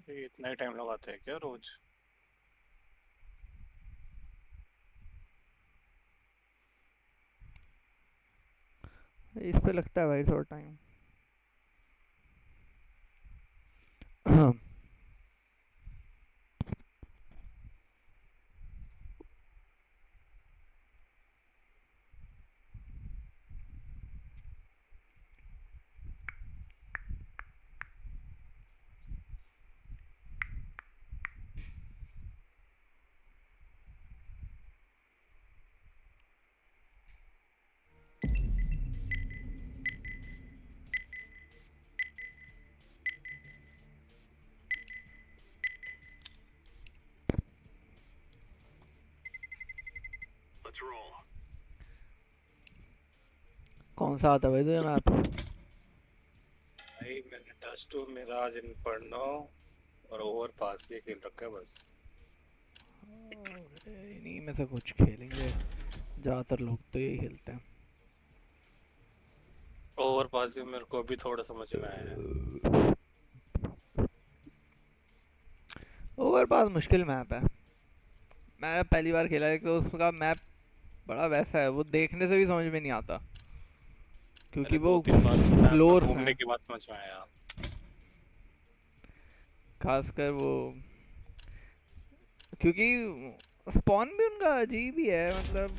ये इतना ही टाइम लगाते हैं क्या रोज? इस पे लगता है भाई थोड़ा टाइम। कौन सा आता है भाई तुझे मैप? भाई मैंने डस्ट टू मिराज इनफर्नो और ओवर पास ये खेल रखा है बस। इन्हीं में से कुछ खेलेंगे, ज़्यादातर लोग तो यही खेलते हैं। ओवर पास ही मेरे को भी थोड़ा समझ में आया है। ओवर पास मुश्किल मैप है। मैंने पहली बार खेला है तो उसका मैप बड़ा वैसा है, वो देखने से भी समझ में नहीं आता क्योंकि मैंने वो 2-3 बार मैप में फ्लोर्स घूमने हैं। के बाद समझ में आया। खासकर वो, क्योंकि स्पॉन भी उनका अजीब ही है मतलब।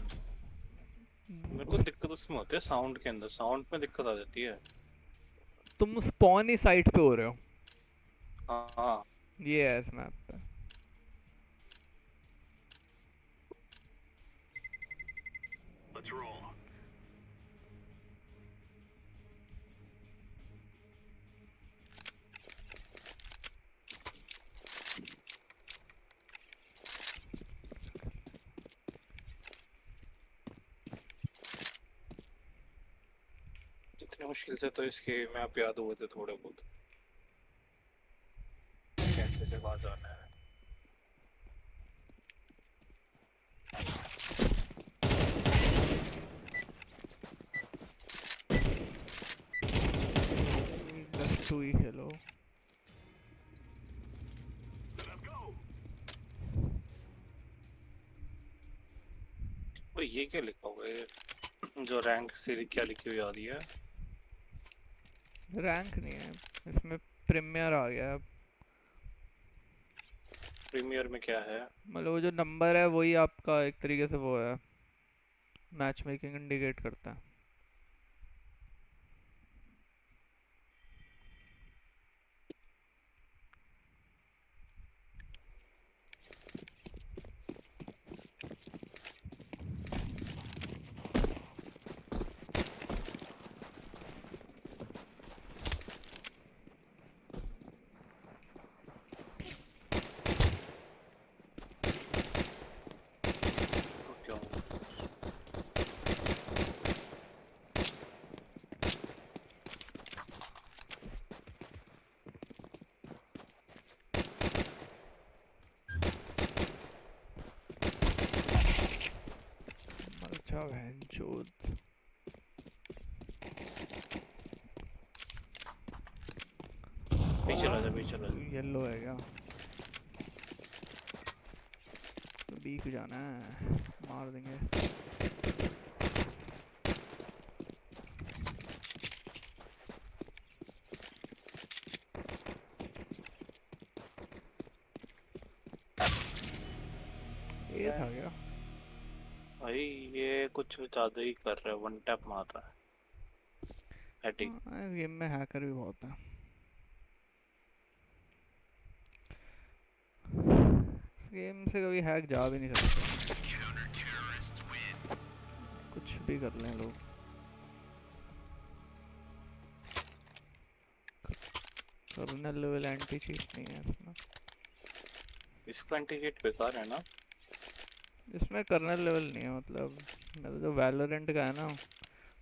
मेरे को दिक्कत उसमें होती है साउंड के अंदर, साउंड में दिक्कत आ जाती है। तुम स्पॉन ही साइड पे हो रहे हो, हाँ। ये है इस मैप पे। इतनी मुश्किल से तो इसके मैप याद हुए थे थोड़े बहुत। कैसे से कहाँ जाना है। डस्ट टू ही खेलो। और ये क्या लिखा हुआ है जो रैंक से क्या लिखी हुई आ रही है? रैंक नहीं है इसमें, प्रीमियर आ गया अब। प्रीमियर में क्या है? मतलब वो जो नंबर है वही आपका एक तरीके से वो है, मैच मेकिंग इंडिकेट करता है। तो क्या होगा फिर? अच्छा बहन चोद। पीछे चला जा, पीछे चला जा। येलो है क्या? तो बी को जाना है, मार देंगे। ये था क्या? भाई ये कुछ ज्यादा ही कर रहा है, वन टैप मार रहा है। हेडिंग। हाँ, गेम में हैकर भी बहुत है। गेम से कभी हैक जा भी नहीं सकते, कुछ भी कर लें लोग। कर्नल लेवल एंटी चीट नहीं है इसमें। इसका इंटीग्रेट बेकार है ना? इसमें कर्नल लेवल नहीं है मतलब, मतलब जो वैलोरेंट का है ना,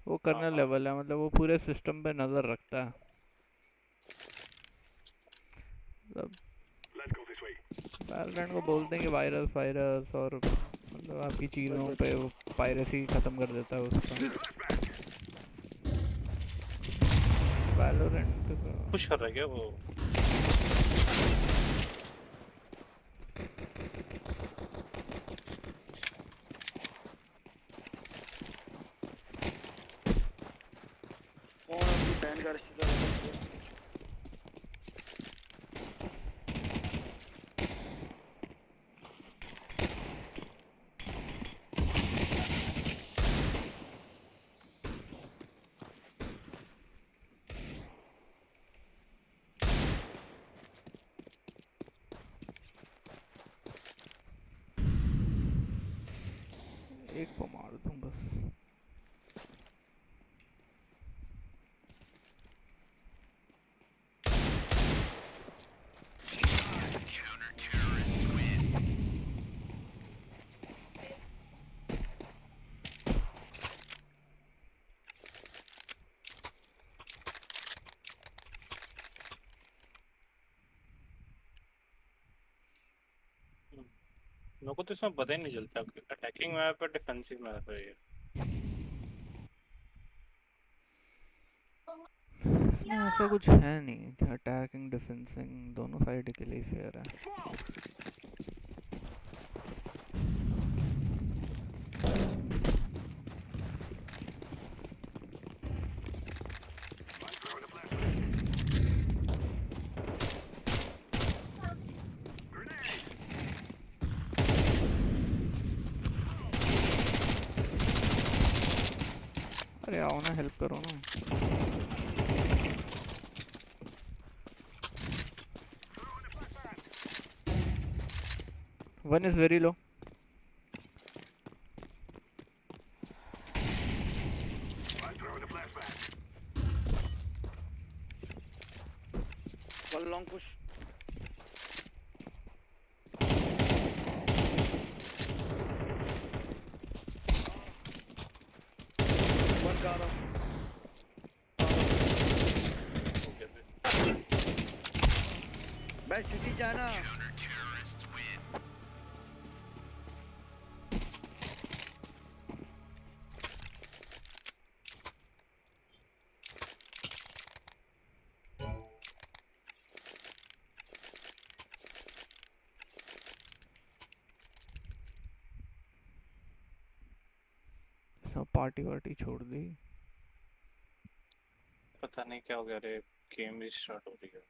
वो हाँ कर्नल हाँ। लेवल है, मतलब वो पूरे सिस्टम पे नज़र रखता है। मतलब वैलोरेंट को बोलते हैं कि वायरस वायरस, और मतलब आपकी चीज़ों पे वो पायरेसी ख़त्म कर देता है उसका। वैलोरेंट का पुश कर रहा है क्या वो? वैन का रश चला था। एक को मार दूं बस। मेरे को तो इसमें पता ही नहीं चलता अटैकिंग मैप है डिफेंसिव मैप है ये। इसमें ऐसा कुछ है नहीं कि अटैकिंग डिफेंसिंग दोनों साइड के लिए फेयर है। अरे आओ ना, हेल्प करो ना। One is very low. One long push. One car up. भाई सिटी जाना। सब पार्टी वार्टी छोड़ दी। पता नहीं क्या हो गया रे, गेम भी स्टार्ट हो रही है।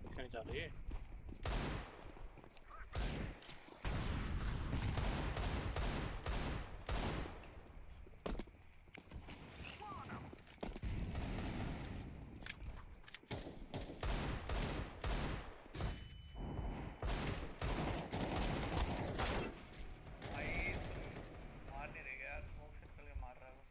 क्या नहीं चल रही है? मार नहीं रहेगा यार, स्मोक से निकल के मार रहा है वो।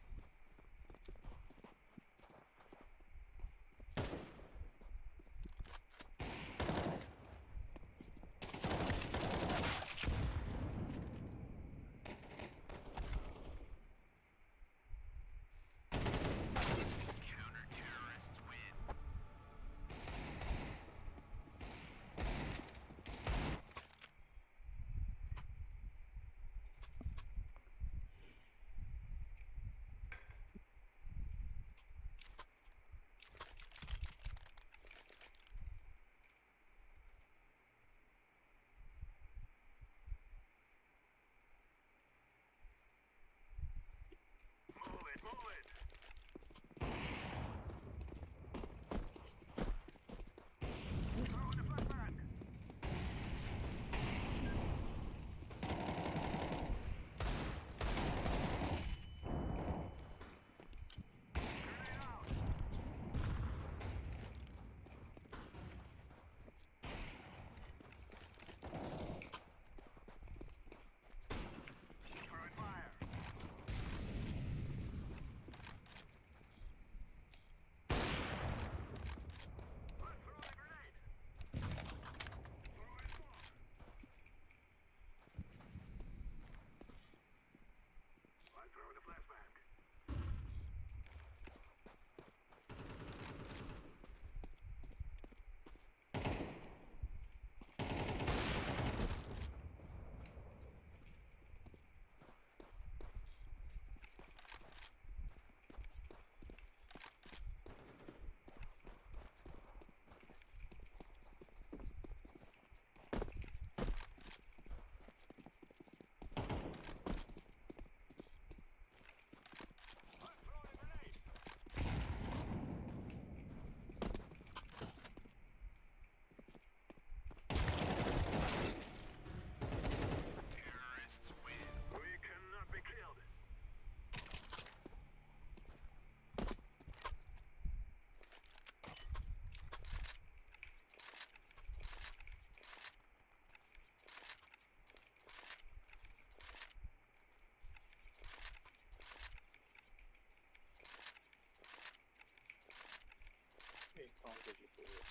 एक काउंट हो जीते हुए।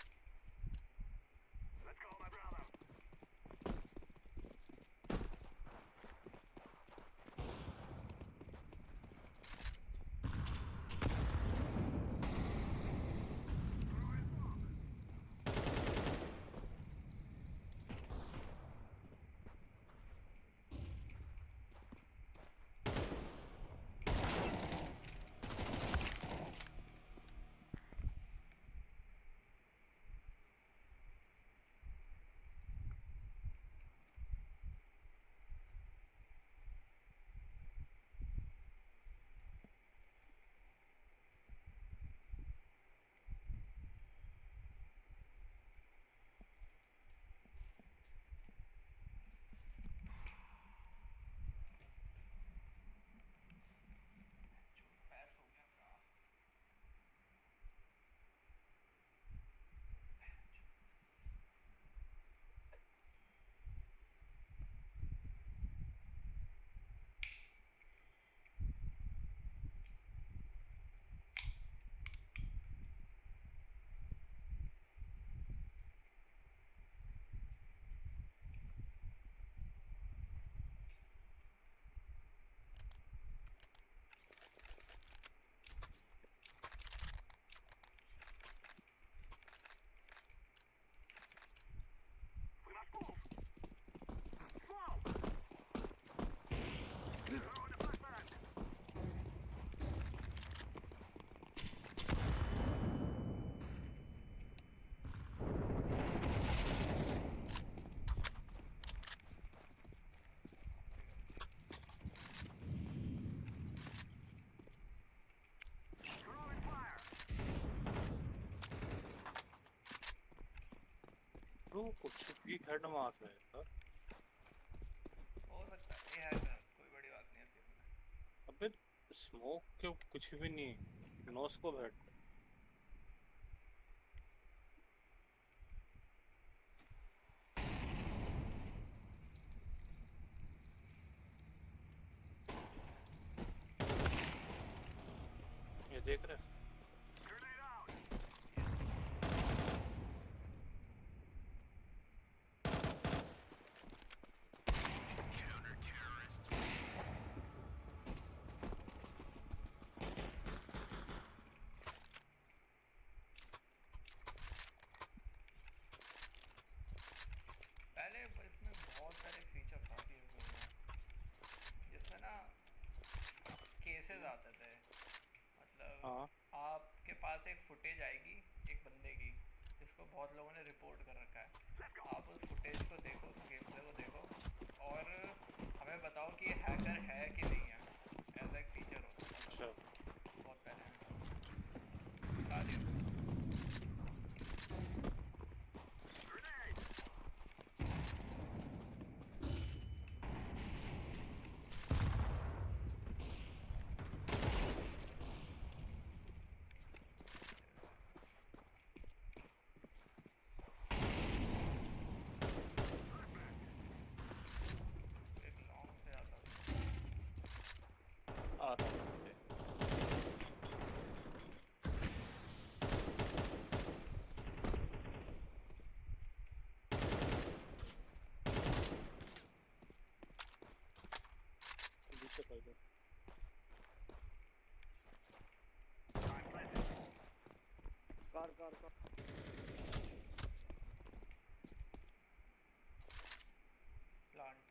पैस हो गया का ब्रो कुछ भी हेड मार रहे हैं यार। हो सकता है ये है सर, कोई बड़ी बात नहीं है फिर में। अबे स्मोक के कुछ भी नहीं, नो स्कोप हेड। ये देख रहे हैं? पहले इसमें बहुत सारे फीचर था कि जिसमें ना केसेस आते थे, मतलब हाँ आपके पास एक फुटेज आएगी एक बंदे की जिसको बहुत लोगों ने रिपोर्ट कर रखा है। आप उस फुटेज को देखो, उस गेम प्ले को देखो और हमें बताओ कि ये हैकर है कि नहीं है। ऐसा एक फीचर होता था अच्छा। पहले, बहुत पहले बता दियो। एक लॉन्ग से आता था। आ रहा हूँ। पीछे पड़ गया। कार कार कार प्लांट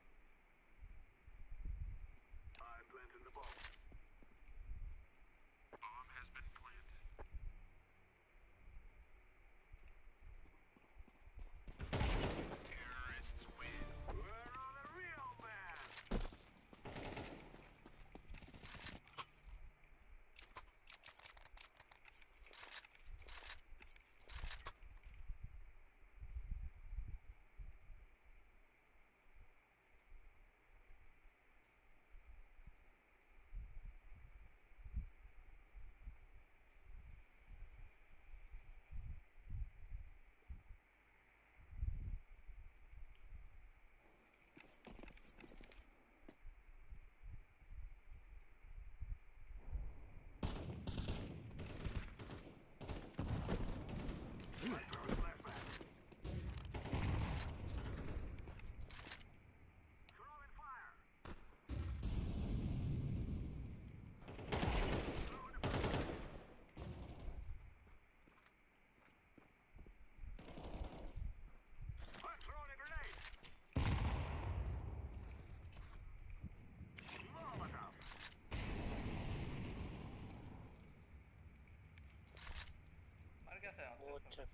अच्छा,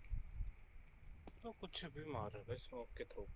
तो कुछ भी मार रहा है स्मोक के थ्रू।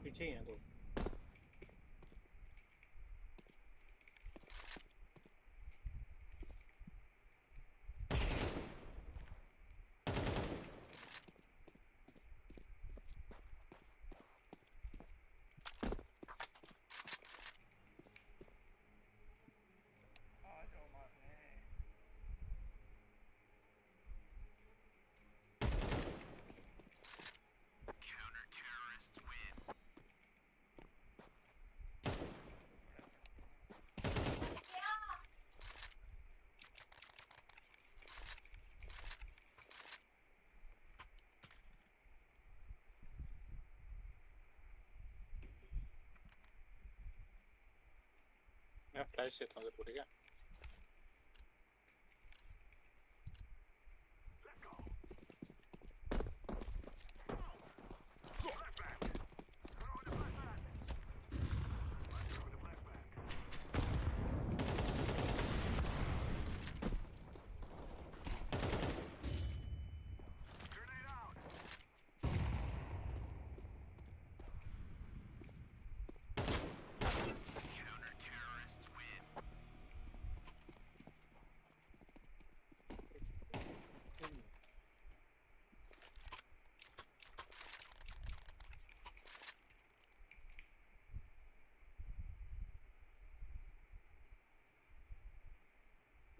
पीछे ही है तो। आ जाओ मारने। मैं फ्लैश देता हूँ तेरे को, ठीक है?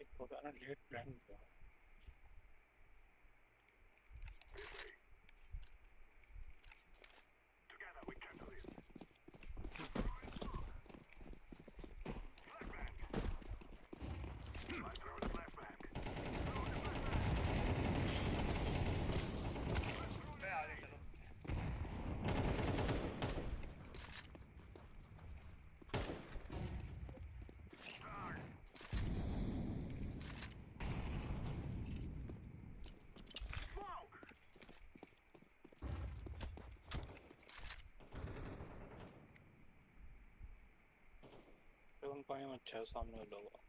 एक होता है ना लेट प्लान। बे आगे चलो। तो उन पाए अच्छा है सामने वाला होगा।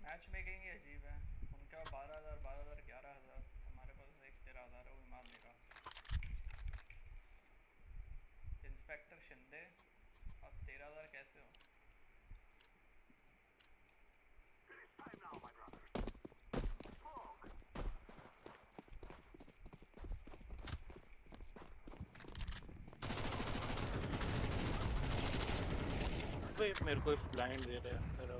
मैच मेकिंग ही अजीब है। उनके पास 12,000 12,000 11,000, हमारे पास एक 13,000 है, वो ईमान देगा। इंस्पेक्टर शिंदे, आप 13,000 कैसे हो? भाई मेरे को ब्लाइंड दे रहा है मेरा।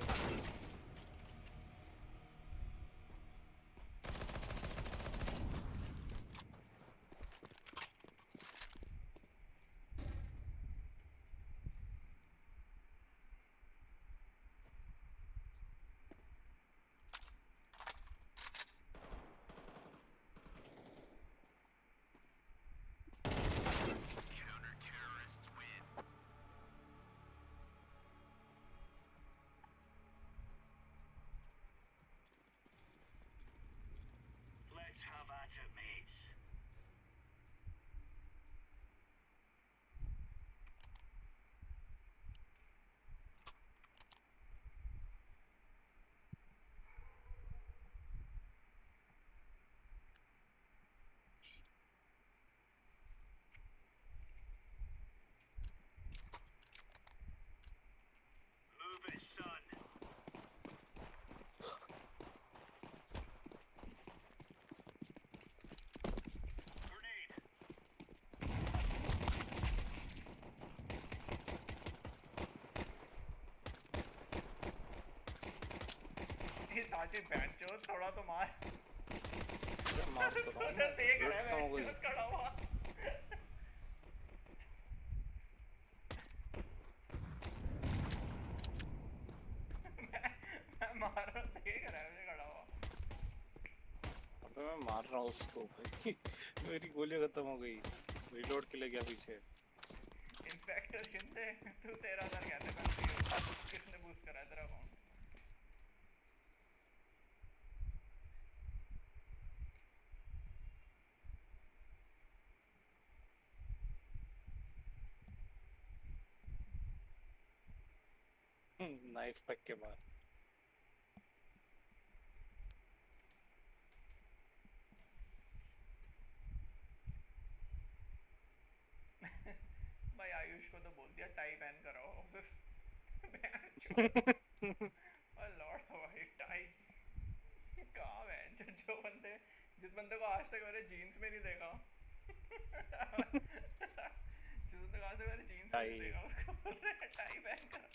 आके बैंचो थोड़ा तो मार। अरे मार तो रहा हूँ उधर मैं, देख रहा है लटका हो गई। बैंचो खड़ा हुआ। मैं मार रहा हूँ, देख रहा है मुझे खड़ा हुआ। अबे मैं मार रहा हूँ उसको भाई। मेरी गोली खत्म हो गई, रिलोड के लिए गया पीछे। इंस्पेक्टर शिंदे, तू 13,000 कैसे बन रही हो? किसने बूस्ट करा है तेरा अकाउंट? नाइफ पैक के बाद। भाई आयुष को तो बोल दिया टाई बैन कराओ ऑफिस। और लॉर्ड भाई टाई कहाँ है? जो बंदे, जिस बंदे को आज तक मैंने जीन्स में नहीं देखा, जिस बंदे को आज तक मैंने जीन्स में नहीं टाई। देखा, उसको बोल रहे हैं टाई बैन करो।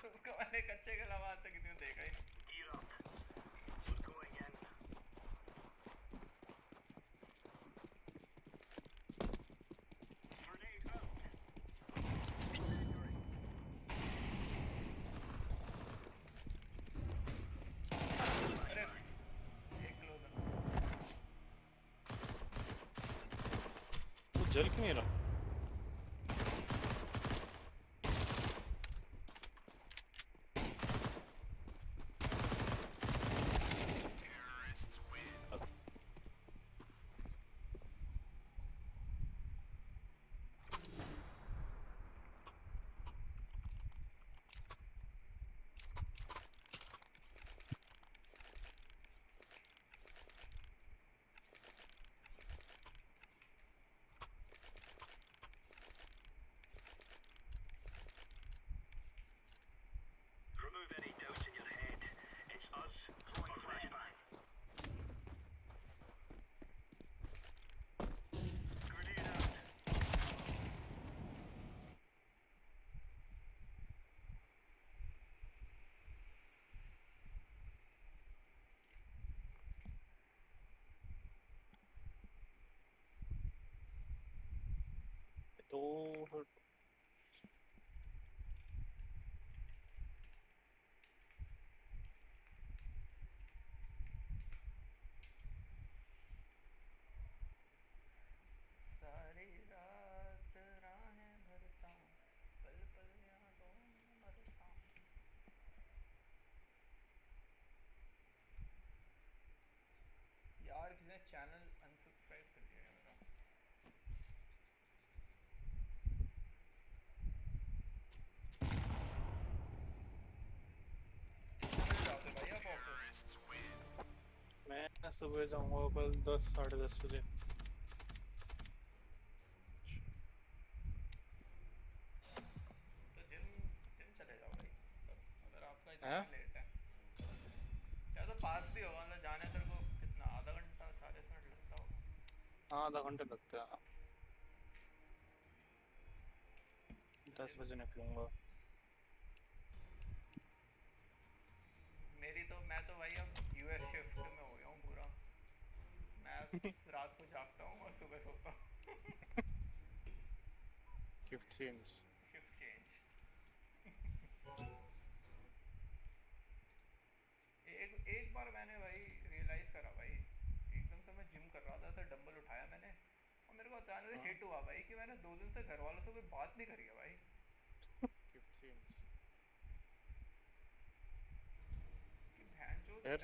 उसको मैंने कच्चे के अलावा आज तक किसी ने देखा ही नहीं। अरे एक क्लोजर। वो जल क्यों नहीं रहा? तो सारी रात राहें भरता हूँ, पल पल यादों में मरता हूँ। यार किसी ने चैनल अनसब्सक्राइब कर दिया है मेरा। कितने बजे जाते भाई आप ऑफिस? मैं सुबह जाऊंगा कल 10 साढ़े 10 बजे। तो जिम जिम चले जाओ भाई, मतलब अगर आपका इतना हैं? ही लेट है। या तो पास भी होगा, मतलब जाने तेरे को कितना, आधा घंटा 40 मिनट लगता होगा। हाँ आधा घंटे लगता है। तो 10 जिम, बजे निकलूंगा। मेरी तो, मैं तो भाई अब यूएस शिफ्ट में हो गया हूँ पूरा। मैं रात को जागता हूँ और सुबह सोता हूँ। Shift change. Shift change. एक एक बार मैंने भाई रियलाइज़ करा भाई, एकदम से मैं जिम कर रहा था तो डंबल उठाया मैंने, और मेरे को अचानक से हिट हुआ भाई कि मैंने 2 दिन से घर वालों से कोई बात नहीं करी है भाई। Shift change. कि भैंचो फिर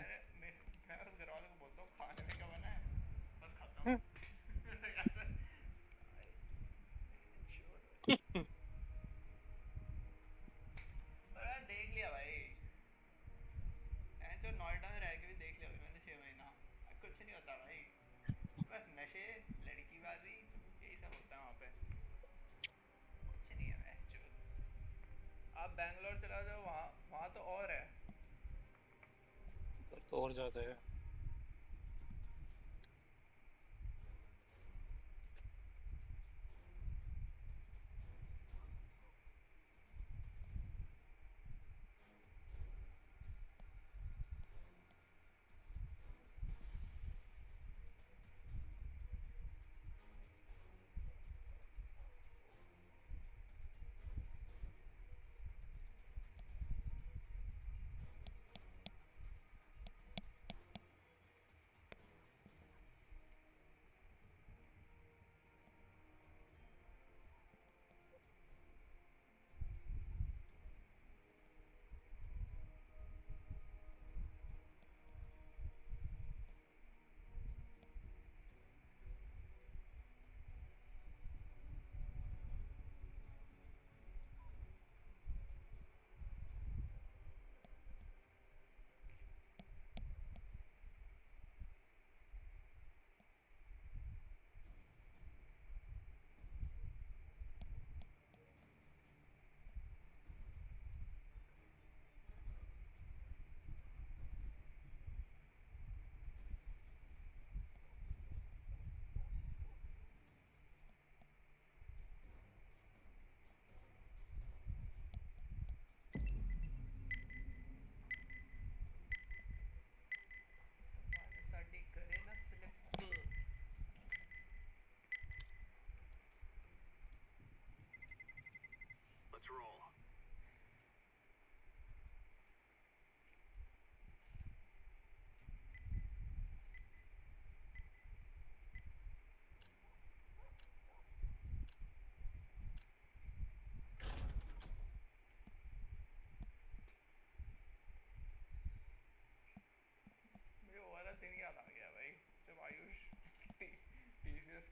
मैं उस घर वालों को बोलता हूँ खाने में क्या बना है, बस खत्म। ऐसे पर यार देख लिया भाई, जो नोएडा में रह के भी देख लिया भाई मैंने 6 महीना, कुछ नहीं होता भाई। बस नशे, लड़कीबाजी, यही सब होता है वहाँ पे, कुछ नहीं है भैंचो। आप बैंगलोर चला जाओ, वहाँ वहाँ तो और है। तो और ज्यादा है।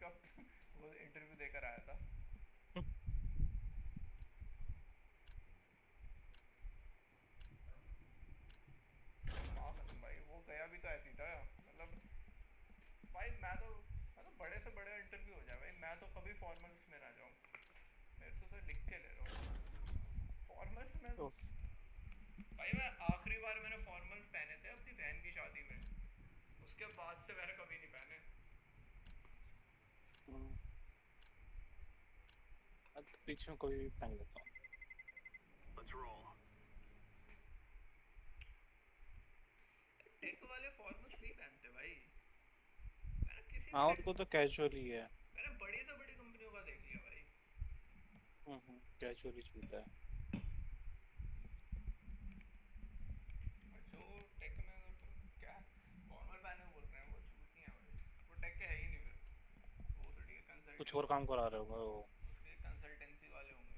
उसका वो इंटरव्यू देकर आया था। हाँ कसम भाई, वो गया भी तो ऐसे ही था, मतलब भाई मैं तो बड़े से बड़े इंटरव्यू हो जाए भाई, मैं तो कभी फॉर्मल्स में ना जाऊँ, मेरे से तो लिख के ले लो फॉर्मल्स में। उफ, भाई मैं आखिरी बार मैंने फॉर्मल्स पहने थे अपनी बहन की शादी में, उसके बाद से मैंने कभी नहीं पहने। हम्म, मैं तो बीच में कोई भी पहन लेता हूँ। टेक वाले फॉर्मल्स नहीं पहनते भाई, मैंने किसी हाँ, बड़े उनको तो कैजुअल ही है। मैंने बड़ी से बड़ी कंपनियों का देख लिया भाई। कैजुअल ही चलता है। और जो टेक में तो क्या फॉर्मल पहने को बोल रहे हैं, वो चूतियां हैं भाई, वो टेक के है ही नहीं, फिर वो थोड़ी कुछ कंसल्टिंग और काम करा रहे होगा वो। उसके कंसल्टेंसी वाले होंगे।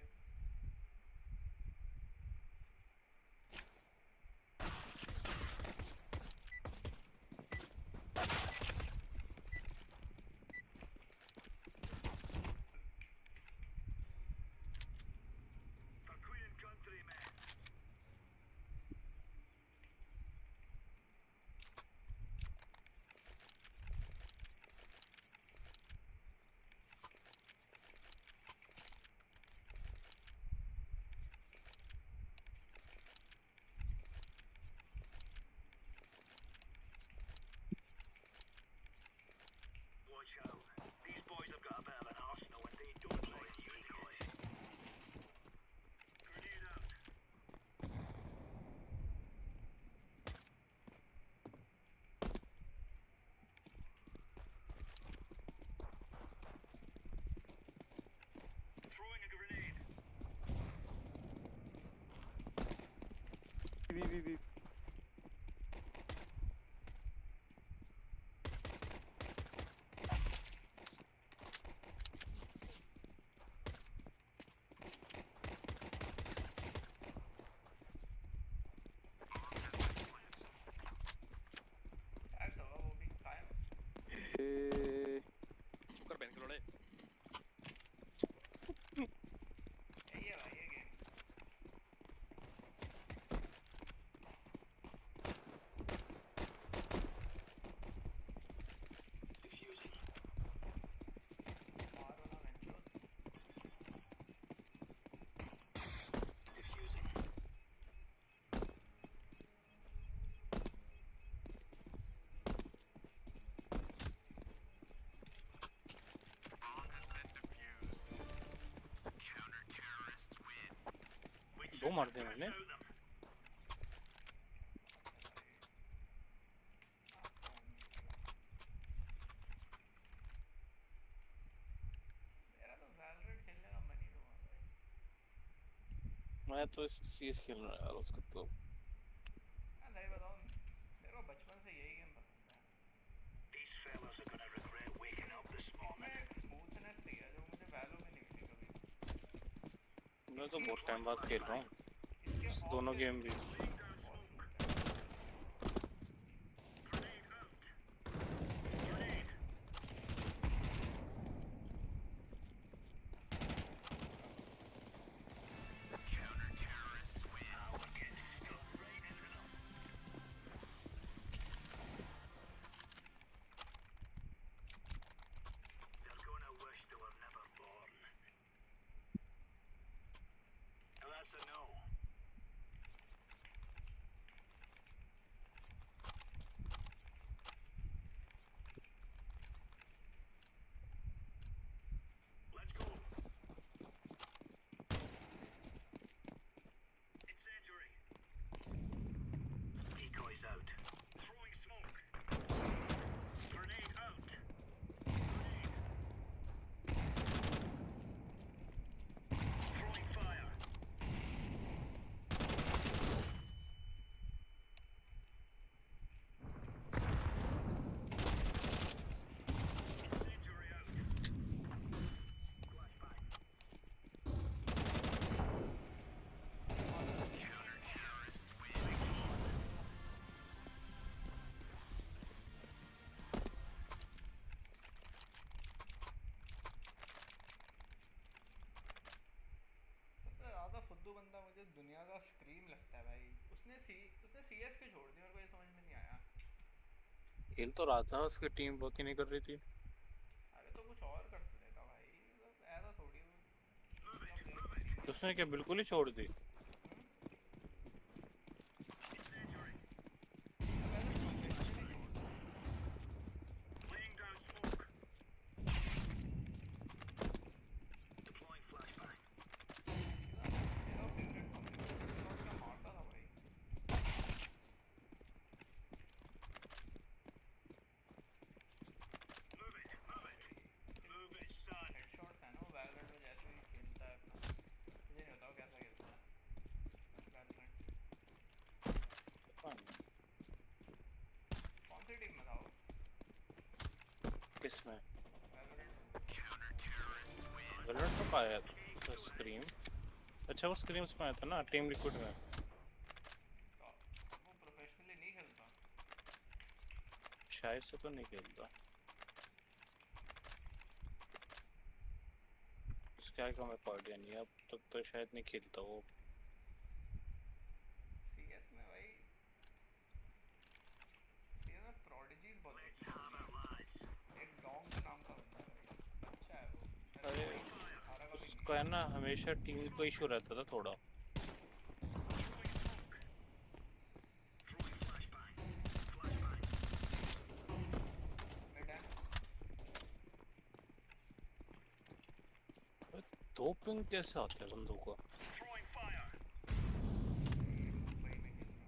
बी टैग तो वो भी कायम। शुक्र बहन के लोड़े। यही है भाई ये गेम। मारो ना वेंचर। दो मार दिए मैंने। मेरा तो वैलोरेंट खेलने का मन ही नहीं हुआ भाई। मैं तो इस चीज खेल रहा है यार, उसको तो। मैं सही बताऊं, मेरे को बचपन से यही गेम पसंद है। इसमें एक स्मूथनेस सी है जो मुझे वैलो में नहीं मिली कभी। मैं तो इसकी बहुत टाइम बाद खेल रहा हूँ इसके दोनों गेम भी। बहुत स्मूथ है। उसने CS क्यों छोड़ दी, मेरे को ये समझ में नहीं आया। खेल तो रहा था, उसकी टीम वर्क ही नहीं कर रही थी। अरे तो कुछ और कर लेता भाई, मतलब ऐसा थोड़ी मतलब देख टीम तो में। उसने क्या बिल्कुल ही छोड़ दी? मतलब ऐसा प्रोफेशनली छोड़ दी। मेरा फेवरेट था भाई, हेडशॉट क्या मारता था भाई। हेडशॉट्स है ना वो वैलोरेंट में, जैसे ही खेलता है अपना। मुझे नहीं बताओ कैसा खेलता है वैलोरेंट। कौन सी टीम में था वो किसमें? वैलोरेंट में? वेलोरेंट में पाया था स्क्रीम। अच्छा वो स्क्रीम्स में आया था ना, टीम लिक्विड में। तो वो प्रोफेशनली नहीं खेलता। शायद से तो नहीं खेलता। उसका क्या मैं पढ़ लिया नहीं, अब तक तो शायद नहीं खेलता वो। CS में भाई, CS में प्रोडिजीज बहुत देखने को मिली है। एक डोंग नाम का बंदा है भाई, अच्छा है वो। मेरे अरे को 18 का भी नहीं उसका है ना हमेशा टीम का इशू रहता था थोड़ा। मिड है। दो पिंग कैसे आते हैं बंदों को? ये मुंबई में खेल रहा है।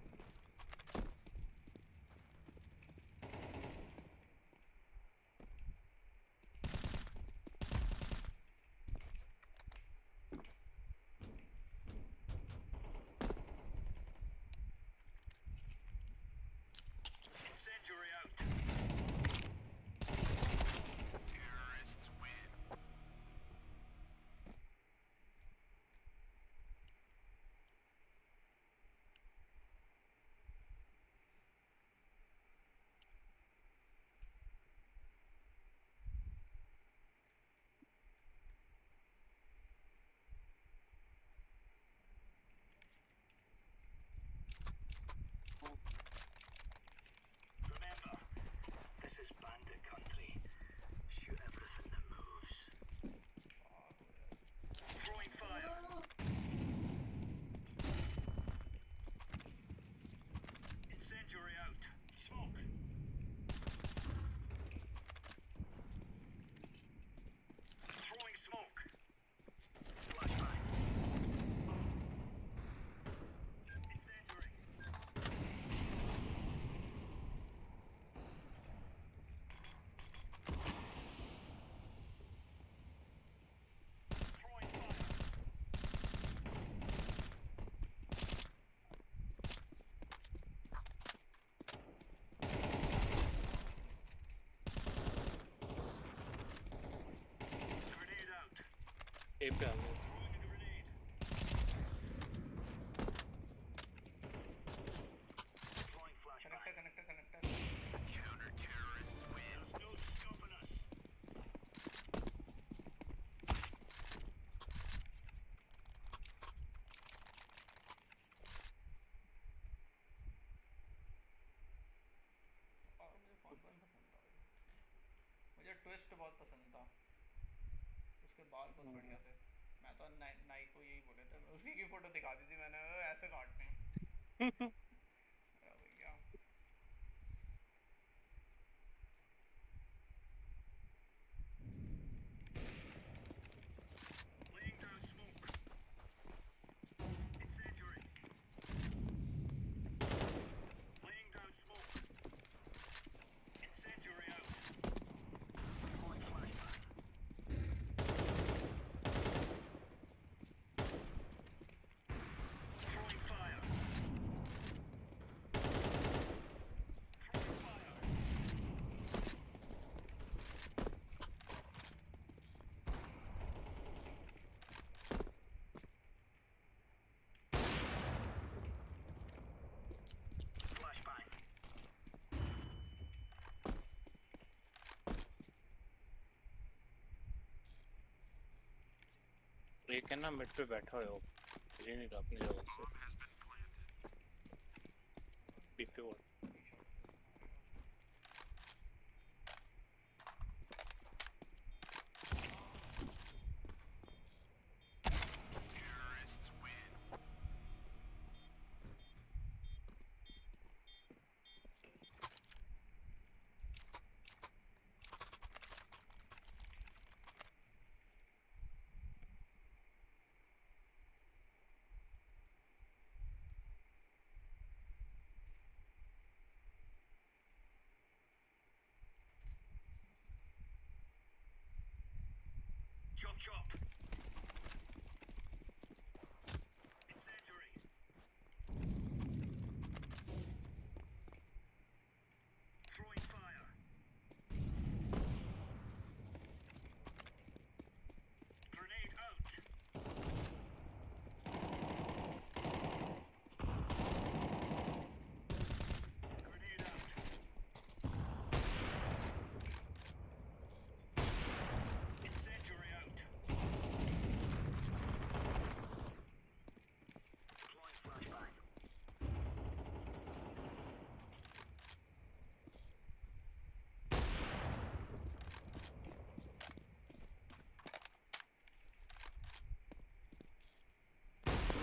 पागल हो यार। ए पे आ गए। Connector connector connector. और मुझे कौन कौन पसंद था भाई, मुझे ट्विस्ट बहुत पसंद था। उसके बाल बहुत बढ़िया थे। मैं तो नाई को यही बोले थे, उसी की फोटो दिखा दी थी मैंने, ऐसे काटते हैं। भैया एक है ना मिड पे बैठा हुआ है वो, हिल ही नहीं रहा अपनी जगह से। डीपी वन बी शॉट से मारेगा उसको। Chop chop. Incendiary. Throwing fire. Grenade out. Grenade out. Incendiary out. Deploying flashbang.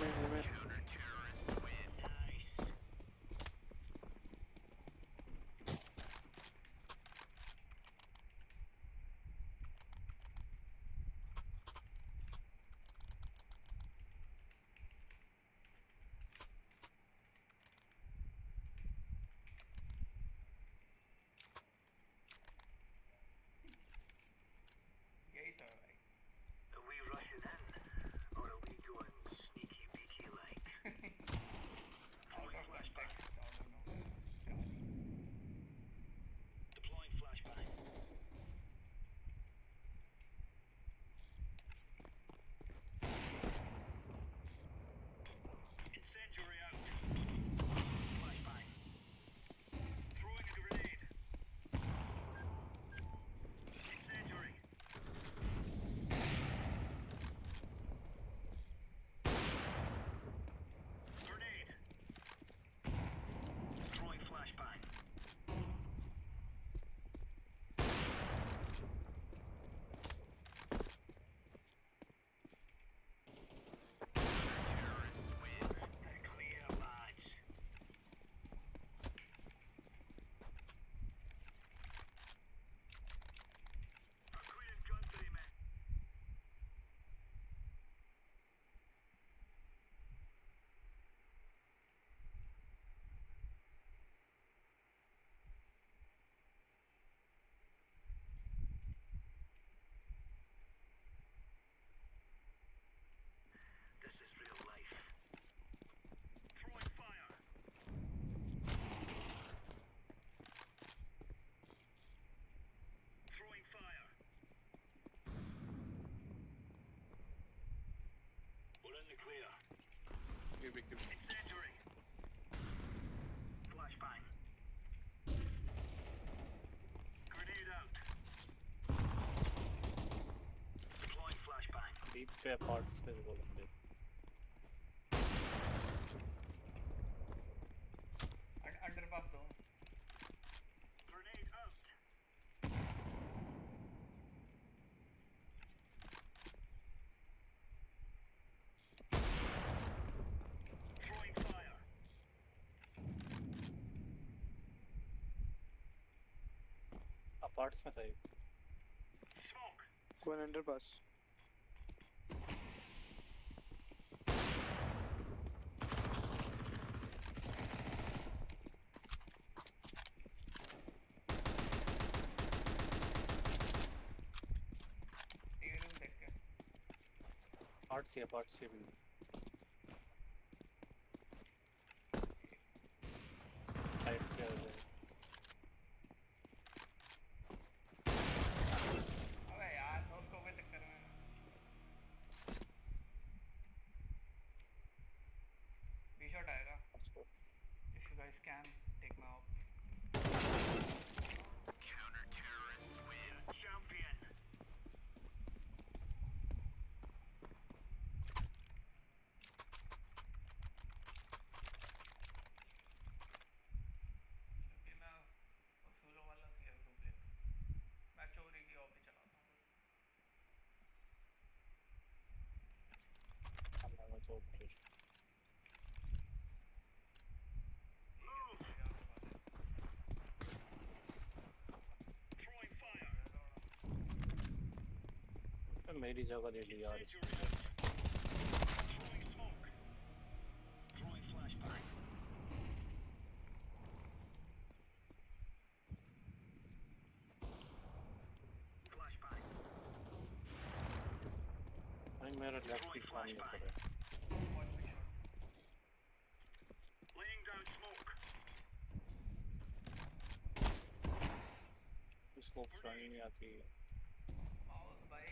Remain. Counter-terrorist win. Nice. यही तो है भाई। Are we rushing in? Or are we going sneaky beaky like? Out of context, I don't know। Deploying flashbang. Incendiary out. Flashbang. Throwing a grenade. Incendiary. Grenade. Throwing flashbang. Terrorists win. Clear, lads. Korean countrymen. This is real life. Throwing fire. Throwing fire. We're in the clear. Incendiary. Flashbang. Grenade out. Deploying flashbang. Deep पे parts पे बोलेंगे underpass दो। Grenade out. Throwing fire. अपार्ट्स में था ये Smoke. One underpass. TV room देख के। Parts से भी साइड पे आ जाए अबे यार नो स्कोप के चक्कर में। बी शॉट आएगा। उसको If you guys can take me out. Counter-terrorists win. Champion. अरे मेरी जगह ले ली यार इसने। Throwing smoke. Throwing flashbang. Flashbang. भाई मेरा लेफ्ट की काम नहीं कर रहा है। Watch me shot. Laying down smoke. इसको फ्लाइंग नहीं आती है। माउस भाई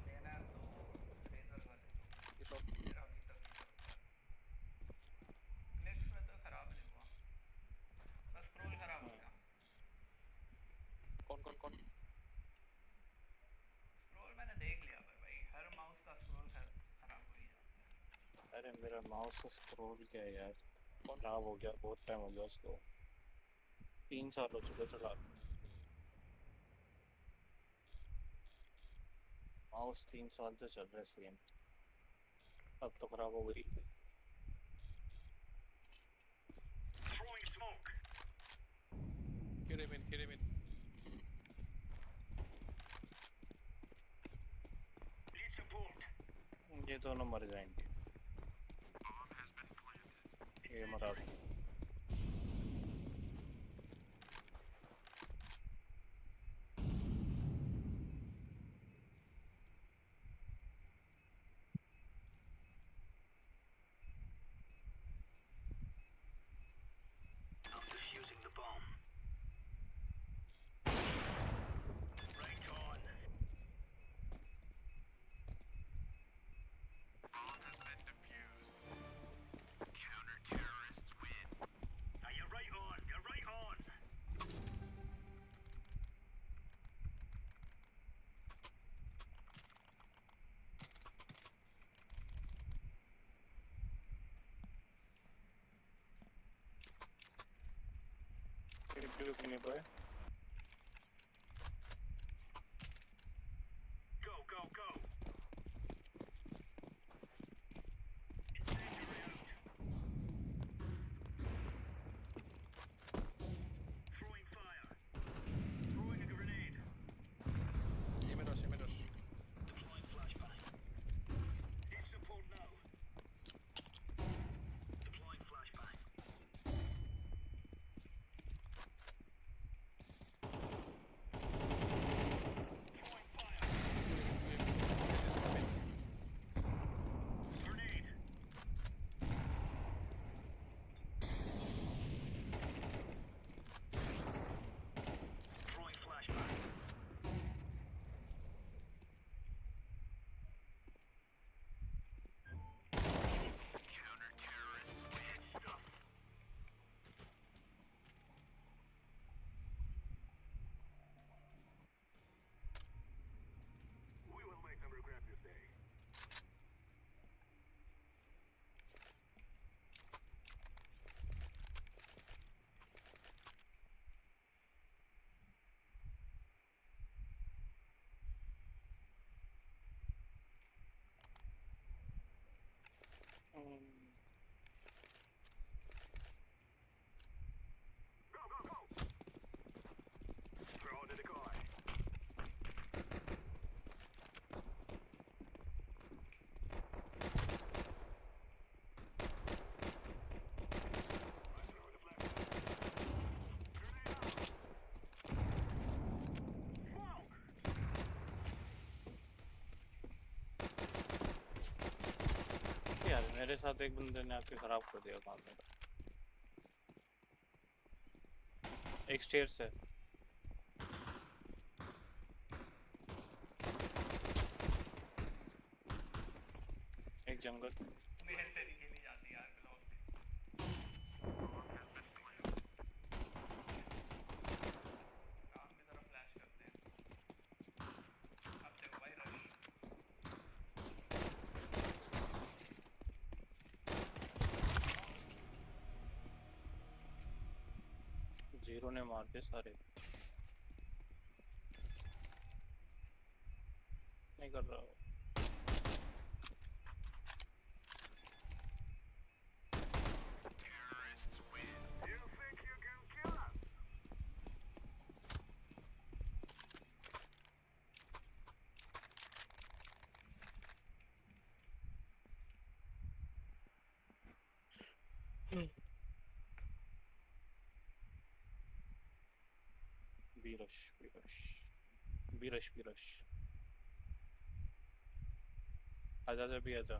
लेना है तो लेजर का ले लो। ये शॉट मेरा अभी तक नहीं चलता है। क्लिक्स में तो खराब नहीं हुआ, बस स्क्रॉल खराब हो गया। कौन कौन कौन स्क्रॉल मैंने देख लिया भाई, हर माउस का स्क्रॉल खराब हो ही जाता है। अरे मेरा माउस का स्क्रॉल क्या है यार, खराब हो गया, बहुत टाइम हो गया उसको, 3 साल हो चुके चला। माउस 3 साल से चल रहा है सेम, अब तो खराब हो गई। Throwing smoke. Kill him in Need support. ये दोनों मर जाएंगे, ये मरा। I'm defusing the bomb. Right on. Bomb has been defused. Counter-terrorists win. Now you're right on. You're right on. नहीं पाए। Go, go, go. Incendiary out. Throwing fire. Throwing a grenade. ये में rush Deploying flashbang. Need support now. Deploying flashbang. Throwing fire. Grenade. Throwing flashbang. Counter-terrorists win. Stuff. We will make them regret this day. Go, go, go! Throw to the guy. यार मेरे साथ एक बंदे ने आके खराब कर दिया काम मेरा। एक स्टेयर से एक जंगल। मेरे से नहीं खेली जाती यार ब्लॉक। काम की तरफ फ्लैश करते हैं। अब देखो भाई रश। जीरो ने मार दिए सारे। नहीं कर रहा वो। Terrorists win. You think you can kill us? बीरश बीरश बीरश बीरश आजा जा भी आजा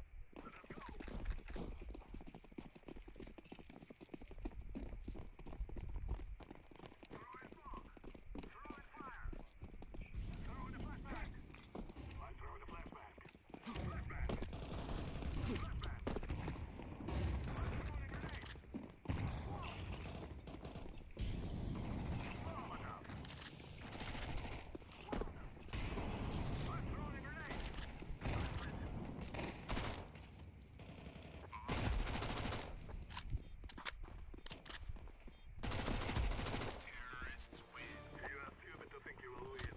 You have stupid to think you will win.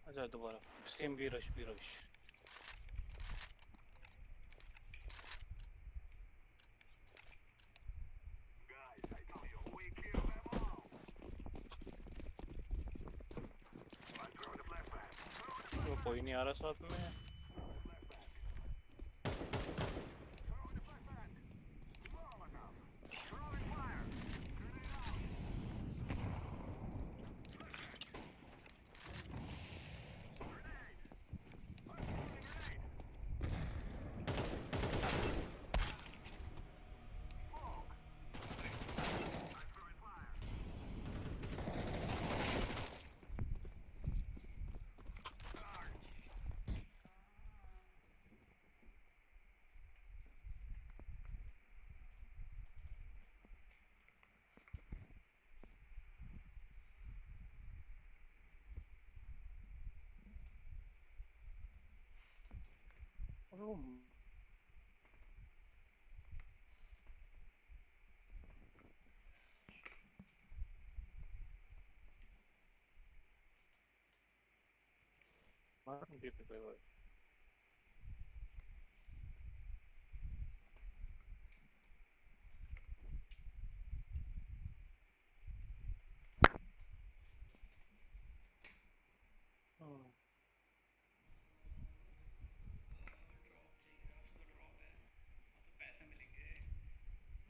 आजा दोबारा same बीरश बीरश Guys, I tell you, we kill them all. I'm throwing the flashbang. तो कोई नहीं आ रहा साथ में Throwing the flashbang. Molotov. Throwing fire. Grenade out. Grenade. I'm throwing grenade. Smoke. I'm throwing fire. Charge. ओह, मार भी पे भाई हाँ, ड्रॉप चाहिए आज तो ड्रॉप है और तो पैसे मिलेंगे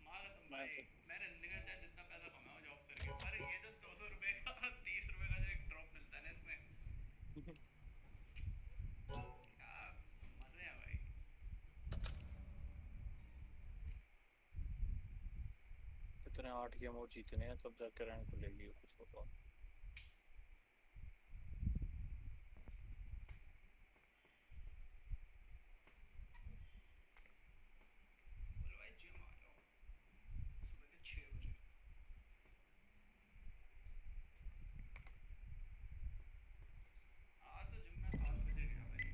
मार तुम मैं भाई तो मैंने जिंदगी में चाहे जितना पैसा कमाऊं जॉब करके पर ये जो 200 रुपए का 30 रुपए का जो एक ड्रॉप मिलता है ना इसमें क्या मजे हैं भाई इतने 8 गेम और जीतने हैं तब जाकर रैंक खुलेगी कुछ होगा बोलो भाई जिम आ जाओ सुबह के 6 बजे आज तो जिम में 7 बजे गया भाई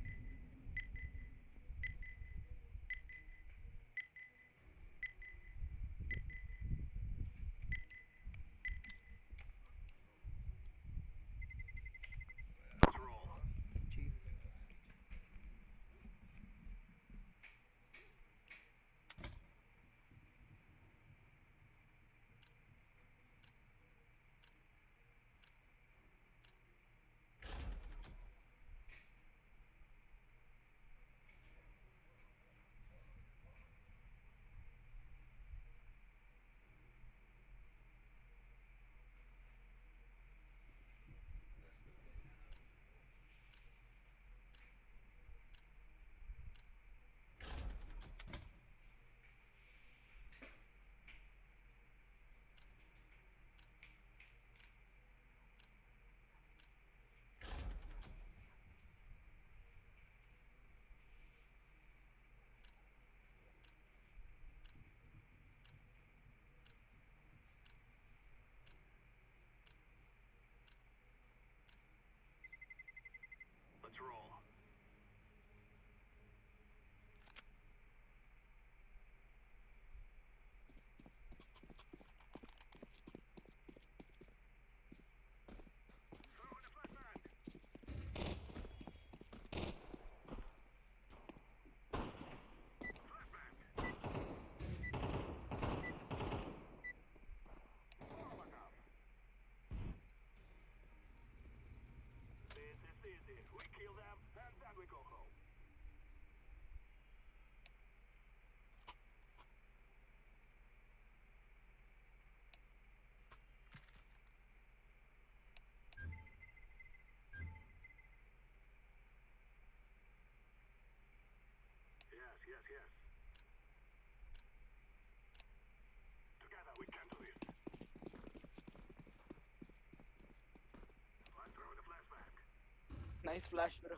Nice flash, bro.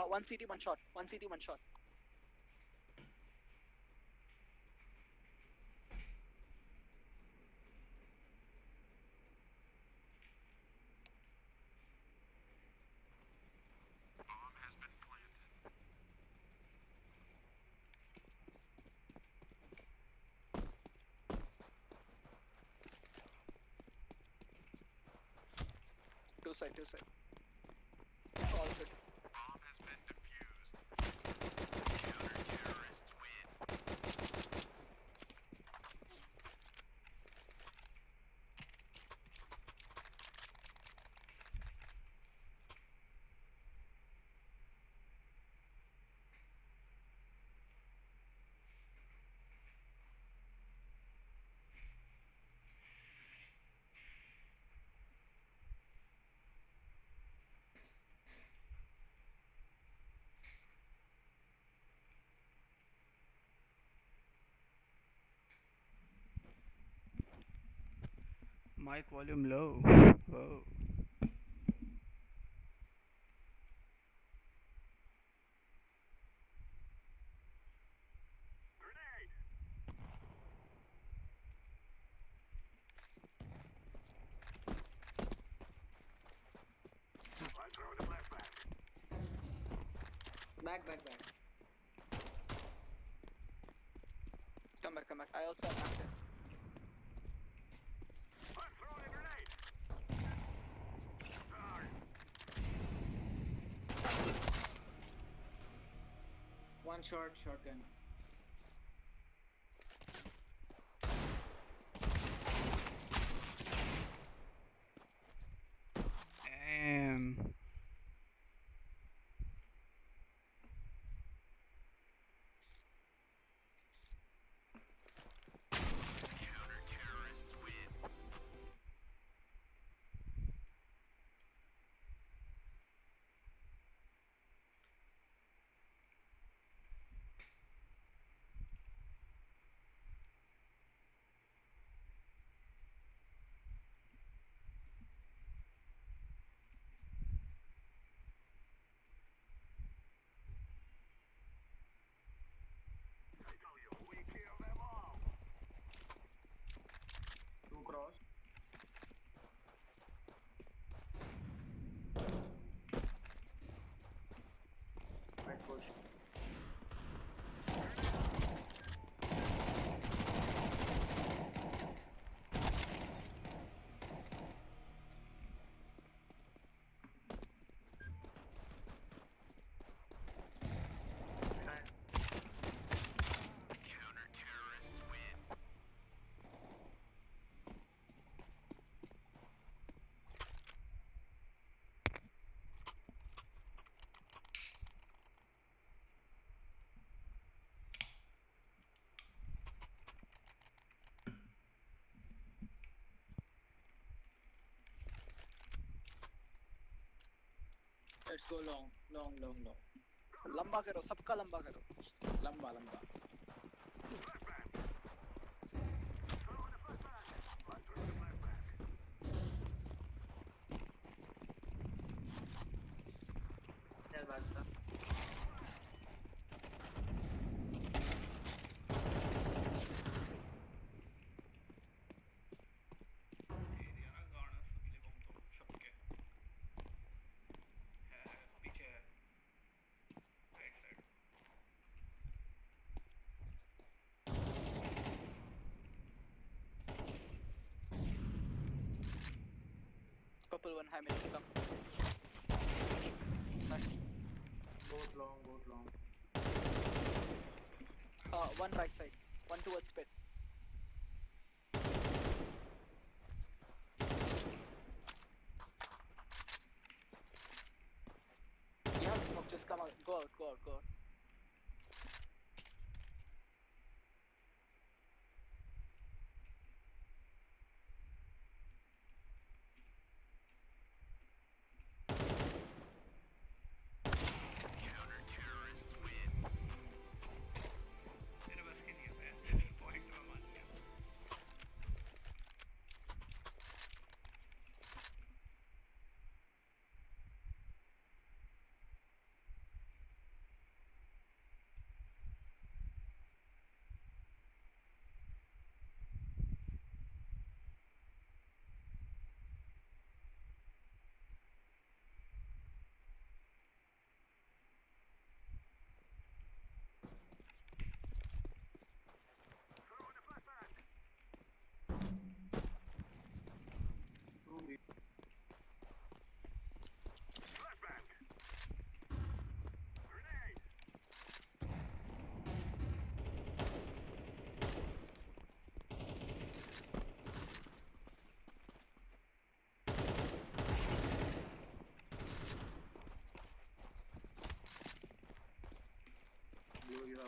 One CT, one shot. One CT, one shot. Two side, two side. All good. Mic volume low. Whoa. I'm throwing a flashback. Back. Come back, come back. I also have active. I'm throwing a grenade. One shotgun. Damn. I tell you, we kill them all. Two cross. Right push. Let's go long. लंबा करो, सबका लंबा करो. लंबा. Throwing a flashback. I'm throwing a flashback. चल बात था. दे दिया ना गाना सुतली बम तो सबके है पीछे है right side Purple one high mid. Come. Nice. Both long. One right side. One towards pit. You have smoke. Just come out. Go out.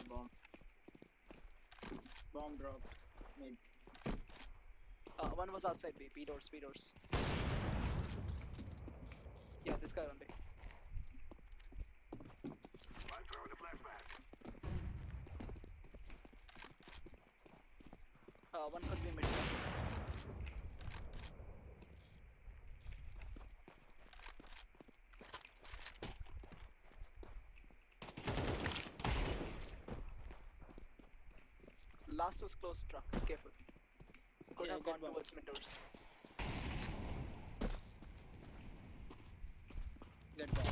bomb. Bomb dropped. Maybe. One was outside B. B doors. B doors. Yeah, this guy only. I'm throwing a flashback. One could be mid. Last was close truck. Careful. Could Yeah, have get gone one. towards mid doors. Get bomb.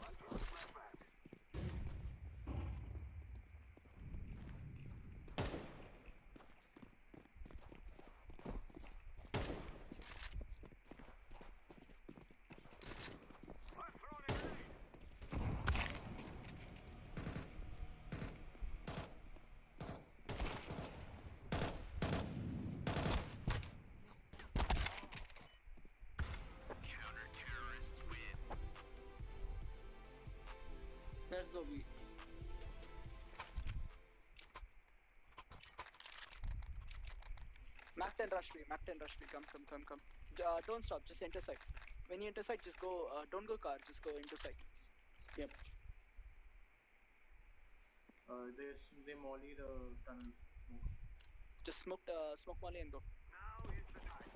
I'm throwing a flashback. I'm throwing a grenade. Let's go B. Mac 10 rush me. Mac 10 rush me. Come. Don't stop. Just intersect. When you intersect, just go. Don't go car. Just go intersect. Yep. They molly the tunnel. Just smoke molly and go. Now is the time.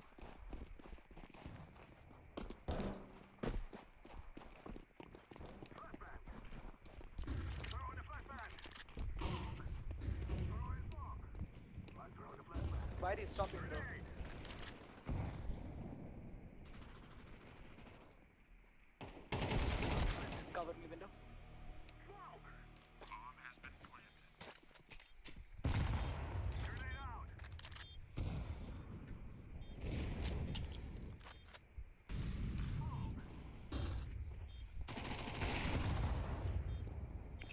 Flashback. Throwing a flashback. Throwing smoke. I'm throwing a flashback. Why are you stopping, bro? Grenade. Cover me window. Smoke. Grenade out.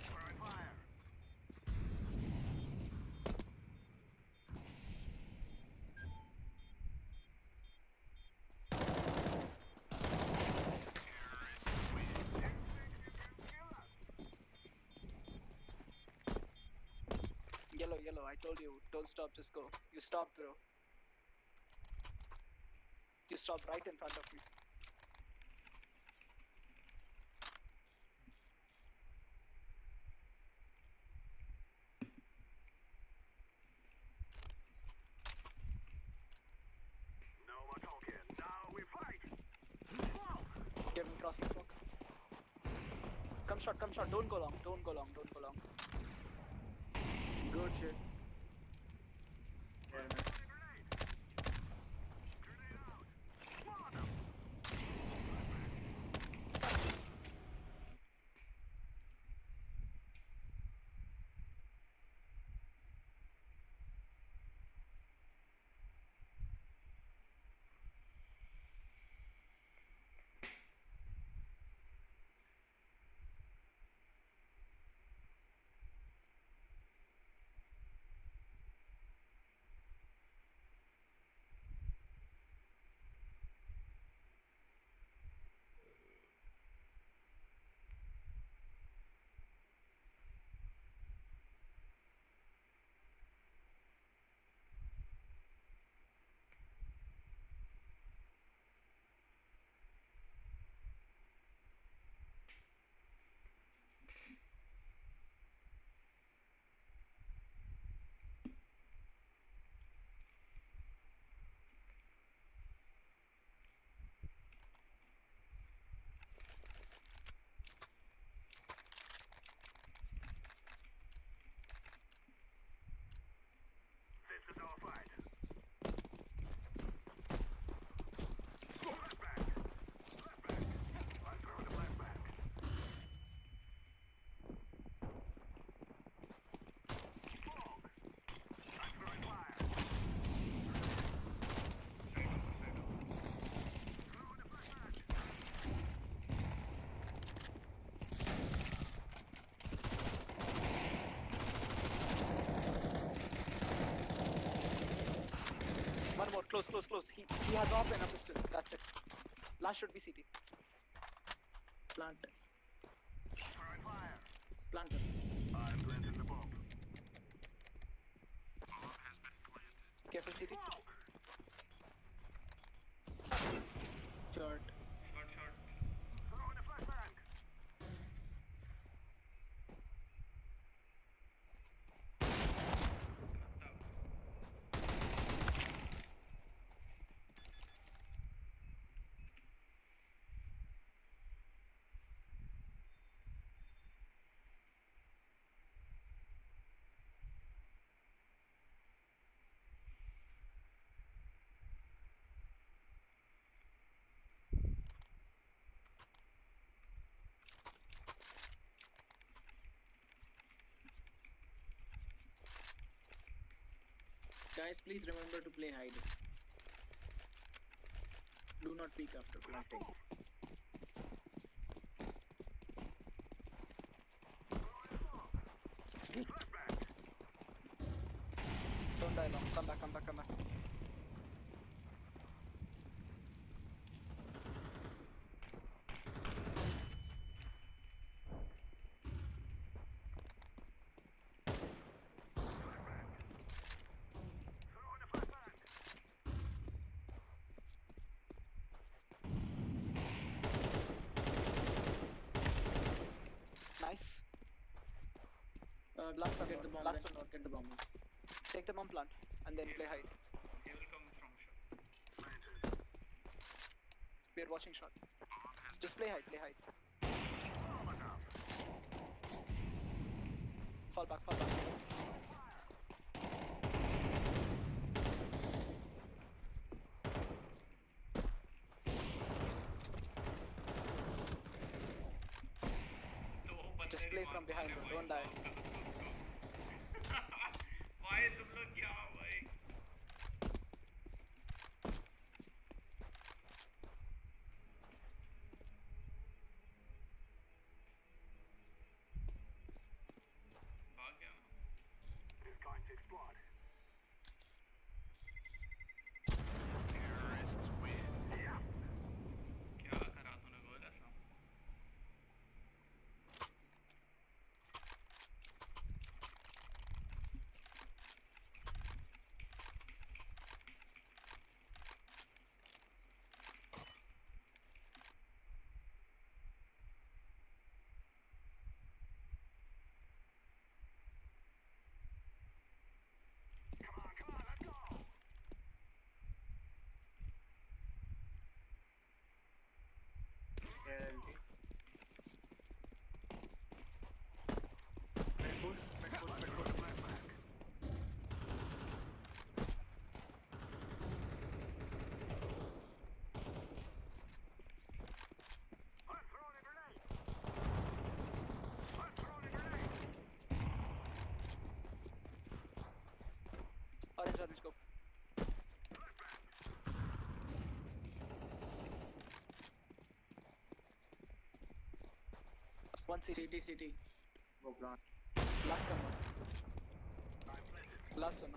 Throwing fire. Yellow. I told you. Don't stop. Just go. You stopped, bro. You stopped right in front of me. No more talking. Now we fight. Smoke. Give him crossing smoke. Come shot. Don't go long. Good shit. Throwing a grenade. Grenade out. Smoke. Close. He has off and a pistol. That's it. Last should be CT. Plant. Throwing fire. Planter. I'm planting the bomb. Careful CT. Short. Short. Throwing a flashbang. खत्म. Guys, please remember to play hide. Do not peek after planting. Don't die long. Come back. Throwing a flashbang. Nice. Last one, get the bomb. Last then. one. Get the bomb. Take the bomb plant and then play hide. He will come from short. We are watching shot. Just play hide. Fall back. तो वो बंदे Just play की from मार behind, मारे don't भाई, die. भाई तुम लोग क्या हो भाई? भाग गया मैं. It's going to explode. क्या करा तूने गोल ऐसा? Come on, let's go. LT. Mid push. I'm throwing a grenade. Orange, go. One CT. CT. Go plant. Last one. Last one.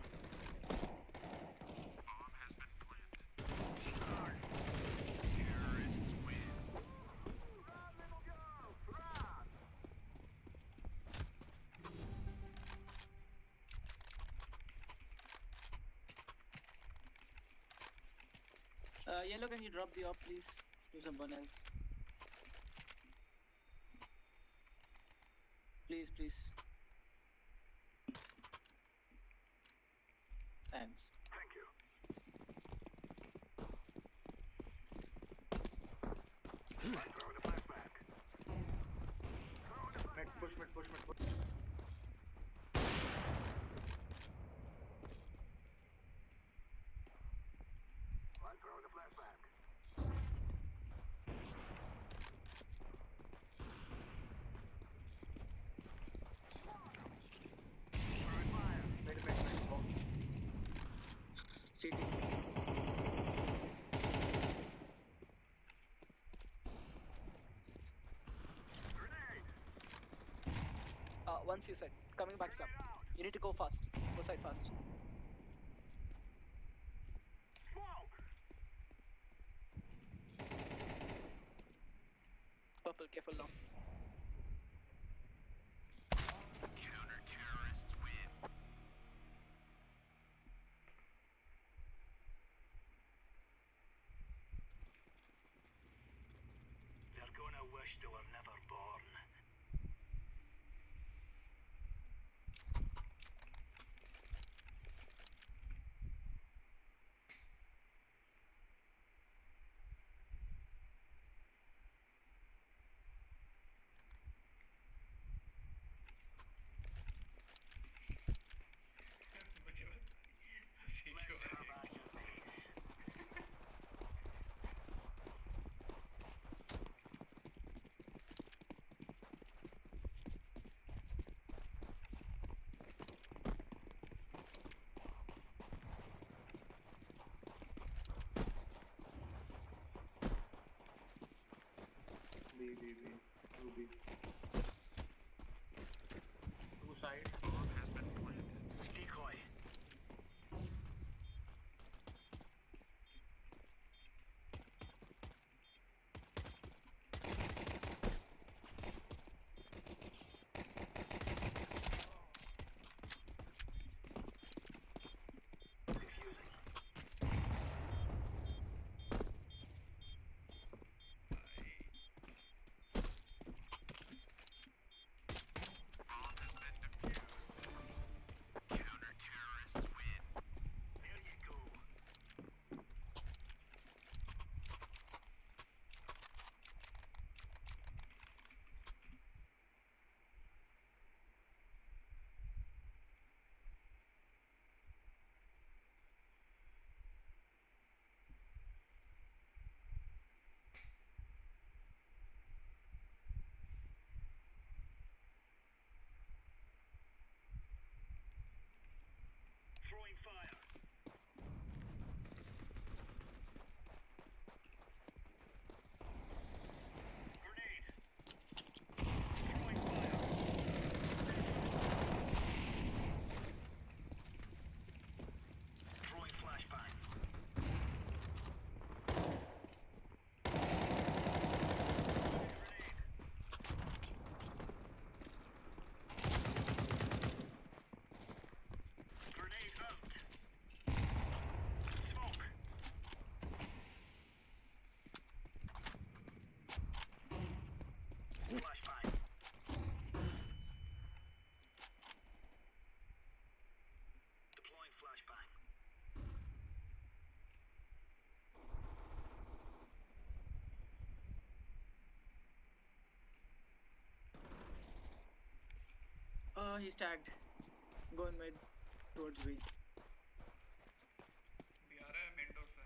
Yellow, can you drop the op, please, to someone else? Please. Thanks. Thank you. Throwing a flashback. Mid push. I'm throwing a flashback. Throwing fire. Mid. Bomb. CT. Grenade. Once you said, coming back some. You need to go fast. Go side fast. Smoke. purple. Careful now. They're gonna wish they were never born. मुझे हंसी क्यों आ रही है? Two side. Decoy. There you go. Throwing fire. Grenade. Throwing fire. Throwing flashbang. Grenade. Grenade out. Smoke. Flashbang. Deploying flashbang. He's tagged. Go in mid towards B. भी आ रहा है main door से.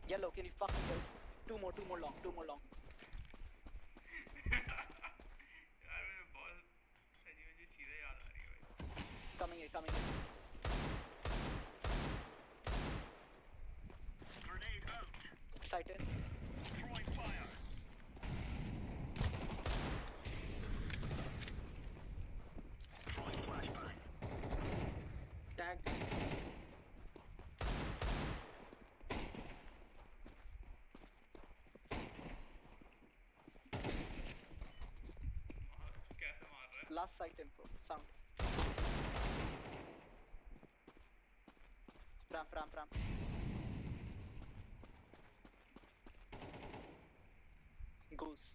Yellow, can you fucking help? Two more long, two more long. यार मुझे बहुत अजीब अजीब चीजें याद आ रही है भाई. Coming in, coming in. Grenade out. Excited. Throwing fire. Throwing flashbang. Tagged. कैसे मार रहा है? Last sight info. Sound. Ram. Goose.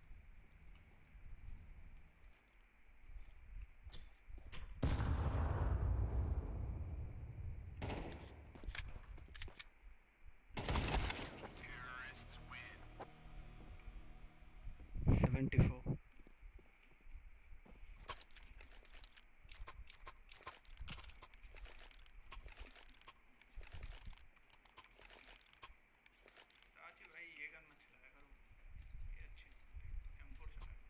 Terrorists win. 74. साची भाई ये गन मत चलाया करो. ये अच्छी M4 चलाया करो.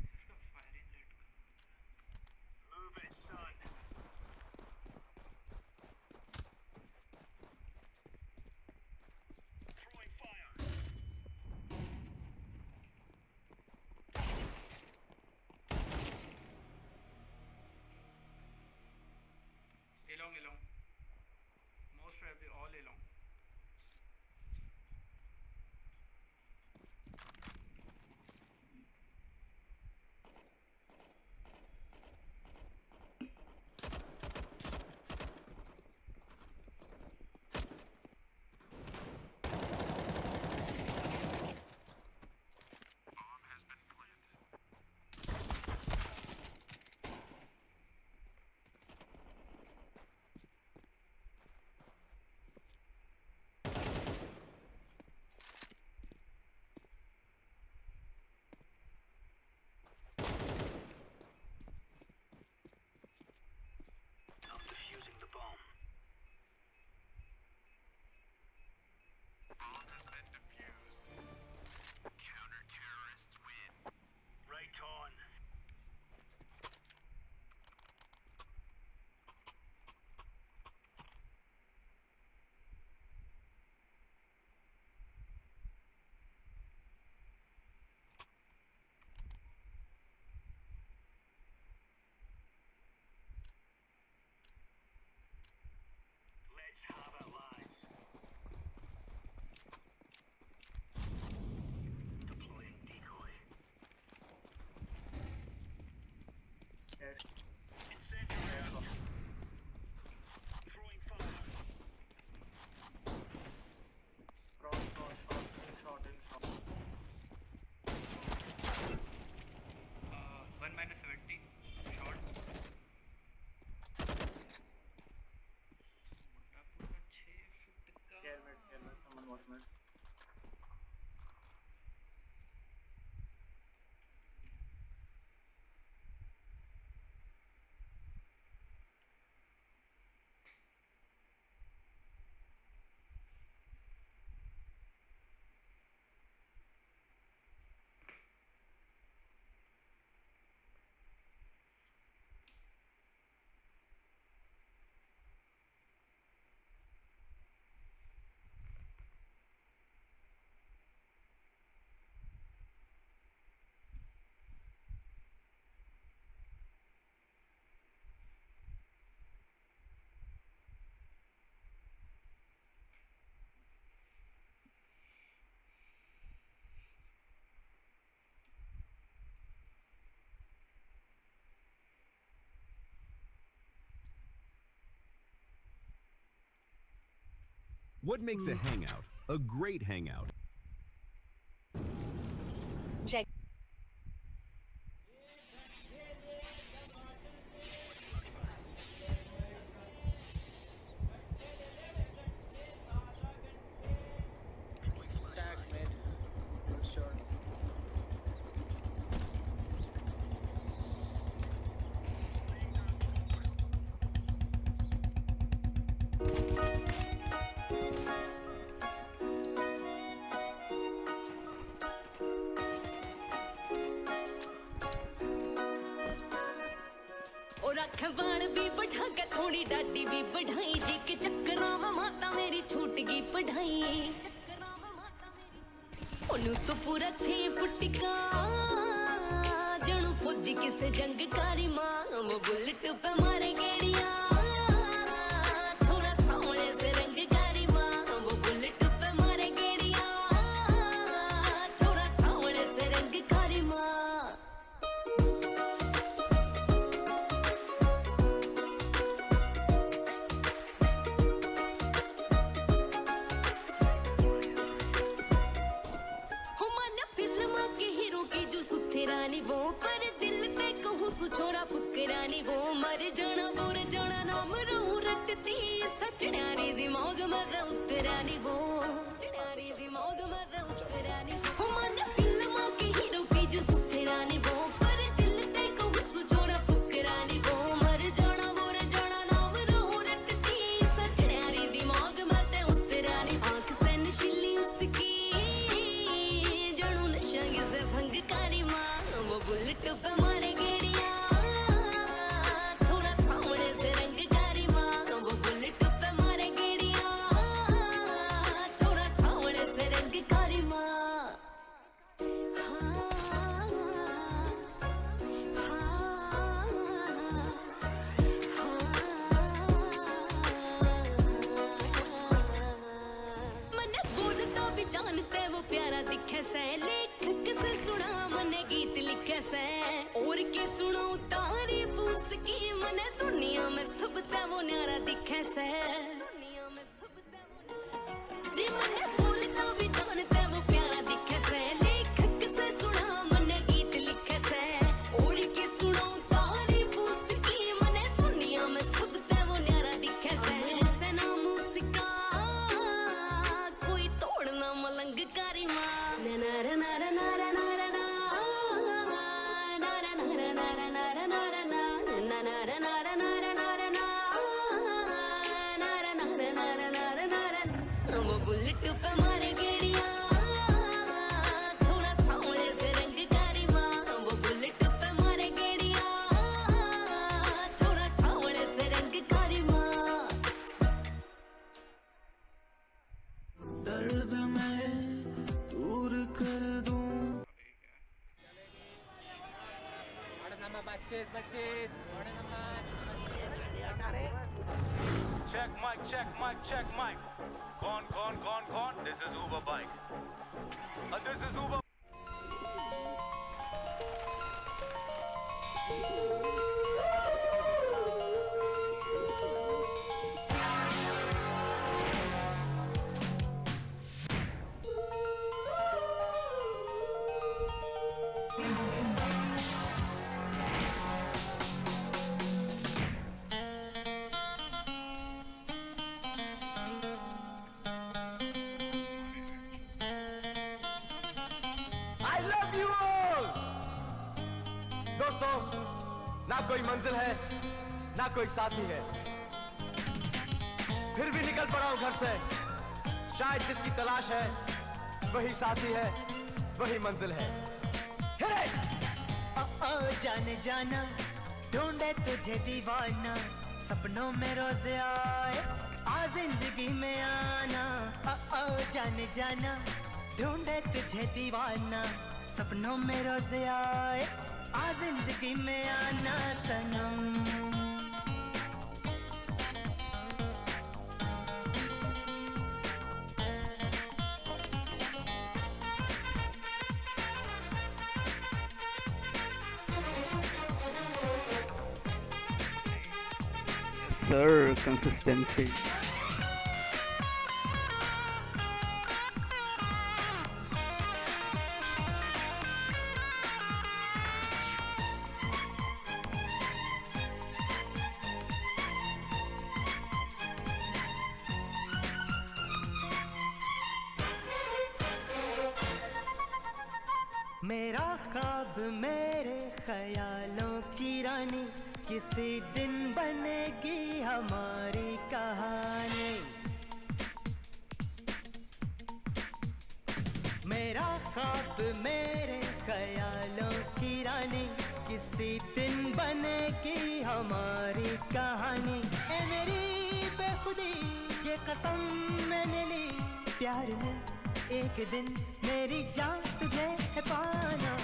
इसका फायरिंग रेट कम होता है. Move it, son. Throwing fire. Along. Most probably all along. Bomb has been planted. I'm defusing the bomb. Bomb has been defused. Counter-terrorists win. Right on. Let's have it, lads. Deploying decoy. Yes. Incendiary out. Throwing fire. Shot. 1 minus 70 shot. मुंडा पूरा 6 foot का. Helmet, someone watch me. What makes a hangout a great hangout? Tag mid. Good shot. और रख बाल भी बढ़ा के थोड़ी daddy भी बढ़ाई जी के चक्करों में माता मेरी छूट गई पढ़ाई ओनू तो पूरा 6 फुट का जणू फौजी किसे जंगकारी मां वो बुलेट पे मारे गेड़िया थोड़ा सांवले से रंगकारी मां वो बुलेट पे मारे गेड़िया थोड़ा सांवले से रंगकारी मां रानी वो पर दिल पे कहूँ सु छोरा फुकरानी वो मर जाना बोर जाना नाम रू रटती सचनारी दिमाग मर उतरानी वो चनारी दिमाग मर उतरानी वो मन फिल्म के हीरो की जो सुथरानी वो पर दिल पे कहूँ सु छोरा फुकरानी वो मर जाना बोर जाना नाम रू रटती सचनारी दिमाग मर उतरानी आंख से नशीली उसकी जानू नशा से भंगकारी माँ वो बुलेट पे मारे गेड़िया थोड़ा सांवले से रंगकारी माँ वो बुलेट पे मारे गेड़िया थोड़ा सांवले से रंगकारी माँ मैंने बोलता भी जानते वो प्यारा दिखे से लेखक से सुना मने गीत लिखे से और के सुनो तारीफ उसकी मने दुनिया में सब ते वो न्यारा दिखे से दुनिया में सब ते वो रे मने बोलता भी जानते वो प्यारा दिखे से लेखक से सुना मने गीत लिखे से और के सुनो तारीफ उसकी मने दुनिया में सब ते वो न्यारा दिखे से से नाम उसका कोई तोड़ना मलंगकारी माँ नारा नारा नारा नारा वो बुलेट पे मारे गेड़िया थोड़ा सांवले से रंगकारी माँ वो बुलेट पे मारे गेड़िया थोड़ा सांवले से रंगकारी माँ दर्द में दूर कर दूं Check mic. Gone. This is Uber bike. This is Uber. दोस्तों ना कोई मंजिल है ना कोई साथी है फिर भी निकल पड़ा हूं घर से शायद जिसकी तलाश है वही साथी है वही मंजिल है जाने जाना ढूंढे तुझे दीवाना सपनों में रोज आए आ जिंदगी में आना जाने जाना ढूंढे तुझे दीवाना सपनों में रोज आए आ जिंदगी में आना सनम Sir, consistency. मेरा ख्वाब मेरे ख्यालों की रानी किसी दिन बनेगी हमारी कहानी तेरा ख्वाब मेरे ख्यालों की रानी, किसी दिन बनेगी हमारी कहानी। ए मेरी बेखुदी ये कसम मैंने ली, प्यार में एक दिन मेरी जान तुझे है पाना।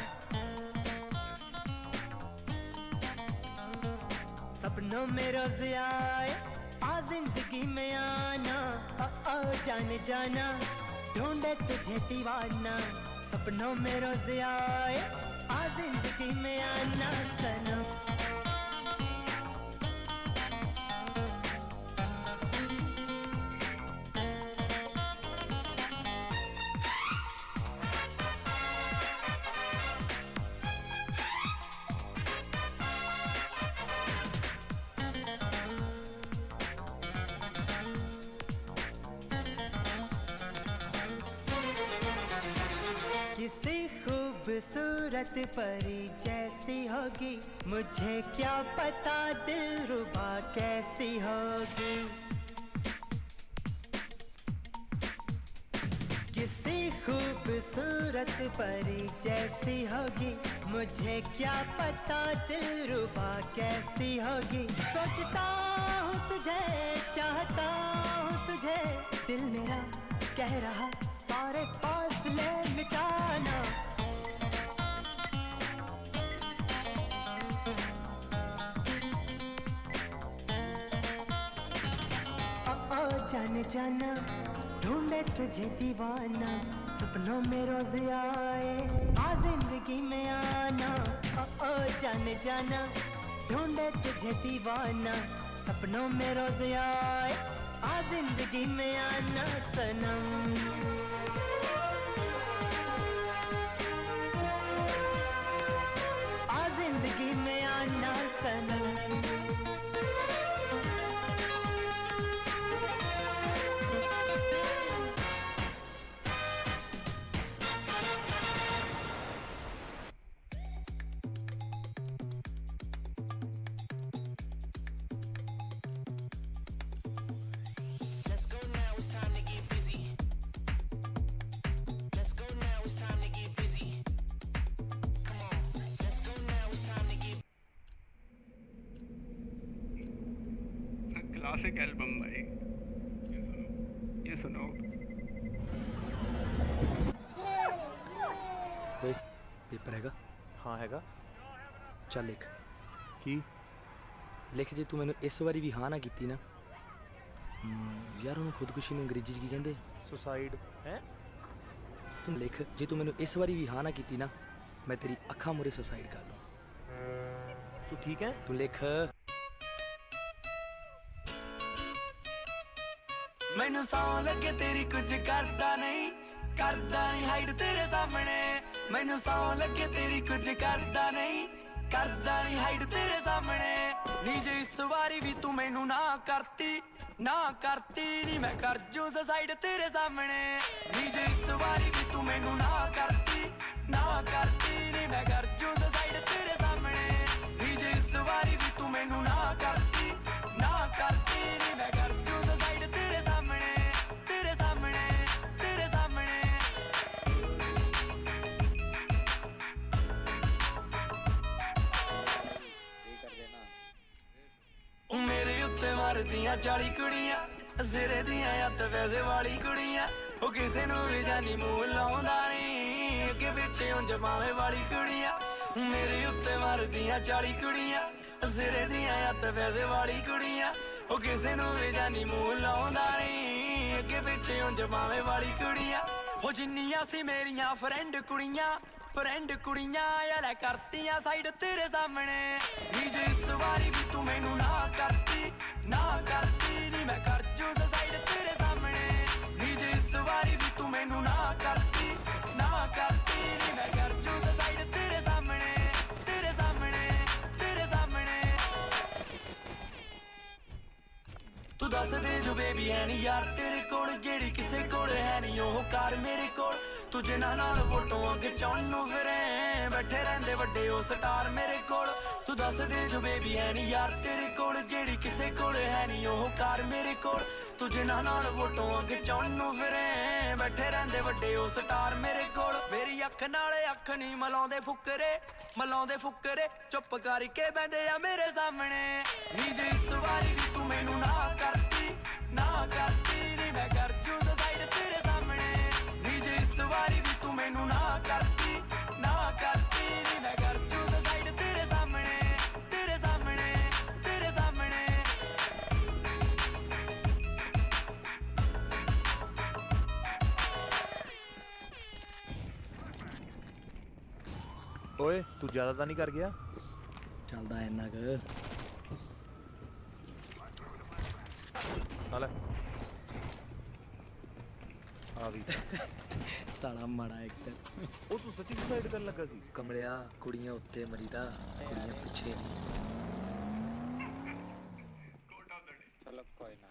सपनों में रोज आए आ जिंदगी में आना, ओ जाने जाना ढूंढे तुझे दीवाना। सपनों में रोज आए आ जिंदगी में आना सनम। किसी खूबसूरत परी जैसी होगी, मुझे क्या पता दिलरुबा कैसी होगी। किसी खूबसूरत परी जैसी होगी, मुझे क्या पता दिलरुबा कैसी होगी। सोचता हूँ तुझे, चाहता हूँ तुझे, दिल मेरा कह रहा सारे फासले मिटाना। ओ जाने जाना ढूंढे तुझे दीवाना। सपनों में रोज आए आ जिंदगी में आना, ओ जाने जाना ढूंढे तुझे दीवाना। सपनों में रोज आए आ जिंदगी में आना सनम। जिंदगी में आना सनम। Let's go now, it's time to get busy. Let's go now, it's time to get busy. Come on, let's go now, it's time to get classic album भाई, ये सुनो। ਓਏ ਪੇਪਰ ਹੈਗਾ? ਹਾਂ ਹੈਗਾ। ਚੱਲ ਲਿਖ। ਕੀ ਲਿਖ, ਜੇ ਤੂੰ ਮੈਨੂੰ ਇਸ ਵਾਰੀ ਵੀ ਹਾਂ ਨਾ ਕੀਤੀ ਨਾ, ਯਾਰ ਉਹਨੂੰ ਖੁਦਕੁਸ਼ੀ ਨੂੰ ਅੰਗਰੇਜ਼ੀ 'ਚ ਕੀ ਕਹਿੰਦੇ? ਸੁਸਾਈਡ ਹੈ। ਤੂੰ ਲਿਖ, ਜੇ ਤੂੰ ਮੈਨੂੰ ਇਸ ਵਾਰੀ ਵੀ ਹਾਂ ਨਾ ਕੀਤੀ ਨਾ, ਮੈਂ ਤੇਰੀ ਅੱਖਾਂ ਮੂਹਰੇ ਸੁਸਾਈਡ ਕਰ ਲੂੰ। ਤੂੰ ਠੀਕ ਹੈ? ਤੂੰ ਲਿਖ। ਮੈਨੂੰ ਸੌਂ ਲੱਗੇ ਤੇਰੀ ਕੁਝ ਕਰਦਾ ਨਹੀਂ, ਕਰਦਾ ਨਹੀਂ ਹਾਈਡ ਤੇਰੇ ਸਾਹਮਣੇ। ਮੈਨੂੰ ਸੌਂ ਲੱਗੇ ਤੇਰੀ ਕੁਝ ਕਰਦਾ ਨਹੀਂ, ਕਰਦਾ ਨਹੀਂ ਹਾਈਡ ਤੇਰੇ ਸਾਹਮਣੇ। ਨੀ ਜੇ ਇਸ ਵਾਰੀ ਵੀ ਤੂੰ ਮੈਨੂੰ ਨਾ ਕਰਤੀ, ਨਾ ਕਰਤੀ ਨੀ ਮੈਂ ਕਰ ਜੂ ਸੁਸਾਈਡ ਤੇਰੇ ਸਾਹਮਣੇ। ਨੀ ਜੇ ਇਸ ਵਾਰੀ ਵੀ ਤੂੰ ਮੈਨੂੰ ਨਾ ਕਰਤੀ, ਨਾ ਕਰਤੀ ਨੀ ਮੈਂ ਕਰ ਜੂ ਸੁਸਾਈਡ ਤੇਰੇ ਸਾਹਮਣੇ। ਨੀ ਜੇ ਇਸ ਵਾਰੀ ਵੀ ਤੂੰ ਮੈਨੂੰ ਨਾ ਕਰਤੀ, ਨਾ ਕਰਤੀ ਨੀ ਮੈਂ ਕਰ ਜੂ ਸੁਸਾਈਡ ਤੇਰੇ ਸਾਹਮਣੇ, ਤੇਰੇ ਸਾਹਮਣੇ, ਤੇਰੇ ਸਾਹਮਣੇ। ਮੇਰੇ ਉੱਤੇ ਮਾਰਦੀਆਂ 40 ਕੁੜੀਆਂ, ਸਿਰੇ ਦੀਆਂ ਹੱਥ ਵੈਸੇ ਵਾਲੀ ਕੁੜੀਆਂ। ਉਹ ਕਿਸੇ ਨੂੰ ਵੀ ਜਾਨੀ ਮੂੰਹ ਲਾਉਂਦਾ ਨਹੀਂ, ਅੱਗੇ ਪਿੱਛੇ ਉਂਝ ਮਾਵੇ ਵਾਲੀ ਕੁੜੀਆਂ। ਮੇਰੇ ਉੱਤੇ ਮਾਰਦੀਆਂ 40 ਕੁੜੀਆਂ, ਸਿਰੇ ਦੀਆਂ ਹੱਥ ਵੈਸੇ ਵਾਲੀ ਕੁੜੀਆਂ। ਉਹ ਕਿਸੇ ਨੂੰ ਵੀ ਜਾਨੀ ਮੂੰਹ ਲਾਉਂਦਾ ਨਹੀਂ, ਅੱਗੇ ਪਿੱਛੇ ਉਂਝ ਮਾਵੇ ਵਾਲੀ ਕੁੜੀਆਂ। ਉਹ ਜਿੰਨੀਆਂ ਸੀ ਮੇਰੀਆਂ ਫਰੈਂਡ ਕੁੜੀਆਂ, ਫਰੈਂਡ ਕੁੜੀਆਂ ਯਾਰ ਕਰਤੀਆਂ ਸਾਈਡ ਤੇਰੇ ਸਾਹਮਣੇ। ਨੀ ਜੇ ਇਸ ਵਾਰੀ ਵੀ ਤੂੰ ਮੈਨੂੰ ਨਾ ਕਰਤੀ, ਨਾ ਕਰਤੀ ਨੀ ਮੈਂ ਕਰ ਜੂ ਸੁਸਾਈਡ ਤੇਰੇ ਸਾਹਮਣੇ। ਨੀ ਜੇ ਇਸ ਵਾਰੀ ਵੀ ਤੂੰ ਮੈਨੂੰ ਨਾ ਕਰਤੀ, ਨਾ ਕਰਤੀ ਨੀ ਮੈਂ ਕਰ ਜੂ ਸੁਸਾਈਡ ਤੇਰੇ ਸਾਹਮਣੇ, ਤੇਰੇ ਸਾਹਮਣੇ, ਤੇਰੇ ਸਾਹਮਣੇ। ਤੂੰ ਦੱਸ ਦੇ ਜੋ ਬੇਬੀ ਹੈ ਨੀ ਯਾਰ ਤੇਰੇ ਕੋਲ, ਜਿਹੜੀ ਕਿਸੇ ਕੋਲ ਹੈ ਨੀ ਉਹ ਕਾਰ ਮੇਰੇ ਕੋਲ। ਤੂੰ ਜਿਨ੍ਹਾਂ ਨਾਲ ਫੋਟੋਆਂ ਖਿਚਾਉਣ ਨੂੰ ਫਿਰੇ, ਬੈਠੇ ਰਹਿੰਦੇ ਵੱਡੇ ਉਹ ਸਟਾਰ ਮੇਰੇ ਕੋਲ। ਤੂੰ ਦੱਸ ਦੇ ਜੋ ਬੇਬੀ ਹੈ ਨੀ ਯਾਰ ਤੇਰੇ ਕੋਲ, ਜਿਹੜੀ ਕਿਸੇ ਕੋਲ ਹੈ ਨੀ ਉਹ ਕਾਰ ਮੇਰੇ ਕੋਲ। ਤੂੰ ਜਿਨ੍ਹਾਂ ਨਾਲ ਫੋਟੋਆਂ ਖਿਚਾਉਣ ਨੂੰ ਫਿਰੇ ਬੈਠੇ ਰਹਿੰਦੇ ਵੱਡੇ ਉਹ ਸਟਾਰ ਮੇਰੇ ਕੋਲ ਮੇਰੀ ਅੱਖ ਨਾਲ ਅੱਖ ਨਹੀਂ ਮਲਾਉਂਦੇ ਫੁੱਕਰੇ ਚੁੱਪ ਕਰਕੇ ਬੈੰਦੇ ਆ ਮੇਰੇ ਸਾਹਮਣੇ ਨੀ ਜੇ ਇਸ ਵਾਰੀ ਵੀ ਤੂੰ ਮੈਨੂੰ ਨਾ ਕਰਤੀ ਨੀ ਮੈਂ ਕਰ ਜੂ ਸਾਈਡ ਤੇਰੇ ਸਾਹਮਣੇ ਨੀ ਜੇ ਇਸ ਵਾਰੀ ਵੀ ਤੂੰ ਮੈਨੂੰ ਨਾ ਕਰਤੀ ਨੀ ਮੈਂ ਕਰ ਜੂ ਸਾਈਡ ਤੇਰੇ ਸਾਹਮਣੇ ਓਏ ਤੂੰ ਜ਼ਿਆਦਾ ਤਾਂ ਨਹੀਂ ਕਰ ਗਿਆ ਚੱਲਦਾ ਇੰਨਾ ਕੁ ਆ ਲੈ ਆ ਵੀ ਸਾਲਾ ਮਾੜਾ ਐਕਟਰ ਉਹ ਤੂੰ ਸੱਚੀ ਸੁਸਾਈਡ ਕਰਨ ਲੱਗਾ ਸੀ ਕਮਲਿਆ ਕੁੜੀਆਂ ਉੱਤੇ ਮਰੀਦਾ ਕੁੜੀਆਂ ਪਿੱਛੇ ਚਲੋ ਕੋਈ ਨਾ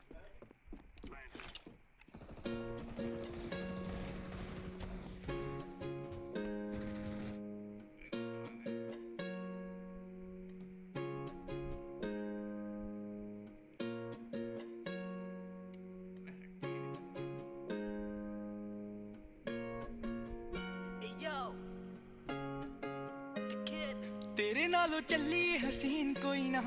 तेरे नालों चली हसीन कोई ना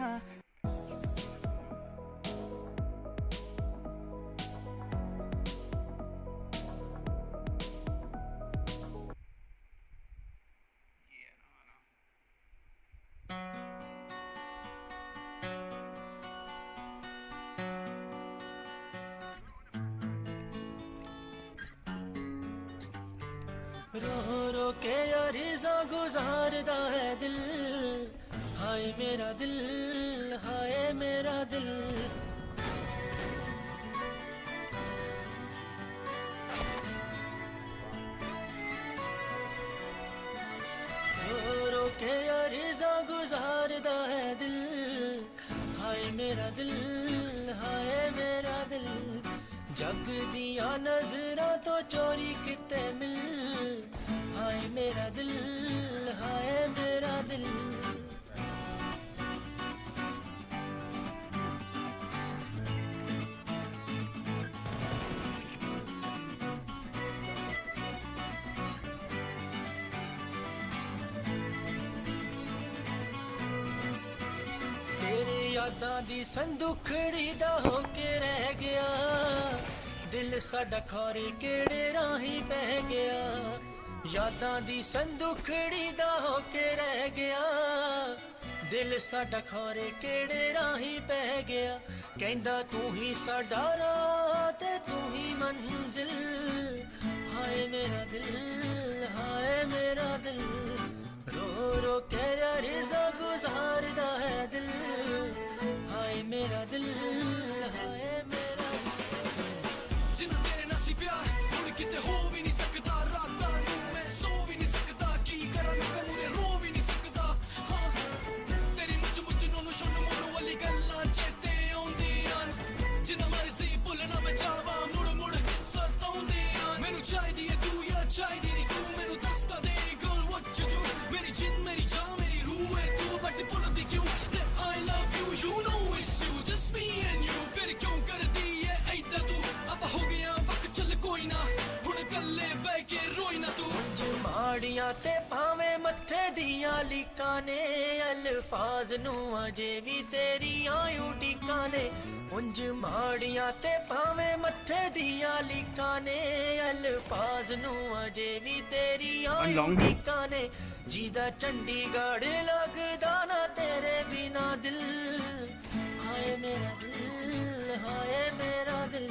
रो रो के अरज़ा गुजारदा है दिल हाय मेरा दिल रो रो के अरज़ा गुजारदा है दिल हाय मेरा दिल जग दिया नजरां तो चोरी किते मिल हाय मेरा दिल तेरे यादां दी संदुखड़ी दा होके रह गया दिल साडा खोरे केड़े राही पै गया यादां दी संदुखड़ी दा होके रह गया दिल साडा खोरे केड़े राही पै गया कहंदा तू ही साडा राह ते तू ही मंजिल हाय मेरा दिल रो रो के अरज़ा गुजारदा है दिल हाय मेरा दिल जिन्ना तेरे नाल सी प्यार हुण किते हो भी नहीं सकदा रातां नूं मैं सो भी नहीं सकदा की करां लोकां मूरे रो भी नहीं सकदा हाँ तेरी मुझ नोनू शोनू मोनू वाली गल्लां चेते आउंदियां जिन्ना मर्जी भुल्लना मैं चाहवां मुड़ सताउंदियां मैनू चाहिदी है तू यार चाहिदी नहीं तू मैनू दसदा दे गर्ल what you do मेरी जिंद मेरी जान मेरी रूह है तू बट भुल्लदी क्यों that I love you you know it's you just me and you फिर क्यों करदी है ऐदा तू अब हो गया वक्त चल कोई ना हुण कल्ले बैठ के रोई ना तू माड़ियां ते भावें मत्थे दियां लीकां ने अल्फाज नू अजे भी तेरियां उडीकां ने उंज माड़ियां ते भावें मत्थे दियां लीकां ने अल्फाज नू अजे भी तेरियां उडीकां ने जीदा चंडीगढ़ लगदा ना तेरे बिना दिल हाय मेरा दिल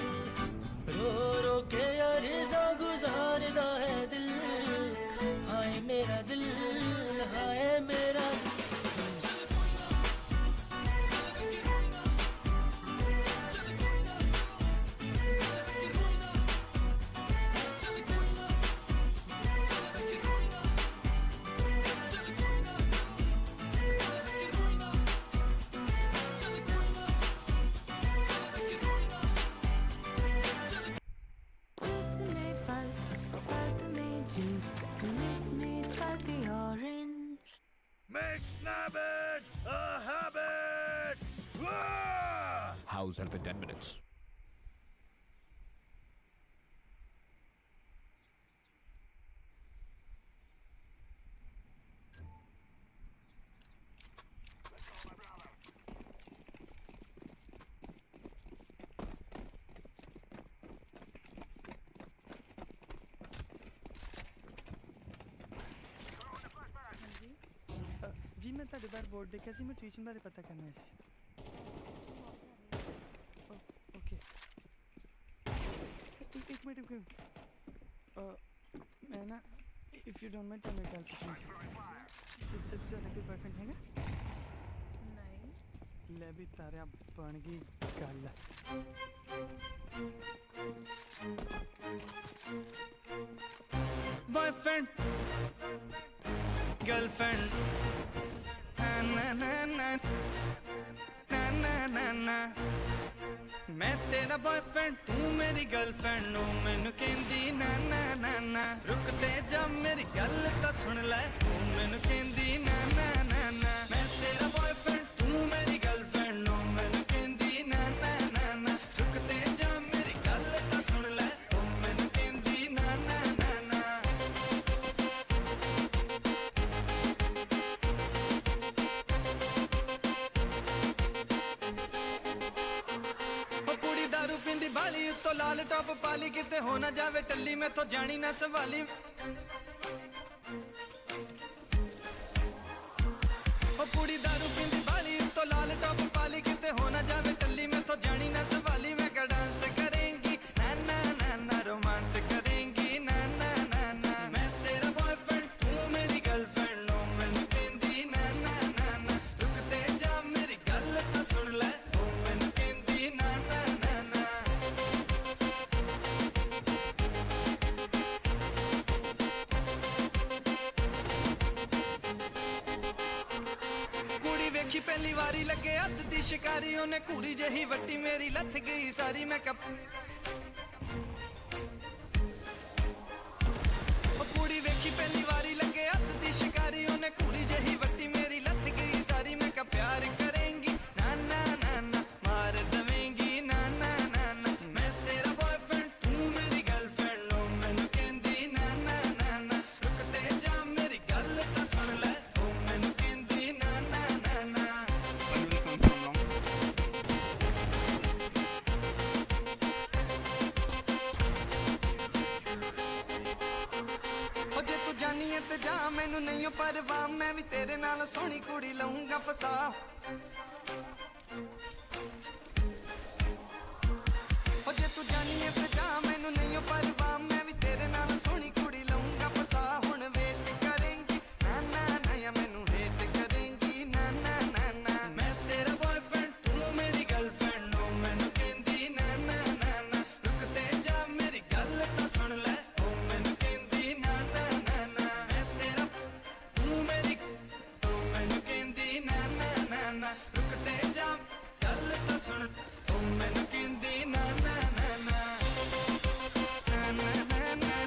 रो रो के अरज़ा गुजारदा है दिल हाय मेरा दिल House help in 10 minutes. ਮੈਂ ਤੁਹਾਡੇ ਬਾਰੇ ਬੋਰਡ ਦੇਖਿਆ ਸੀ, ਮੈਂ ਟਿਊਸ਼ਨ ਬਾਰੇ ਪਤਾ ਕਰਨਾ ਸੀ। ਓਕੇ ਇੱਕ ਮਿੰਟ ਮੈਂ ਨਾ ਇਫ ਯੂ ਡੋਂਟ ਮਾਈਂਡ ਤਾਂ ਮੈਂ ਗੱਲ ਪੁੱਛਣੀ ਸੀ। ਤੁਹਾਡਾ ਕੋਈ ਬॉयਫ੍ਰੈਂਡ ਹੈਗਾ? ਨਹੀਂ। ਲੈ ਵੀ ਤਾਰਿਆ ਬਣ ਗਈ ਗੱਲ। बॉयफ्रेंड गर्लफ्रेंड ना ना ना ना ना ना ना मैं तेरा बॉयफ्रेंड तू मेरी गर्लफ्रेंड ओ मैनू कहंदी ना ना ना ना रुक ते जा मेरी गल तां सुन ले तू मैनू कहंदी ना ना ना ना मैं तेरा बॉयफ्रेंड तू मेरी गर्लफ्रेंड ओ मैनू कहंदी ना ना ना ना रुक ते जा मेरी गल तां सुन ले तू मैनू कहंदी ना ना ना ना दारू पींदी बाली उत्तो लाल टॉप पाली किते हो ना जावे टल्ली में तो जानी ना सवाली ओ कुड़ी दारू पींदी बाली उत्तो लाल टॉप पाली किते हो ना जावे टल्ली में तो जानी ना सवाली मैं का डांस करेंगी ना ना ना ना रोमांस करेंगी ना ना ना ना मैं तेरा बॉयफ्रेंड तू मेरी गर्लफ्रेंड ओ मैनू कहंदी ना ना ना ना रुकते जा मेरी गल तां सुन ले ओ मैनू कहंदी ना ना ना ना कुड़ी वेखी पहली वारी लगे हथ दी शिकारी ओने घूरी जही वट्टी मेरी लथ गई सारी मैं कप कुड़ी वेखी पहली वारी लगे हथ दी शिकारी ओने घूरी जही वट्टी मेरी लथ गई सारी मैं का प्यार करेंगी ना ना ना ना मार दवेंगी ना ना ना ना मैं तेरा बॉयफ्रेंड तू मेरी गर्लफ्रेंड ओ मैनू कहंदी ना ना ना ना रुकते जा मेरी गल तां सुन ले ओ मैनू कहंदी ना ना ना ना ओ जे तू जानी है ते जा मैनू नहीं हो परवाह मैं भी तेरे नाल सोहनी कुड़ी लाऊंगा फसा ओ जे तू जानी है ते जा मैनू नहीं हो परवाह मैं भी तेरे नाल सोहनी कुड़ी लाऊंगा फसा हुण वेट करेंगी ना ना ना या मैनू हेट करेंगी ना ना ना ना मैं तेरा बॉयफ्रेंड तू मेरी गर्लफ्रेंड ओ मैनू कहंदी ना ना ना ना रुकते जा मेरी गल तां सुन ले ओ मैनू कहंदी ना ना ना ना मैं तेरा तू मेरी ओ मैनू कहंदी ना ना ना ना रुकते जा गल तां सुन ओ मैनू कहंदी ना ना ना ना ना ना ना ना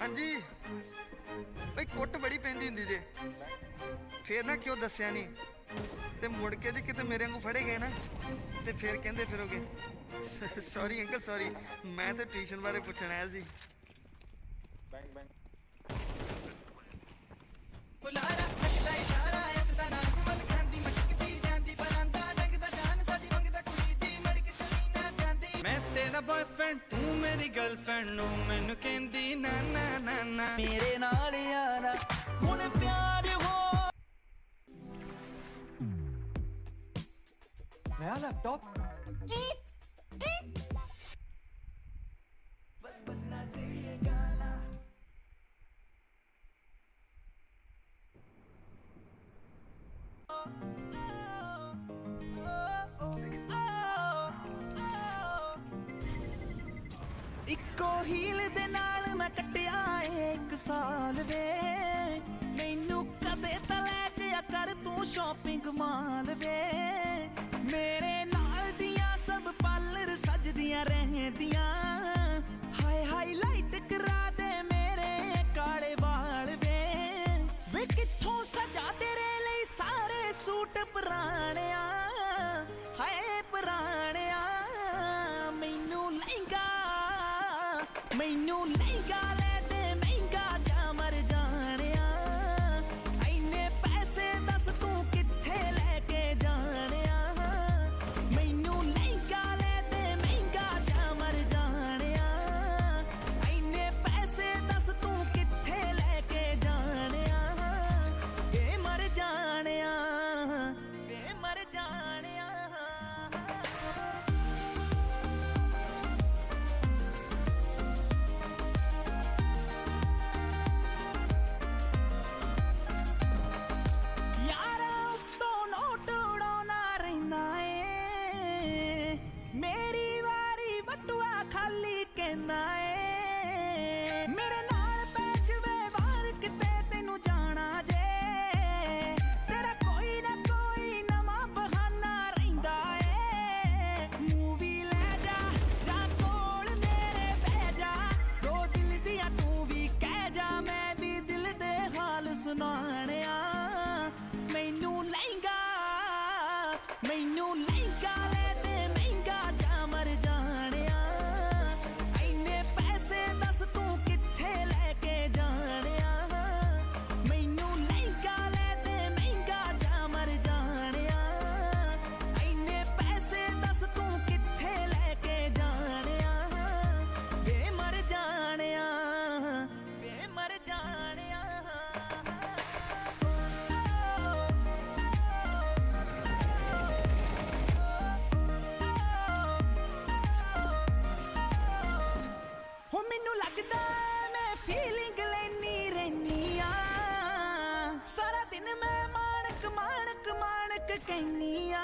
ਹਾਂਜੀ ਬਈ ਕੁੱਟ ਬੜੀ ਪੈਂਦੀ ਹੁੰਦੀ ਜੇ ਫੇਰ ਨਾ ਕਿਉਂ ਦੱਸਿਆ ਨਹੀਂ ਤੇ ਮੁੜ ਕੇ ਜੇ ਕਿਤੇ ਮੇਰੇ ਵਾਂਗੂ ਫੜੇ ਗਏ ਨਾ ਤੇ ਫੇਰ ਕਹਿੰਦੇ ਫਿਰੋਗੇ ਸੌਰੀ ਅੰਕਲ ਸੌਰੀ ਮੈਂ ਤਾਂ ਟਿਊਸ਼ਨ ਬਾਰੇ ਪੁੱਛਣ ਆਇਆ ਸੀ bang bang ਬੁਲਾਰਾ ਲੱਗਦਾ ਇਸ਼ਾਰਾ ਇੱਕ ਦਾ ਨਾਂ ਕੁਮਲ ਖਾਂਦੀ ਮਟਕਦੀ ਜਾਂਦੀ ਬਰਾਂਦਾ ਡੰਗਦਾ ਜਾਨ ਸਾਡੀ ਮੰਗਦਾ ਕੁੜੀ ਦੀ ਮੜਕ ਚਲੀ ਨਾ ਜਾਂਦੀ ਮੈਂ ਤੇਰਾ ਬॉयਫ੍ਰੈਂਡ ਤੂੰ ਮੇਰੀ ਗਰਲਫ੍ਰੈਂਡ ਨੂੰ ਮੈਨੂੰ ਕਹਿੰਦੀ ਨਾ ਨਾ ਨਾ ਨਾ ਮੇਰੇ ਨਾਲ ਯਾਰਾ ਹੁਣ ਪਿਆਰ ਹੋ नया लैपटॉप बस बजना चाहिए गाना ਇੱਕੋ ਹੀਲ ਦੇ ਨਾਲ ਮੈਂ ਕੱਟਿਆ ਏ 1 ਸਾਲ ਵੇ ਮੈਨੂੰ ਕਦੇ ਤਾਂ ਲੈ ਜਿਆ ਕਰ ਤੂੰ ਸ਼ਾਪਿੰਗ ਮਾਲ ਵੇ ਮੇਰੇ ਨਾਲ ਦੀਆਂ ਸਭ ਪਾਰਲਰ ਸਜਦੀਆਂ ਰਹਿੰਦੀਆਂ ਹਾਈ ਹਾਈਲਾਈਟ ਕਰਾ ਦੇ ਮੇਰੇ ਕਾਲੇ ਵਾਲ ਵੇ ਕਿੱਥੋਂ ਸਜਾ ਤੇਰੇ ਲਈ ਸਾਰੇ ਸੂਟ ਪੁਰਾਣਿਆ ਹਾਏ ਪੁਰਾਣਿਆ ਮੈਨੂੰ ਲਹਿੰਗਾ ਲੈ ਦੇ ਮਹਿੰਗਾ ਜਾ ਲੈਨੀ ਆ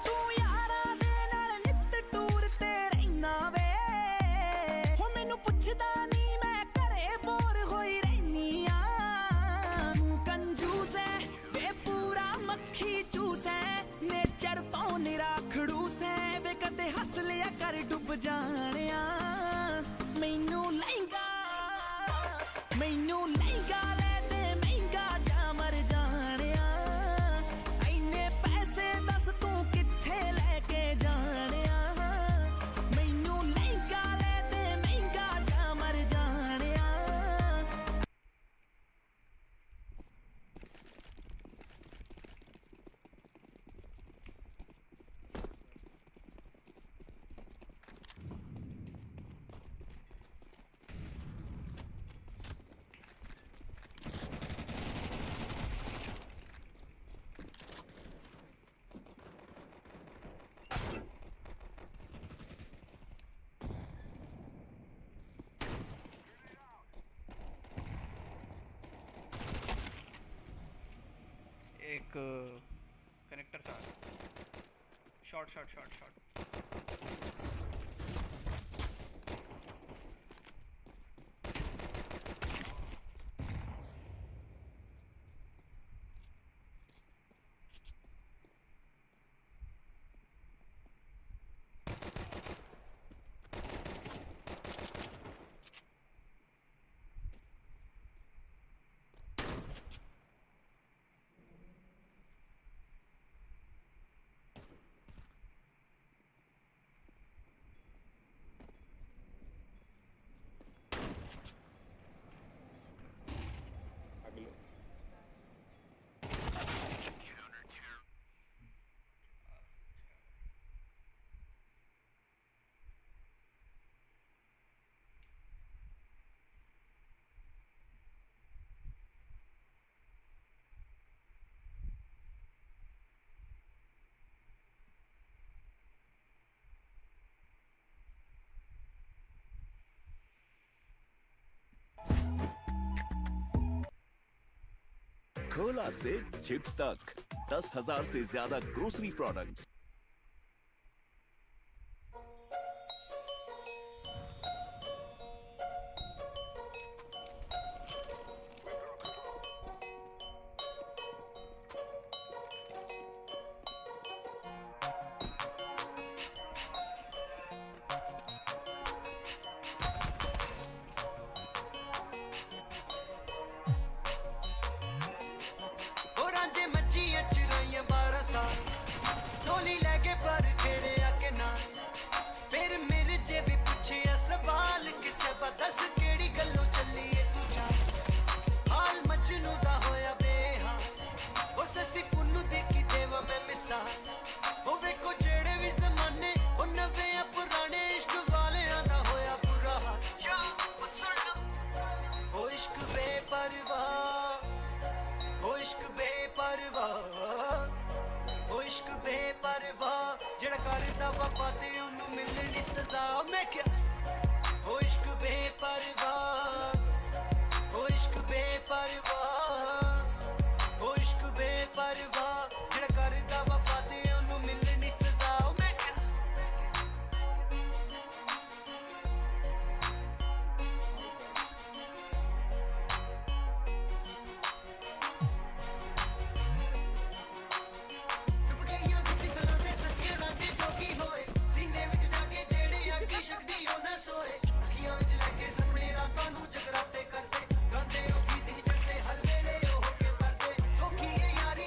ਤੂੰ ਯਾਰਾਂ ਦੇ ਨਾਲ ਨਿੱਤ ਟੂਰ ਤੇ ਰਹਿਣਾ ਵੇ ਹੋ ਮੈਨੂੰ ਪੁੱਛਦਾ ਨਹੀਂ ਮੈਂ ਘਰੇ ਬੋਰ ਹੋਈ ਰਹਿਨੀ ਆ ਕੰਜੂਸ ਐ ਵੇ ਪੂਰਾ ਮੱਖੀ ਚੂਸ ਐ ਨੇਚਰ ਤੋਂ ਨਿਰਾ ਖੜੂਸ ਐ ਵੇ ਕਦੇ ਹੱਸ ਲਿਆ ਕਰ ਡੁੱਬ ਜਾਣਿਆ ਮੈਨੂੰ ਲਹਿੰਗਾ ਲੈ ਦੇ ਮਹਿੰਗਾ ਜਾ ਮਰ ਜਾਣਿਆ ਐਨੇ ਪੈਸੇ ਦੱਸ ਤੂੰ ਕਿੱਥੇ ਲੈ ਕੇ ਜਾਣਿਆ ਮੈਨੂੰ ਲਹਿੰਗਾ ਲੈ ਦੇ ਮਹਿੰਗਾ ਜਾ ਮਰ ਜਾਣਿਆ एक कनेक्टर था शॉर्ट खोला से चिप्स तक 10,000 से ज्यादा ग्रोसरी प्रोडक्ट्स। ਢੋਲੀ ਲੈ ਕੇ ਪਰ ਖੇੜਿਆ ਕਿ ਨਾ ਫਿਰ ਮੇਰੇ ਜੇ ਵੀ ਪੁੱਛਿਆ ਸਵਾਲ ਕਿਸੇ ਪਾ ਦੱਸ ਕਿਹੜੀ ਗੱਲੋਂ ਚੱਲੀ ਏ ਤੂੰ ਜਾ ਹਾਲ ਮਜਨੂ ਦਾ ਹੋਇਆ ਬੇਹਾ ਉਹ ਸੱਸੀ ਪੁੰਨੂ ਦੇਖੀ ਦੇਵਾ ਮੈਂ ਮਿਸਾ ਉਹ ਵੇਖੋ ਜਿਹੜੇ ਵੀ ਜ਼ਮਾਨੇ ਉਹ ਨਵੇਂ ਆ ਪੁਰਾਣੇ ਇਸ਼ਕ ਵਾਲਿਆਂ ਦਾ ਹੋਇਆ ਬੁਰਾ ਹਾਲ ਯਾ ਉਹ ਸੁਣ ਉਹ ਇਸ਼ਕ ਬੇਪਰਵਾਹ ਉਹ ਇਸ਼ਕ ਬੇਪਰਵਾਹ ਉਹ ਇਸ਼ਕ ਬੇਪਰਵਾਹ ਜਿਹੜਾ ਕਰਦਾ ਵਫਾ ਤੇ ਉਹਨੂੰ ਮਿਲਣੀ ਸਜ਼ਾ ਮੈਂ ਕਿਹਾ ਉਹ ਇਸ਼ਕ ਬੇਪਰਵਾਹ ਉਹ ਇਸ਼ਕ ਬੇਪਰਵਾਹ ਉਹ ਇਸ਼ਕ ਬੇਪਰਵਾਹ ਜਿਹੜਾ ਕਰਦਾ ਵਫਾ ਤੇ ਉਹਨੂੰ ਮਿਲਣੀ ਸਜ਼ਾ ਮੈਂ ਕਿਹਾ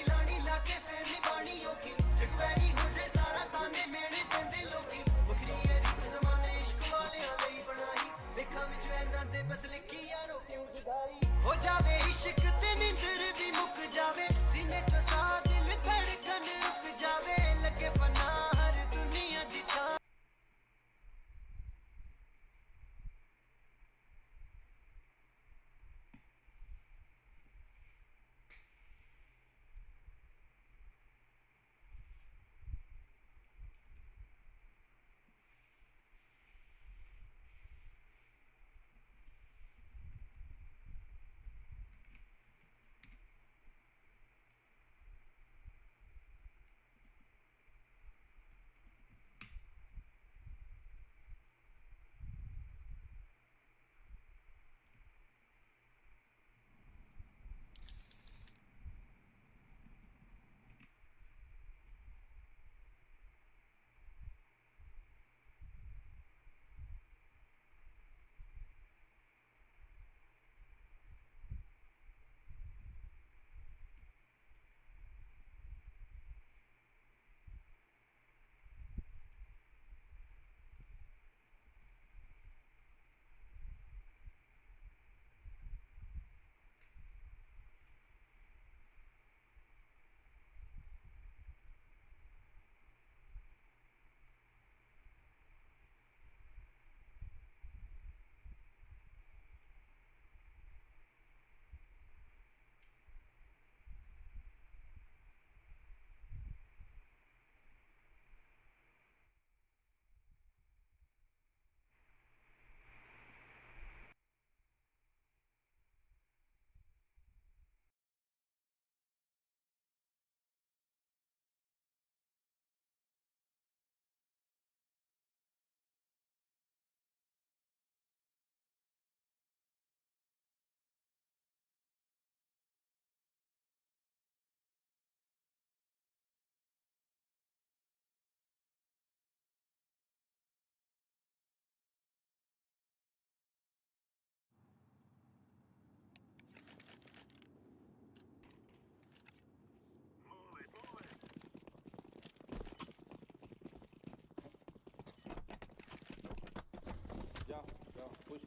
ਲਾਣੀ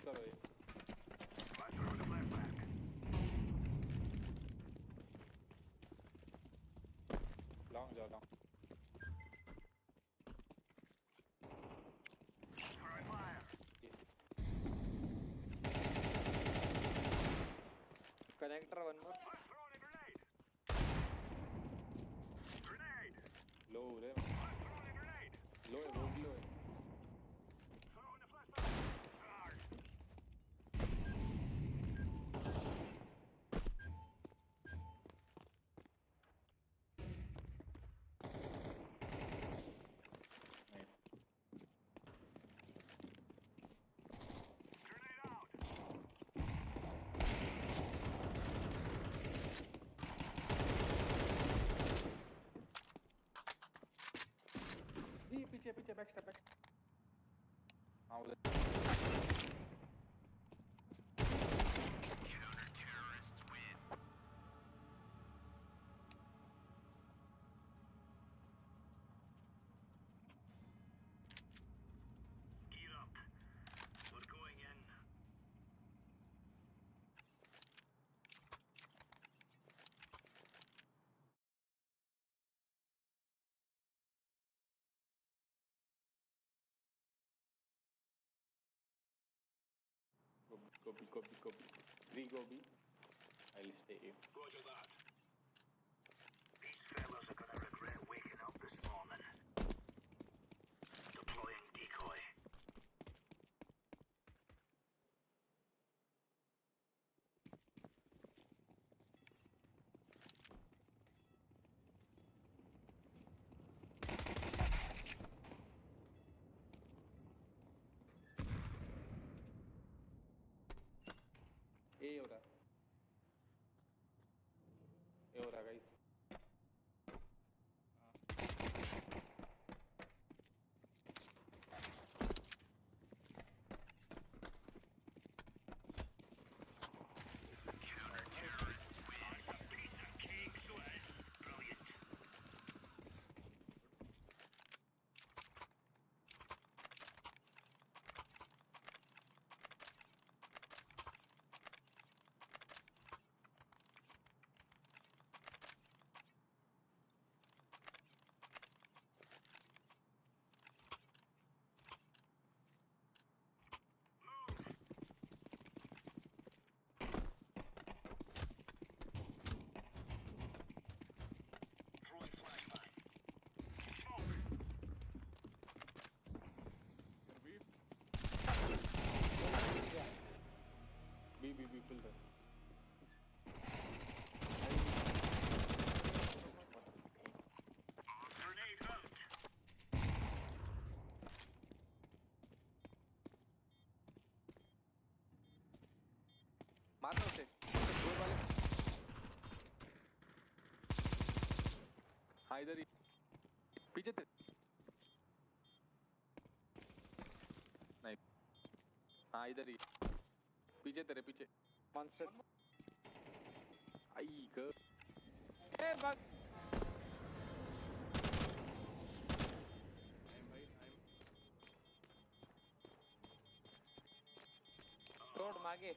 करो ये लॉन्ग जाओ लॉन्ग Connector one more. लो रे लो है वो भी लो है ये पीछे पीछे बैक स्टेप हाँ उधर Gear up. We're going in. Gobi. Three Gobi. I'll stay here. Roger that. These fellas are gonna regret waking up this morning. Deploying decoy. ये हो रहा गाइस बी फुल रहा Grenade out. मारना उसे दो वाले हाँ इधर ही पीछे थे नहीं हाँ इधर ही पीछे तेरे पीछे Monsters. आई ग Hey, bug. रोड मागे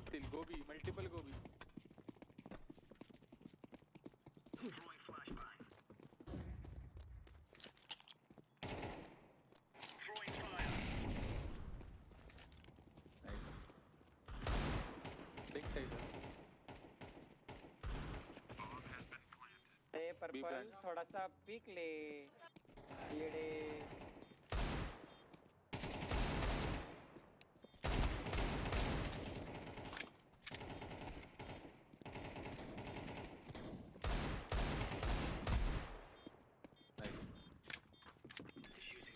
still gobi multiple gobi Throwing flashbang. Throwing fire. nice big size ए पर्पल थोड़ा सा पिक ले कीड़े Diffusing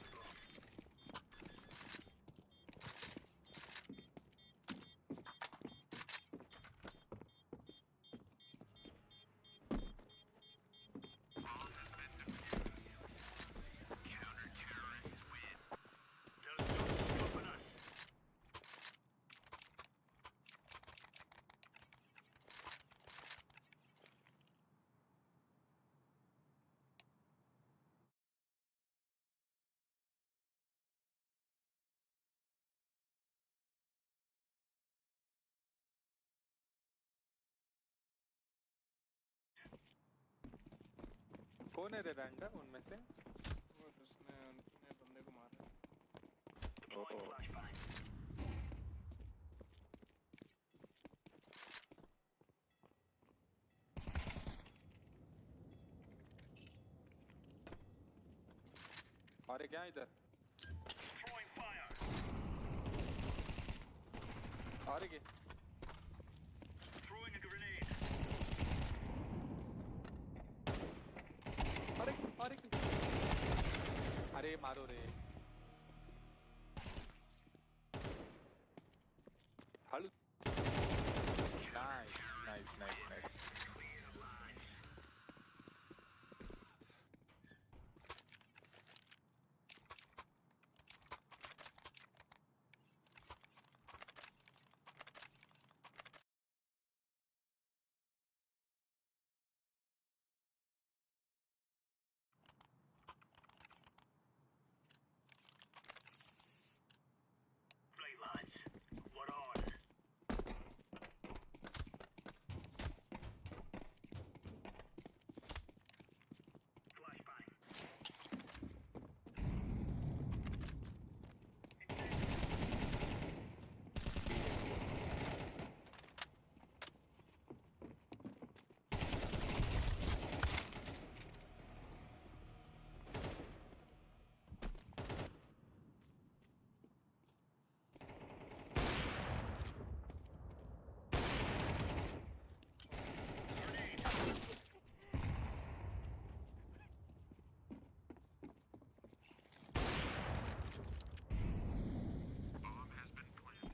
कौन है रे रैंडम उनमें से? वो जिसने अपने बंदे को मारा। ओह अरे क्या इधर? Throwing fire. अरे क्या? Throwing a grenade. अरे अरे अरे मारो रे हल nice nice nice nice Right, lads. We're on. Flashbang. Bomb has been planted.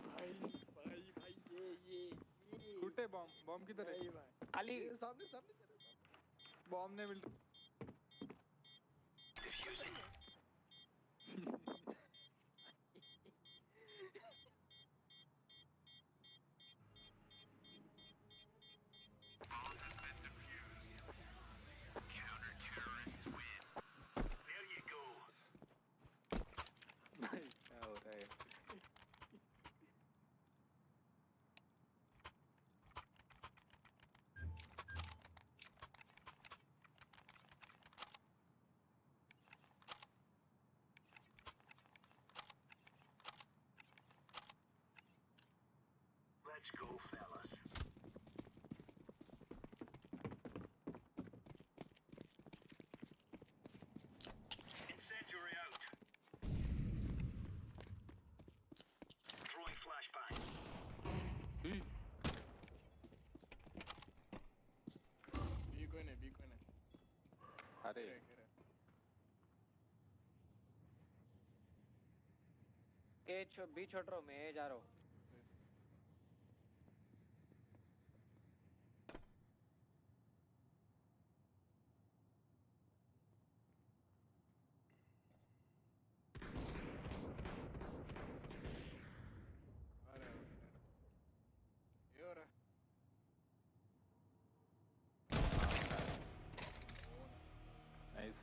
भाई ये टूटे बॉम्ब बॉम्ब किधर है? अली सामने सामने बॉम्ब नहीं मिल Diffusing. Bomb has been defused. Counter-terrorists win. There you go. भाई क्या हो रहा है? Let's go, fellas. Incendiary out. Throwing flashbang. बी कोई नहीं अरे बी छोड़ रहा हूँ मैं जा रहा हूँ अरे ये हो रहा है नाइस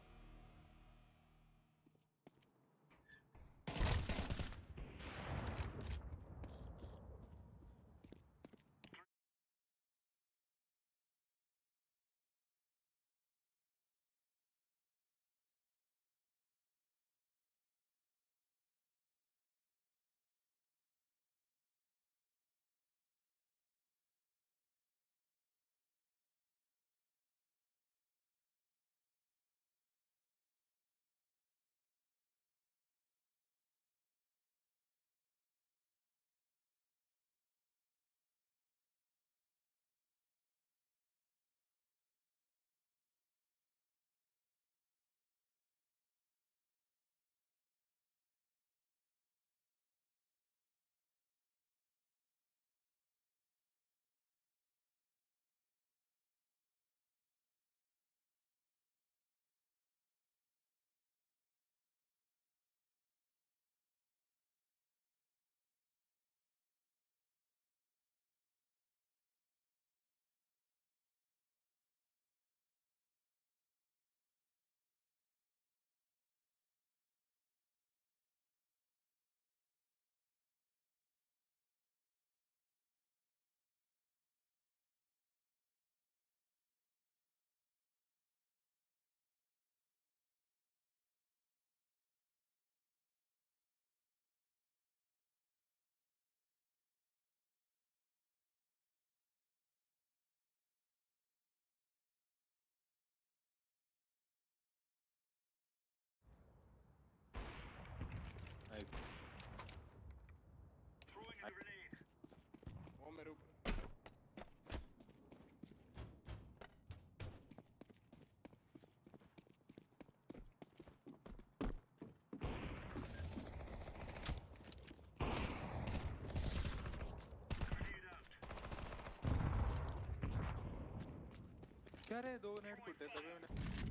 क्या रे 2 नेट फुटे तभी मैंने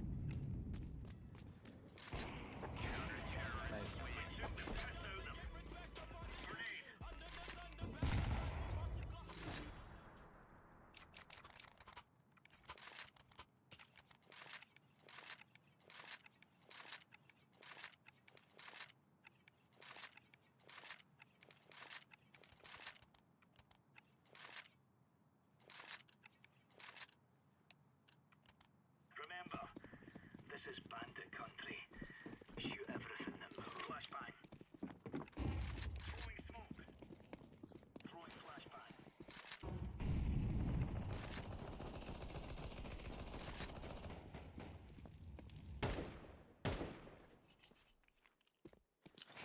Remember, this is bandit country. Shoot everything that moves. Flashbang. Throwing smoke. Throwing flashbang.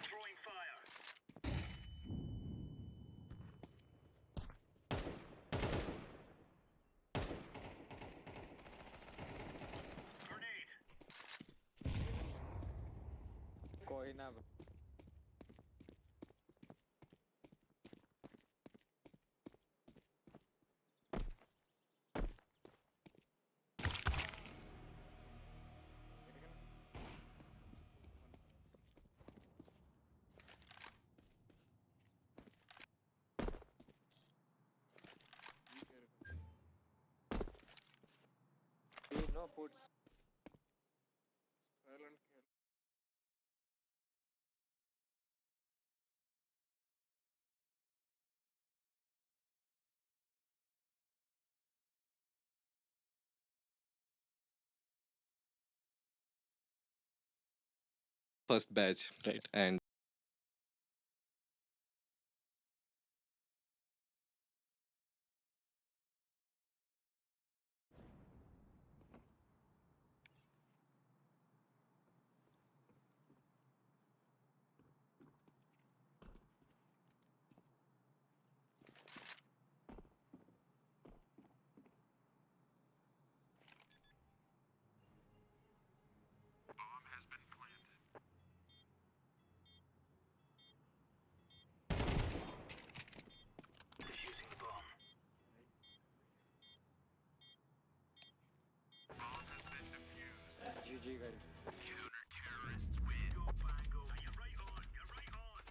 Throwing fire. कोई ना no puts silent kill. first batch, right? And Defusing the bomb. GG guys. Counter-terrorists win. Go, Bango. You're right on. You're right on.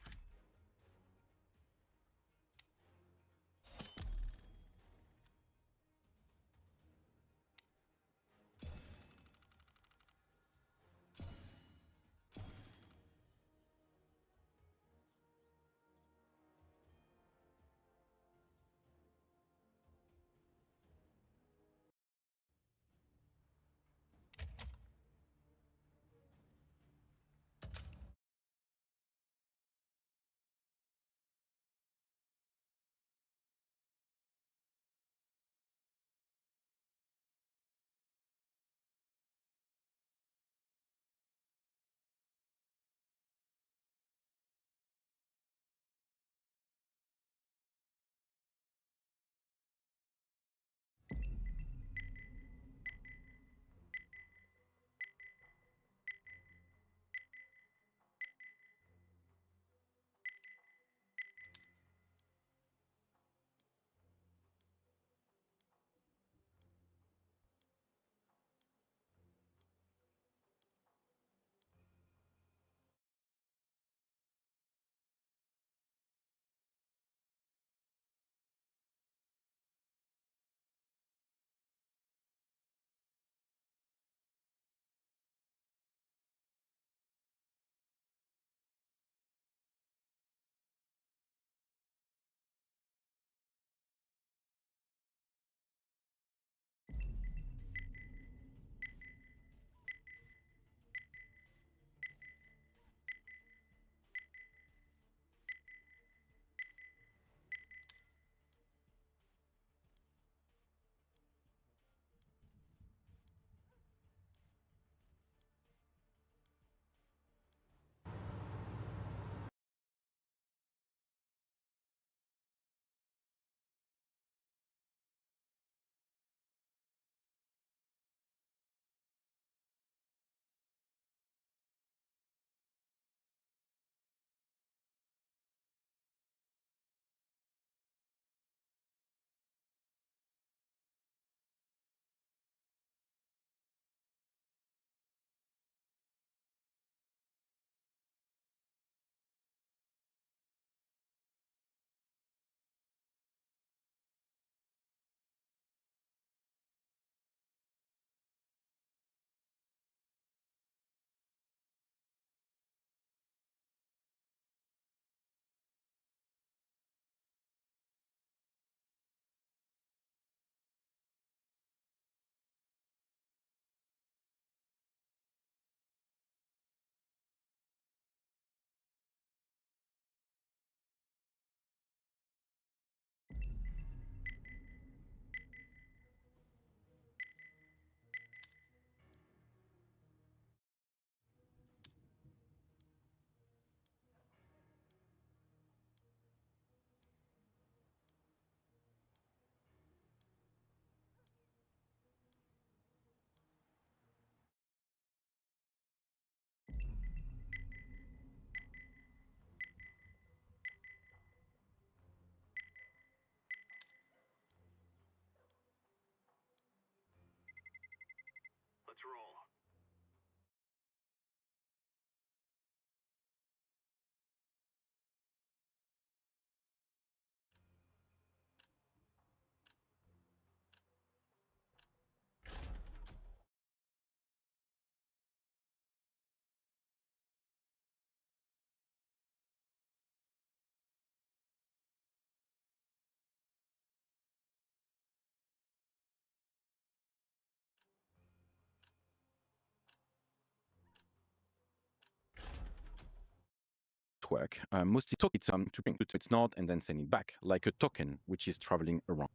network, mostly talk it to bring it to its node and then send it back, like a token which is traveling around.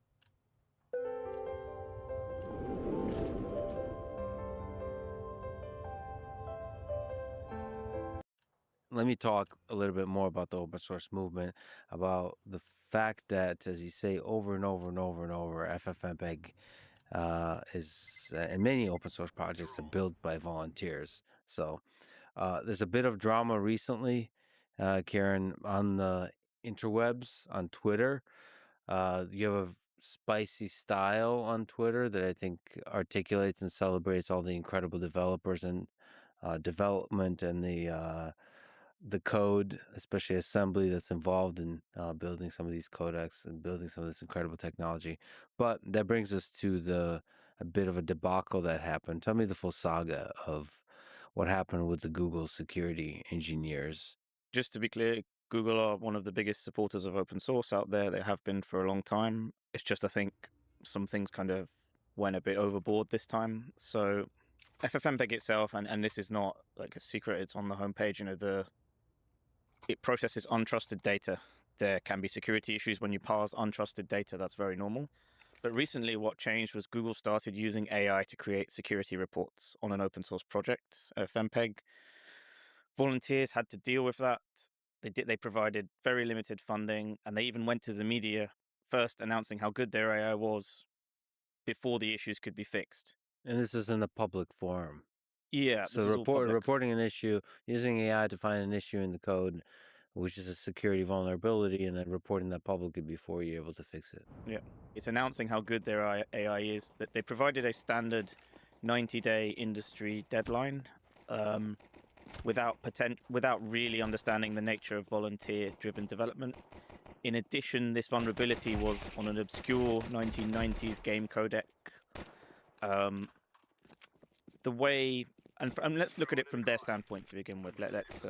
Let me talk a little bit more about the open source movement, about the fact that, as you say over and over and over and over, FFmpeg and many open source projects are built by volunteers. So there's a bit of drama recently, Karen, on the interwebs, on Twitter. You have a spicy style on Twitter that I think articulates and celebrates all the incredible developers and development and the code, especially assembly, that's involved in building some of these codecs and building some of this incredible technology. But that brings us to a bit of a debacle that happened. Tell me the full saga of what happened with the Google security engineers. Just to be clear, Google are one of the biggest supporters of open source out there. They have been for a long time. It's just, I think, some things kind of went a bit overboard this time. So FFmpeg itself, and this is not like a secret, it's on the homepage, it processes untrusted data. There can be security issues when you parse untrusted data. That's very normal. But recently what changed was Google started using AI to create security reports on an open source project, FFmpeg. Volunteers had to deal with that. They provided very limited funding, and they even went to the media first announcing how good their AI was before the issues could be fixed. And this is in the public forum. Yeah. So reporting an issue, using AI to find an issue in the code, which is a security vulnerability, and then reporting that publicly before you're able to fix it. Yeah. It's announcing how good their AI is. That they provided a standard 90-day industry deadline without really understanding the nature of volunteer-driven development. In addition, this vulnerability was on an obscure 1990s game codec. The way, and let's look at it from their standpoint to begin with. Let's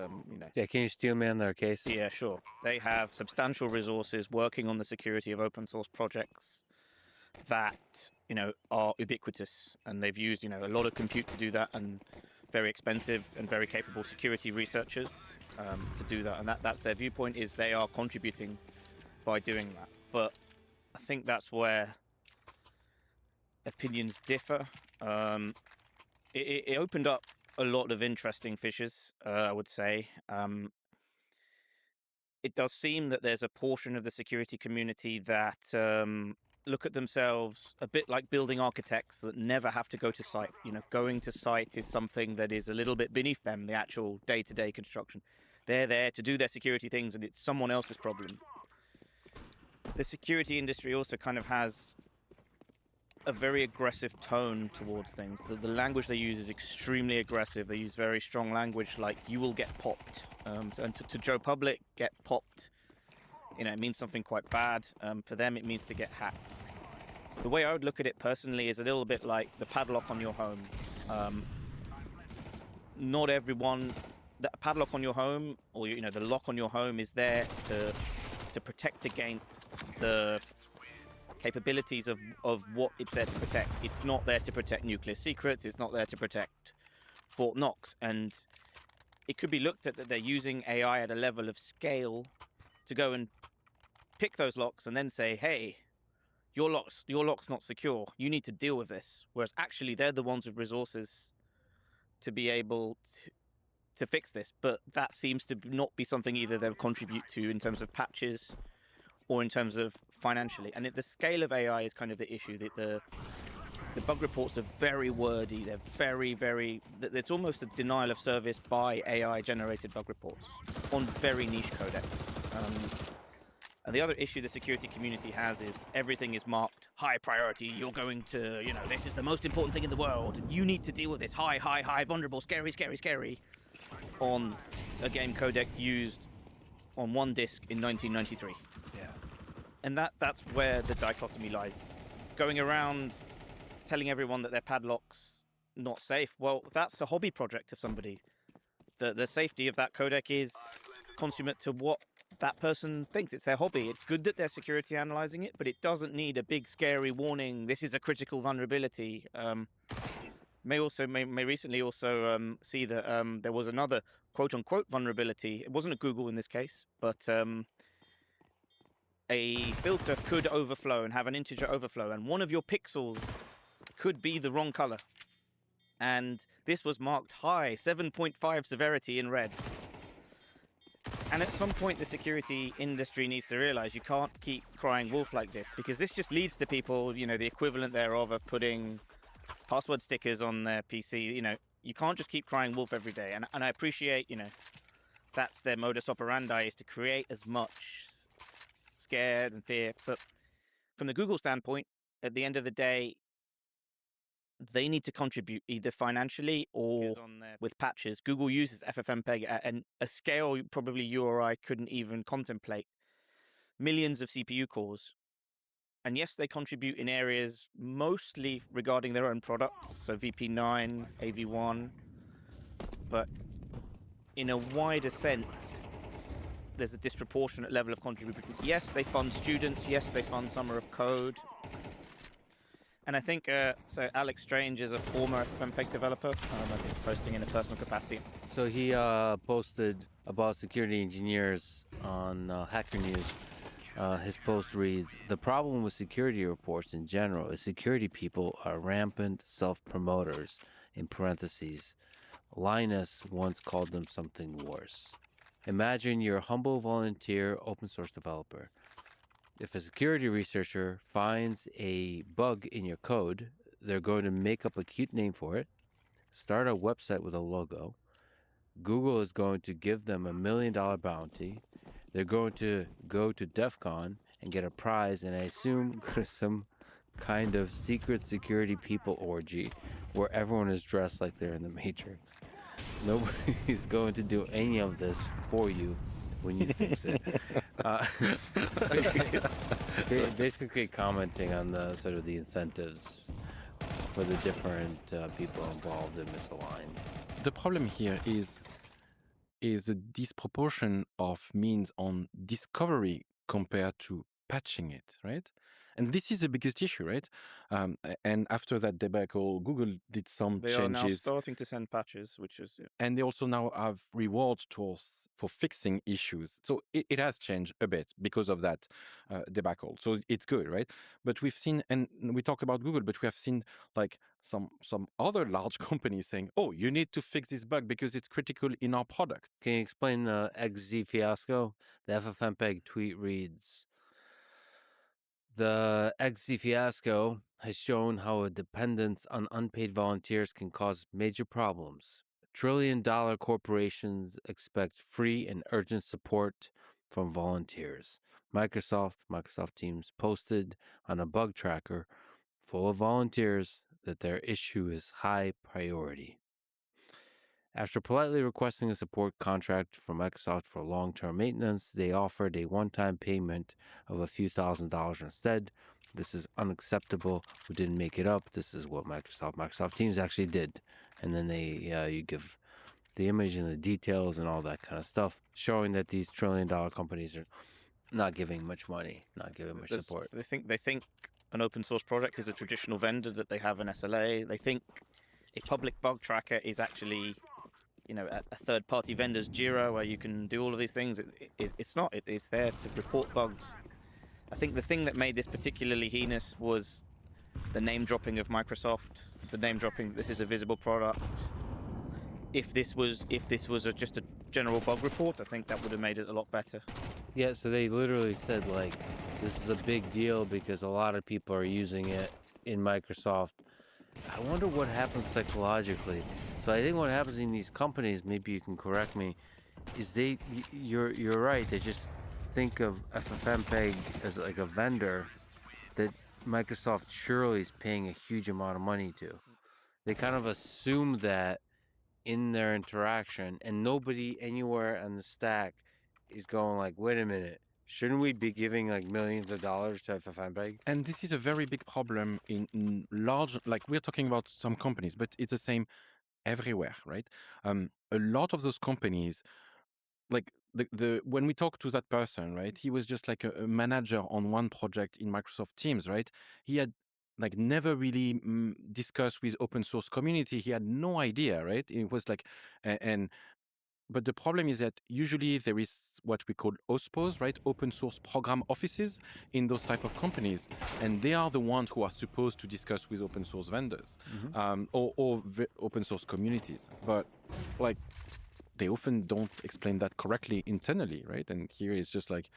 Yeah, can you steel man their case? Yeah, sure. They have substantial resources working on the security of open source projects that are ubiquitous, and they've used a lot of compute to do that, and very expensive and very capable security researchers to do that. And that's their viewpoint, is they are contributing by doing that. But I think that's where opinions differ. It opened up a lot of interesting fissures, I would say. It does seem that there's a portion of the security community that look at themselves a bit like building architects that never have to go to site. Going to site is something that is a little bit beneath them, the actual day-to-day construction. They're there to do their security things, and it's someone else's problem. The security industry also kind of has a very aggressive tone towards things. The language they use is extremely aggressive. They use very strong language, like "you will get popped." And to Joe Public, get popped, it means something quite bad. For them, it means to get hacked. The way I would look at it personally is a little bit like the padlock on your home. Not everyone, the padlock on your home, or the lock on your home, is there to protect against the capabilities of what it's there to protect. It's not there to protect nuclear secrets. It's not there to protect Fort Knox. And it could be looked at that they're using AI at a level of scale to go and pick those locks and then say, hey, your lock's not secure. You need to deal with this. Whereas actually they're the ones with resources to be able to fix this. But that seems to not be something either they'll contribute to in terms of patches or in terms of financially. And the scale of AI is kind of the issue. The bug reports are very wordy. They're very, very... It's almost a denial of service by AI-generated bug reports on very niche codecs. And the other issue the security community has is everything is marked high priority. You're going to, this is the most important thing in the world. You need to deal with this. High, high, high, vulnerable, scary, scary, scary. On a game codec used on one disk in 1993. Yeah. And that's where the dichotomy lies. Going around telling everyone that their padlock's not safe, well, that's a hobby project of somebody. The safety of that codec is consummate to what that person thinks. It's their hobby. It's good that they're security analyzing it, but it doesn't need a big scary warning. This is a critical vulnerability. may recently also see that there was another quote unquote vulnerability. It wasn't a Google in this case, but a filter could overflow and have an integer overflow, and one of your pixels could be the wrong color. And this was marked high, 7.5 severity in red. And at some point, the security industry needs to realize you can't keep crying wolf like this, because this just leads to people, you know, the equivalent thereof of putting password stickers on their PC. You know, you can't just keep crying wolf every day. And I appreciate, you know, that's their modus operandi, is to create as much scared and fear. But from the Google standpoint, at the end of the day, they need to contribute either financially or with patches. Google uses FFmpeg at a scale probably you or I couldn't even contemplate. Millions of CPU cores. And yes, they contribute in areas mostly regarding their own products, so VP9, AV1, but in a wider sense, there's a disproportionate level of contribution. Yes, they fund students. Yes, they fund Summer of Code. And I think, so Alex Strange is a former FFmpeg developer, I think posting in a personal capacity. So he posted about security engineers on Hacker News. His post reads, "The problem with security reports in general is security people are rampant self-promoters," in parentheses. Linus once called them something worse. Imagine you're a humble volunteer open source developer. If a security researcher finds a bug in your code, they're going to make up a cute name for it, start a website with a logo. Google is going to give them $1 million bounty. They're going to go to DEF CON and get a prize, and I assume go to some kind of secret security people orgy where everyone is dressed like they're in the Matrix. Nobody's going to do any of this for you when you fix it. Basically commenting on the sort of the incentives for the different people involved in misaligned. The problem here is a disproportion of means on discovery compared to patching it, right? And this is the biggest issue, right? And after that debacle, Google did some They changes. are now starting to send patches, which is... Yeah. And they also now have rewards tools for fixing issues. So it has changed a bit because of that debacle. So it's good, right? But we've seen, and we talked about Google, but we have seen like some other large companies saying, oh, you need to fix this bug because it's critical in our product. Can you explain the XZ fiasco? The FFmpeg tweet reads, "The XZ fiasco has shown how a dependence on unpaid volunteers can cause major problems. Trillion-dollar corporations expect free and urgent support from volunteers." Microsoft Teams posted on a bug tracker full of volunteers that their issue is high priority. After politely requesting a support contract from Microsoft for long-term maintenance, they offered a one-time payment of a few $1,000s instead. This is unacceptable. We didn't make it up. This is what Microsoft Teams actually did. And then you give the image and the details and all that kind of stuff, showing that these trillion-dollar companies are not giving much money, not giving much support. They think an open source project is a traditional vendor, that they have an SLA. They think a public bug tracker is actually, you know, a third-party vendor's Jira where you can do all of these things. It's not. It's there to report bugs. I think the thing that made this particularly heinous was the name-dropping of Microsoft, the name-dropping, this is a visible product. If this was just a general bug report, I think that would have made it a lot better. Yeah, so they literally said, like, this is a big deal because a lot of people are using it in Microsoft. I wonder what happens psychologically. So I think what happens in these companies, maybe you can correct me, is you're right, they just think of FFmpeg as like a vendor that Microsoft surely is paying a huge amount of money to. They kind of assume that in their interaction, and nobody anywhere on the stack is going like, wait a minute, shouldn't we be giving like millions of dollars to FFmpeg? And this is a very big problem in large, like we're talking about some companies, but it's the same everywhere, right? A lot of those companies, like when we talk to that person, right, he was just like a manager on one project in Microsoft Teams, right? He had like never really discussed with open source community. He had no idea, right? It was like, but the problem is that usually there is what we call OSPOs, right? Open source program offices in those type of companies. And they are the ones who are supposed to discuss with open source vendors or open source communities. But like, they often don't explain that correctly internally, right? And here it's just like,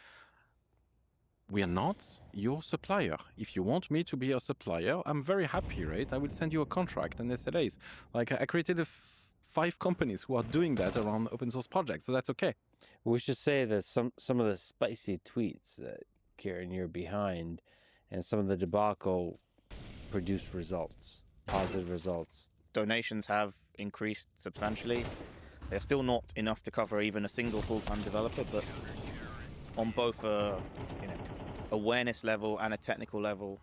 we are not your supplier. If you want me to be your supplier, I'm very happy, right? I will send you a contract and SLAs. Like I created 5 companies who are doing that around open source projects, so that's okay. We should say that some of the spicy tweets that Kieran you're behind, and some of the debacle produced results, positive results. Donations have increased substantially. They're still not enough to cover even a single full-time developer, but on both a awareness level and a technical level,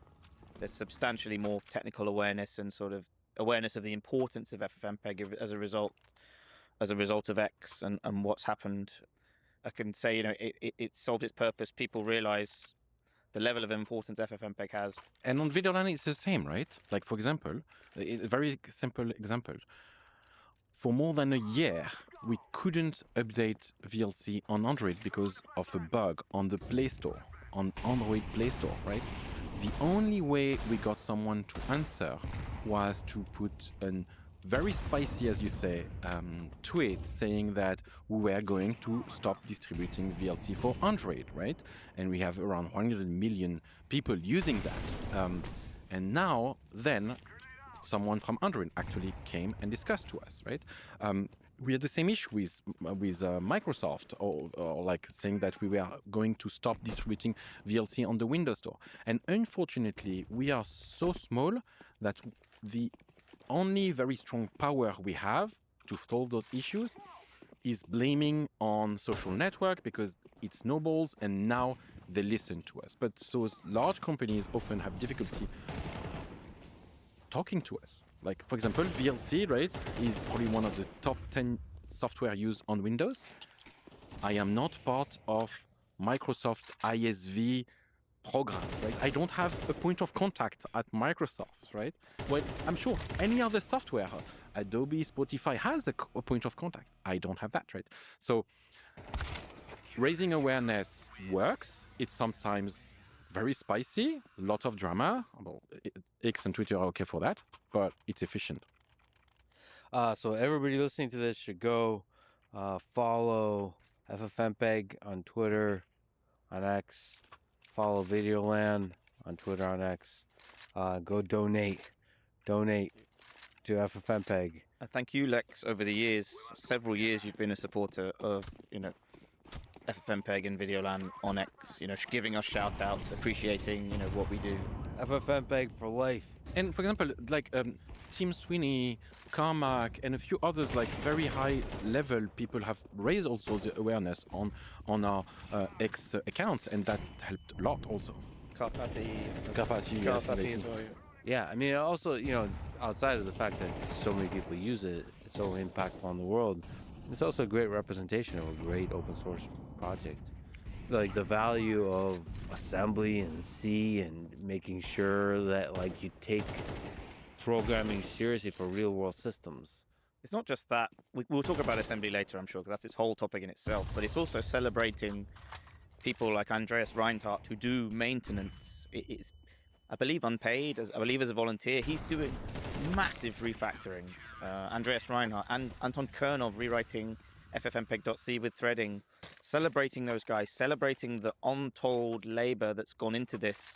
there's substantially more technical awareness and sort of awareness of the importance of FFmpeg as a result of X and what's happened. I can say, it solved its purpose. People realize the level of importance FFmpeg has. And on Videolan, it's the same, right? Like, for example, a very simple example. For more than a year, we couldn't update VLC on Android because of a bug on the Play Store, on Android Play Store, right? The only way we got someone to answer was to put a very spicy, as you say, tweet saying that we were going to stop distributing VLC for Android, right? And we have around 100 million people using that. And now, then, someone from Android actually came and discussed to us, right? We had the same issue with Microsoft, or like saying that we were going to stop distributing VLC on the Windows Store. And unfortunately, we are so small that the only very strong power we have to solve those issues is blaming on social network because it snowballs and now they listen to us. But those large companies often have difficulty talking to us. Like, for example, VLC, right, is probably one of the top 10 software used on Windows. I am not part of Microsoft ISV program, right? I don't have a point of contact at Microsoft, right? Well, I'm sure any other software, Adobe, Spotify has a point of contact. I don't have that, right? So raising awareness works. It's sometimes very spicy, lots of drama. Well, X and Twitter are okay for that, but it's efficient. So everybody listening to this should go follow FFmpeg on Twitter, on X. Follow Videolan on Twitter, on X. Go donate to FFmpeg. Thank you, Lex. Over the years, several years, you've been a supporter of FFmpeg and Videolan on X. Giving us shout outs, appreciating what we do. FFmpeg for life. And for example, like Tim Sweeney, Carmack, and a few others, like very high level people have raised also the awareness on our X accounts, and that helped a lot also. Karpati as well. Yeah, I mean, also, outside of the fact that so many people use it, it's so impactful on the world, it's also a great representation of a great open source project. Like the value of assembly and C and making sure that like you take programming seriously for real world systems. It's not just that. We'll talk about assembly later, I'm sure, because that's its whole topic in itself. But it's also celebrating people like Andreas Reinhardt who do maintenance. It's, I believe, unpaid. I believe as a volunteer. He's doing massive refactorings. Andreas Reinhardt and Anton Kernov rewriting FFmpeg.c with threading. Celebrating those guys. Celebrating the untold labor that's gone into this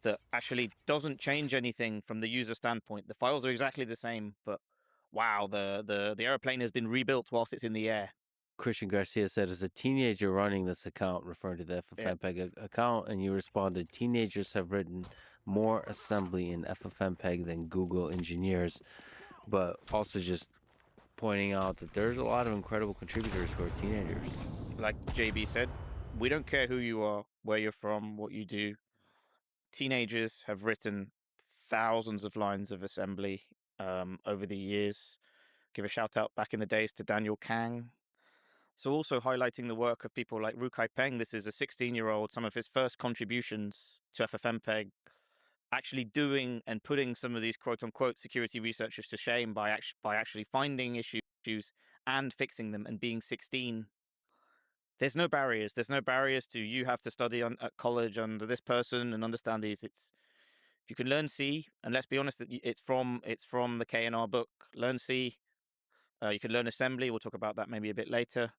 that actually doesn't change anything from the user standpoint. The files are exactly the same, but wow, the airplane has been rebuilt whilst it's in the air. Christian Garcia said, as a teenager running this account, referring to the FFmpeg account, and you responded, teenagers have written more assembly in FFmpeg than Google engineers, but also just pointing out that there's a lot of incredible contributors who are teenagers. Like JB said, we don't care who you are, where you're from, what you do. Teenagers have written thousands of lines of assembly over the years. Give a shout out back in the days to Daniel Kang. So also highlighting the work of people like Rukai Peng. This is a 16-year-old, some of his first contributions to FFmpeg actually doing and putting some of these quote-unquote security researchers to shame by actually finding issues and fixing them and being 16. There's no barriers. There's no barriers to you have to study at college under this person and understand these. It's if you can learn C, and let's be honest, it's from the K&R book. Learn C. You can learn assembly. We'll talk about that maybe a bit later.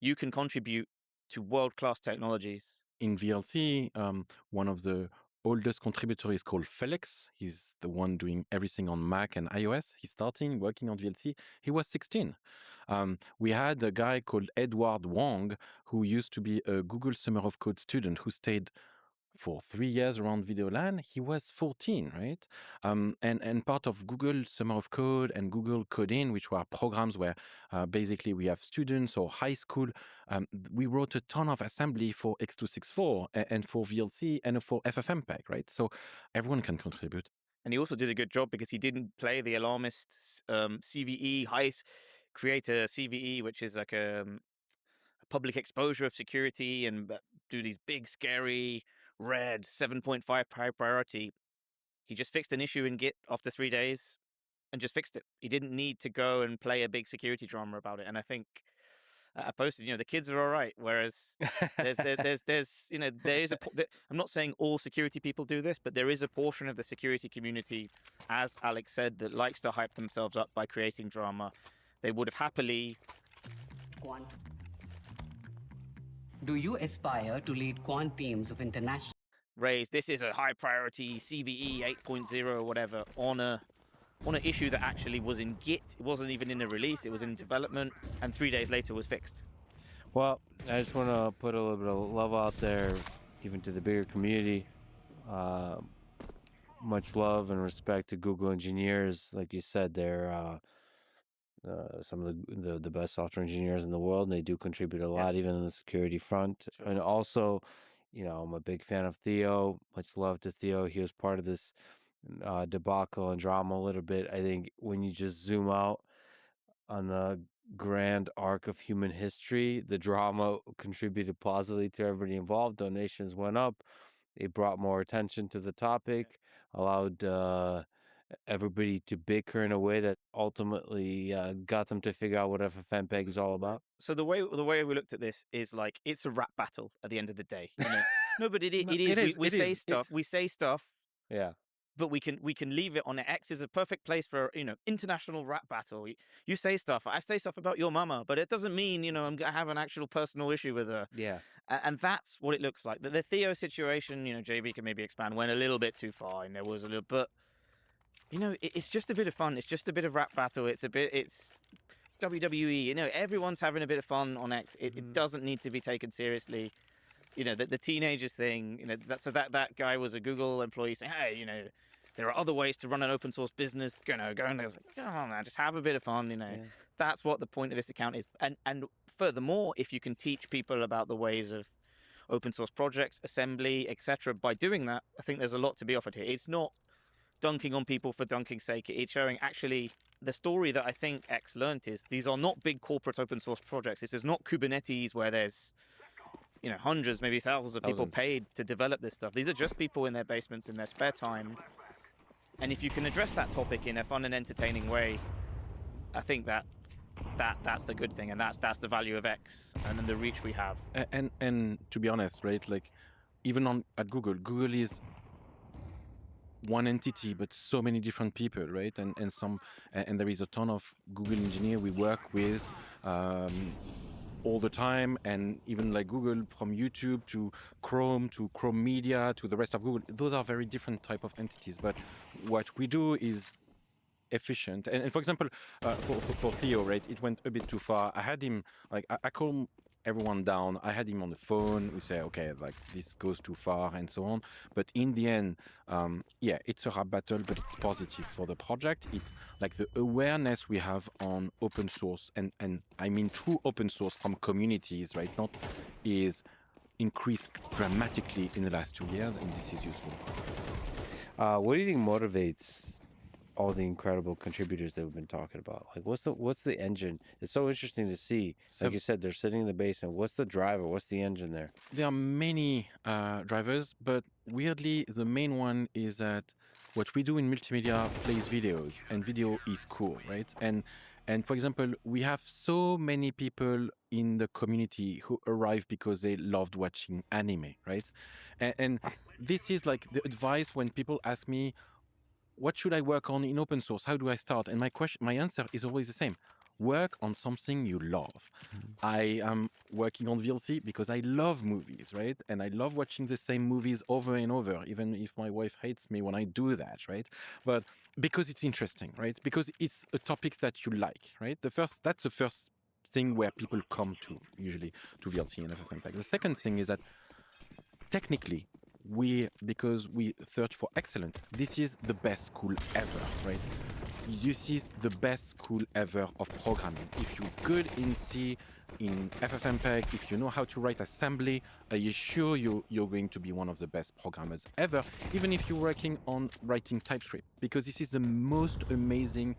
You can contribute to world-class technologies. In VLC, one of the oldest contributors is called Felix. He's the one doing everything on Mac and iOS. He's starting working on VLC. He was 16. We had a guy called Edward Wong, who used to be a Google Summer of Code student who stayed for 3 years around VideoLAN. He was 14, right? And part of Google Summer of Code and Google Coding, which were programs where basically we have students or high school, we wrote a ton of assembly for X264 and for VLC and for FFmpeg, right? So everyone can contribute. And he also did a good job because he didn't play the alarmist CVE, create a CVE, which is like a public exposure of security and do these big, scary, red 7.5 high priority. He just fixed an issue in Git after 3 days and just fixed it. He didn't need to go and play a big security drama about it. And I think I posted, the kids are all right. Whereas there's I'm not saying all security people do this, but there is a portion of the security community, as Alex said, that likes to hype themselves up by creating drama. They would have happily. Quant. Do you aspire to lead quant teams of international? Raise this is a high priority CVE 8.0 or whatever on an issue that actually was in Git. It wasn't even in a release. It was in development, and 3 days later was fixed. Well, I just want to put a little bit of love out there, even to the bigger community. Much love and respect to Google engineers. Like you said, they're some of the best software engineers in the world, and they do contribute a lot, even on the security front. Sure. And also, I'm a big fan of Theo. Much love to Theo. He was part of this debacle and drama a little bit. I think when you just zoom out on the grand arc of human history, the drama contributed positively to everybody involved. Donations went up. It brought more attention to the topic, allowed everybody to bicker in a way that ultimately got them to figure out what FFmpeg is all about. So the way we looked at this is like it's a rap battle at the end of the day. No, but it is. We say stuff. We say stuff. Yeah. But we can leave it on it. X is a perfect place for international rap battle. You say stuff. I say stuff about your mama, but it doesn't mean I'm gonna have an actual personal issue with her. Yeah. And that's what it looks like. The Theo situation, JB can maybe expand, went a little bit too far, and there was a little, but it's just a bit of fun. It's just a bit of rap battle. It's WWE. Everyone's having a bit of fun on X. It doesn't need to be taken seriously. The teenagers thing. That guy was a Google employee saying, hey, there are other ways to run an open source business. Go and I was like, oh man, just have a bit of fun. That's what the point of this account is. And furthermore, if you can teach people about the ways of open source projects, assembly, etc., by doing that, I think there's a lot to be offered here. It's not dunking on people for dunking's sake. It's showing actually the story that I think X learned is these are not big corporate open source projects. This is not Kubernetes where there's hundreds, maybe thousands of people paid to develop this stuff. These are just people in their basements in their spare time. And if you can address that topic in a fun and entertaining way, I think that's the good thing, and that's the value of X and the reach we have. And to be honest, right, like even at Google is one entity, but so many different people, right? And there is a ton of Google engineer we work with all the time, and even like Google, from YouTube to Chrome Media to the rest of Google, those are very different type of entities. But what we do is efficient. And for example, for Theo, right, it went a bit too far. I had him I calm everyone down. I had him on the phone. We say, okay, like this goes too far and so on. But in the end, it's a rap battle, but it's positive for the project. It's like the awareness we have on open source, and I mean true open source from communities, right? Not is increased dramatically in the last 2 years, and this is useful. What do you think motivates all the incredible contributors that we've been talking about? Like, what's the engine? It's so interesting to see. So- Like you said, they're sitting in the basement. What's the driver? What's the engine there? There are many drivers, but weirdly, the main one is that what we do in multimedia plays videos, and video is cool, right? And for example, we have so many people in the community who arrive because they loved watching anime, right? And this is like the advice when people ask me, what should I work on in open source? How do I start? And my answer is always the same. Work on something you love. I am working on VLC because I love movies, right? And I love watching the same movies over and over, even if my wife hates me when I do that, right? But because it's interesting, right? Because it's a topic that you like, right? That's the first thing where people come to, usually, to VLC and FFmpeg. The second thing is that technically, because we search for excellence, this is the best school ever, right? This is the best school ever of programming. If you're good in C, in FFmpeg, if you know how to write assembly, are you sure you're going to be one of the best programmers ever, even if you're working on writing TypeScript, because this is the most amazing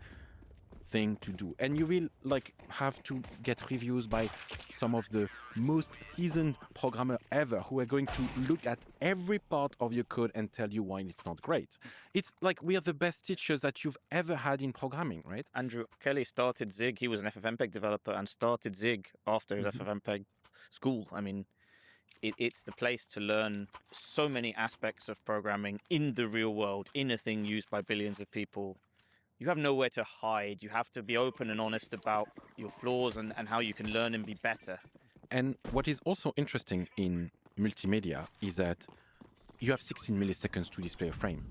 thing to do. And you will like have to get reviews by some of the most seasoned programmer ever who are going to look at every part of your code and tell you why it's not great. It's like we are the best teachers that you've ever had in programming, right? Andrew Kelly started Zig. He was an FFmpeg developer and started Zig after his FFmpeg school. I mean, it's the place to learn so many aspects of programming in the real world, in a thing used by billions of people. You have nowhere to hide. You have to be open and honest about your flaws and how you can learn and be better. And what is also interesting in multimedia is that you have 16 milliseconds to display a frame.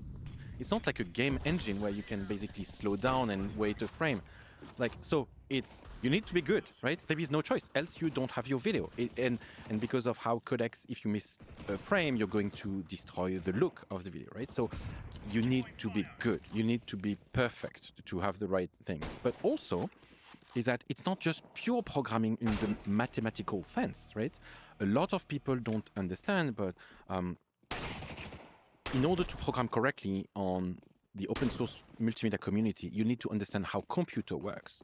It's not like a game engine where you can basically slow down and wait a frame. So you need to be good, right? There is no choice, else you don't have your video. And because of how codecs, if you miss a frame, you're going to destroy the look of the video, right? So you need to be good. You need to be perfect to have the right thing. But also is that it's not just pure programming in the mathematical sense, right? A lot of people don't understand, but in order to program correctly on the open source multimedia community, you need to understand how computer works.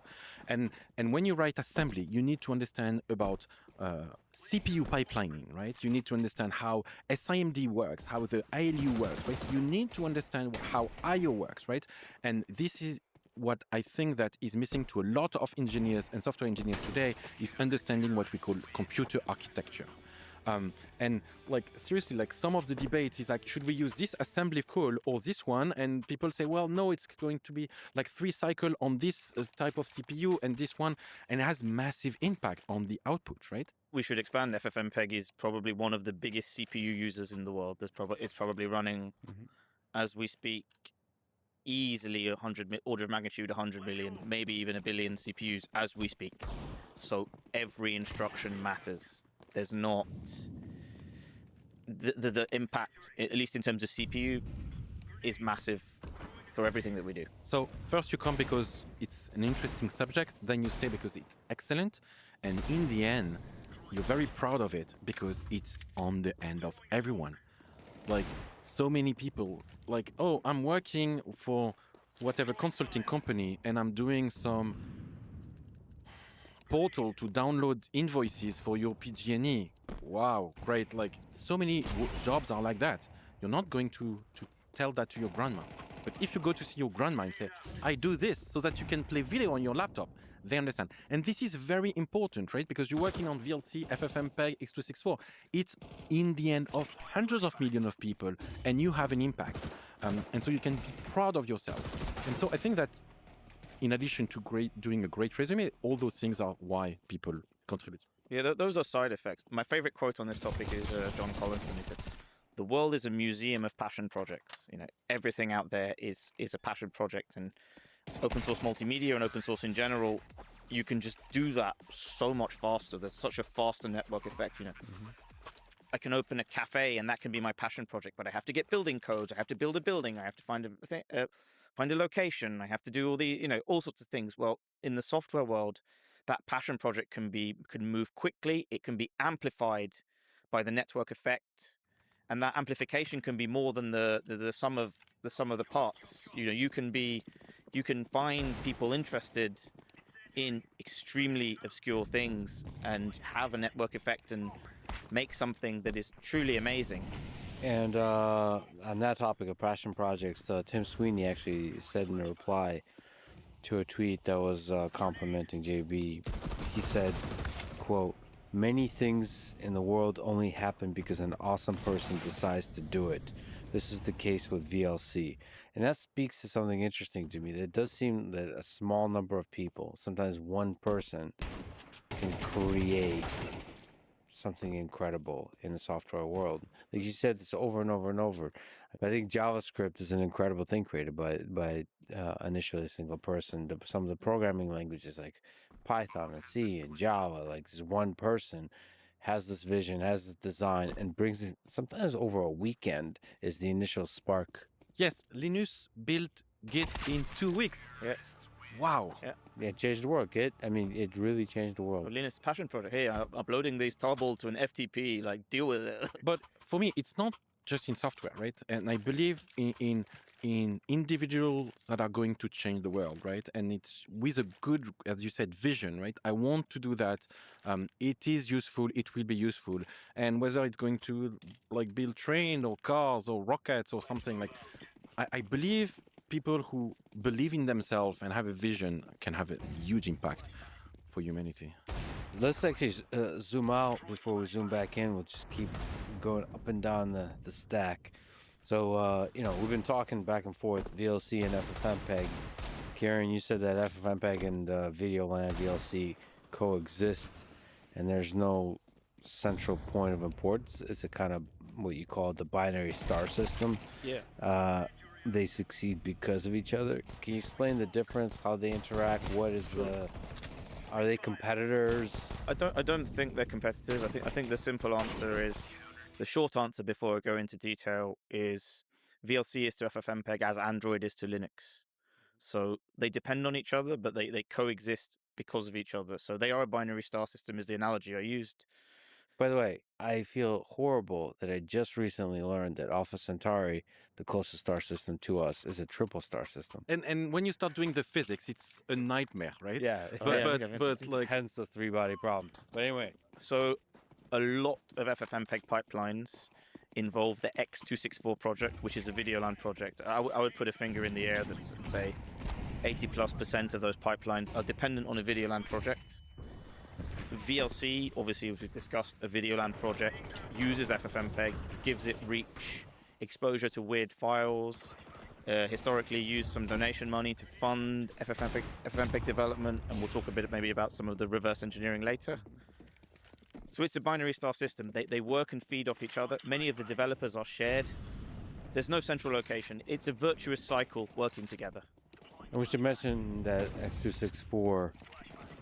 And when you write assembly, you need to understand about CPU pipelining, right? You need to understand how SIMD works, how the ALU works, right? You need to understand how IO works, right? And this is what I think that is missing to a lot of engineers and software engineers today, is understanding what we call computer architecture. And seriously, some of the debates is should we use this assembly call or this one? And people say, well, no, it's going to be 3 cycles on this type of CPU and this one, and it has massive impact on the output, right? We should expand. FFmpeg is probably one of the biggest CPU users in the world. It's probably running, as we speak, easily order of magnitude 100 million, maybe even 1 billion CPUs as we speak. So every instruction matters. There's not the impact, at least in terms of CPU, is massive for everything that we do. So first you come because it's an interesting subject, then you stay because it's excellent, and in the end, you're very proud of it because it's on the end of everyone. So many people, oh, I'm working for whatever consulting company and I'm doing some portal to download invoices for your PG&E. Wow, great. So many jobs are like that. You're not going to tell that to your grandma. But if you go to see your grandma and say, I do this so that you can play video on your laptop, they understand. And this is very important, right? Because you're working on VLC, FFmpeg, X264. It's in the end of hundreds of millions of people, and you have an impact. And so you can be proud of yourself. And so I think that in addition to doing a great resume, all those things are why people contribute. Yeah, those are side effects. My favorite quote on this topic is John Collinson. He said, "The world is a museum of passion projects. Everything out there is a passion project, and open source multimedia and open source in general, you can just do that so much faster. There's such a faster network effect. I can open a cafe and that can be my passion project, but I have to get building codes. I have to build a building. I have to find a location. I have to do all sorts of things. Well, in the software world, that passion project can move quickly. It can be amplified by the network effect, and that amplification can be more than the sum of the sum of the parts. You know, you can find people interested in extremely obscure things and have a network effect and make something that is truly amazing. And on that topic of passion projects, Tim Sweeney actually said in a reply to a tweet that was complimenting JB, he said, quote, "Many things in the world only happen because an awesome person decides to do it. This is the case with VLC." And that speaks to something interesting to me. That it does seem that a small number of people, sometimes one person, can create something incredible in the software world. Like you said, it's over and over and over. I think JavaScript is an incredible thing created by initially a single person. Some of the programming languages like Python and C and Java, like this one person has this vision, has this design, and brings it sometimes over a weekend is the initial spark. Yes, Linus built Git in 2 weeks. Yeah. Wow. Yeah. It changed the world. Git, I mean, it really changed the world. Well, Linus' passion project. Hey, I'm uploading these tarball to an FTP. Like, deal with it. But for me, it's not just in software, right? And I believe in individuals that are going to change the world, right? And it's with a good, as you said, vision, right? I want to do that. It is useful. It will be useful. And whether it's going to like build trains or cars or rockets or something like, I believe people who believe in themselves and have a vision can have a huge impact for humanity. Let's actually zoom out before we zoom back in. We'll just keep going up and down the stack. So, you know, we've been talking back and forth, VLC and FFmpeg. Karen, you said that FFmpeg and Videoland VLC coexist, and there's no central point of importance. It's a kind of what you call the binary star system. Yeah. They succeed because of each other. Can you explain the difference, how they interact? What is the... Are they competitors? I don't think they're competitors. I think the simple answer is, the short answer before I go into detail is VLC is to FFmpeg as Android is to Linux. So they depend on each other, but they coexist because of each other. So they are a binary star system is the analogy I used. By the way, I feel horrible that I just recently learned that Alpha Centauri, the closest star system to us, is a triple star system. And when you start doing the physics, it's a nightmare, right? Yeah. But like, hence the three-body problem. But anyway, so a lot of FFmpeg pipelines involve the X264 project, which is a Videoland project. I would put a finger in the air and say 80+% of those pipelines are dependent on a Videoland project. VLC, obviously, as we've discussed, a Videoland project, uses FFmpeg, gives it reach, exposure to weird files, historically used some donation money to fund FFmpeg development, and we'll talk a bit maybe about some of the reverse engineering later. So it's a binary star system. They work and feed off each other. Many of the developers are shared. There's no central location. It's a virtuous cycle working together. and we should mention that X264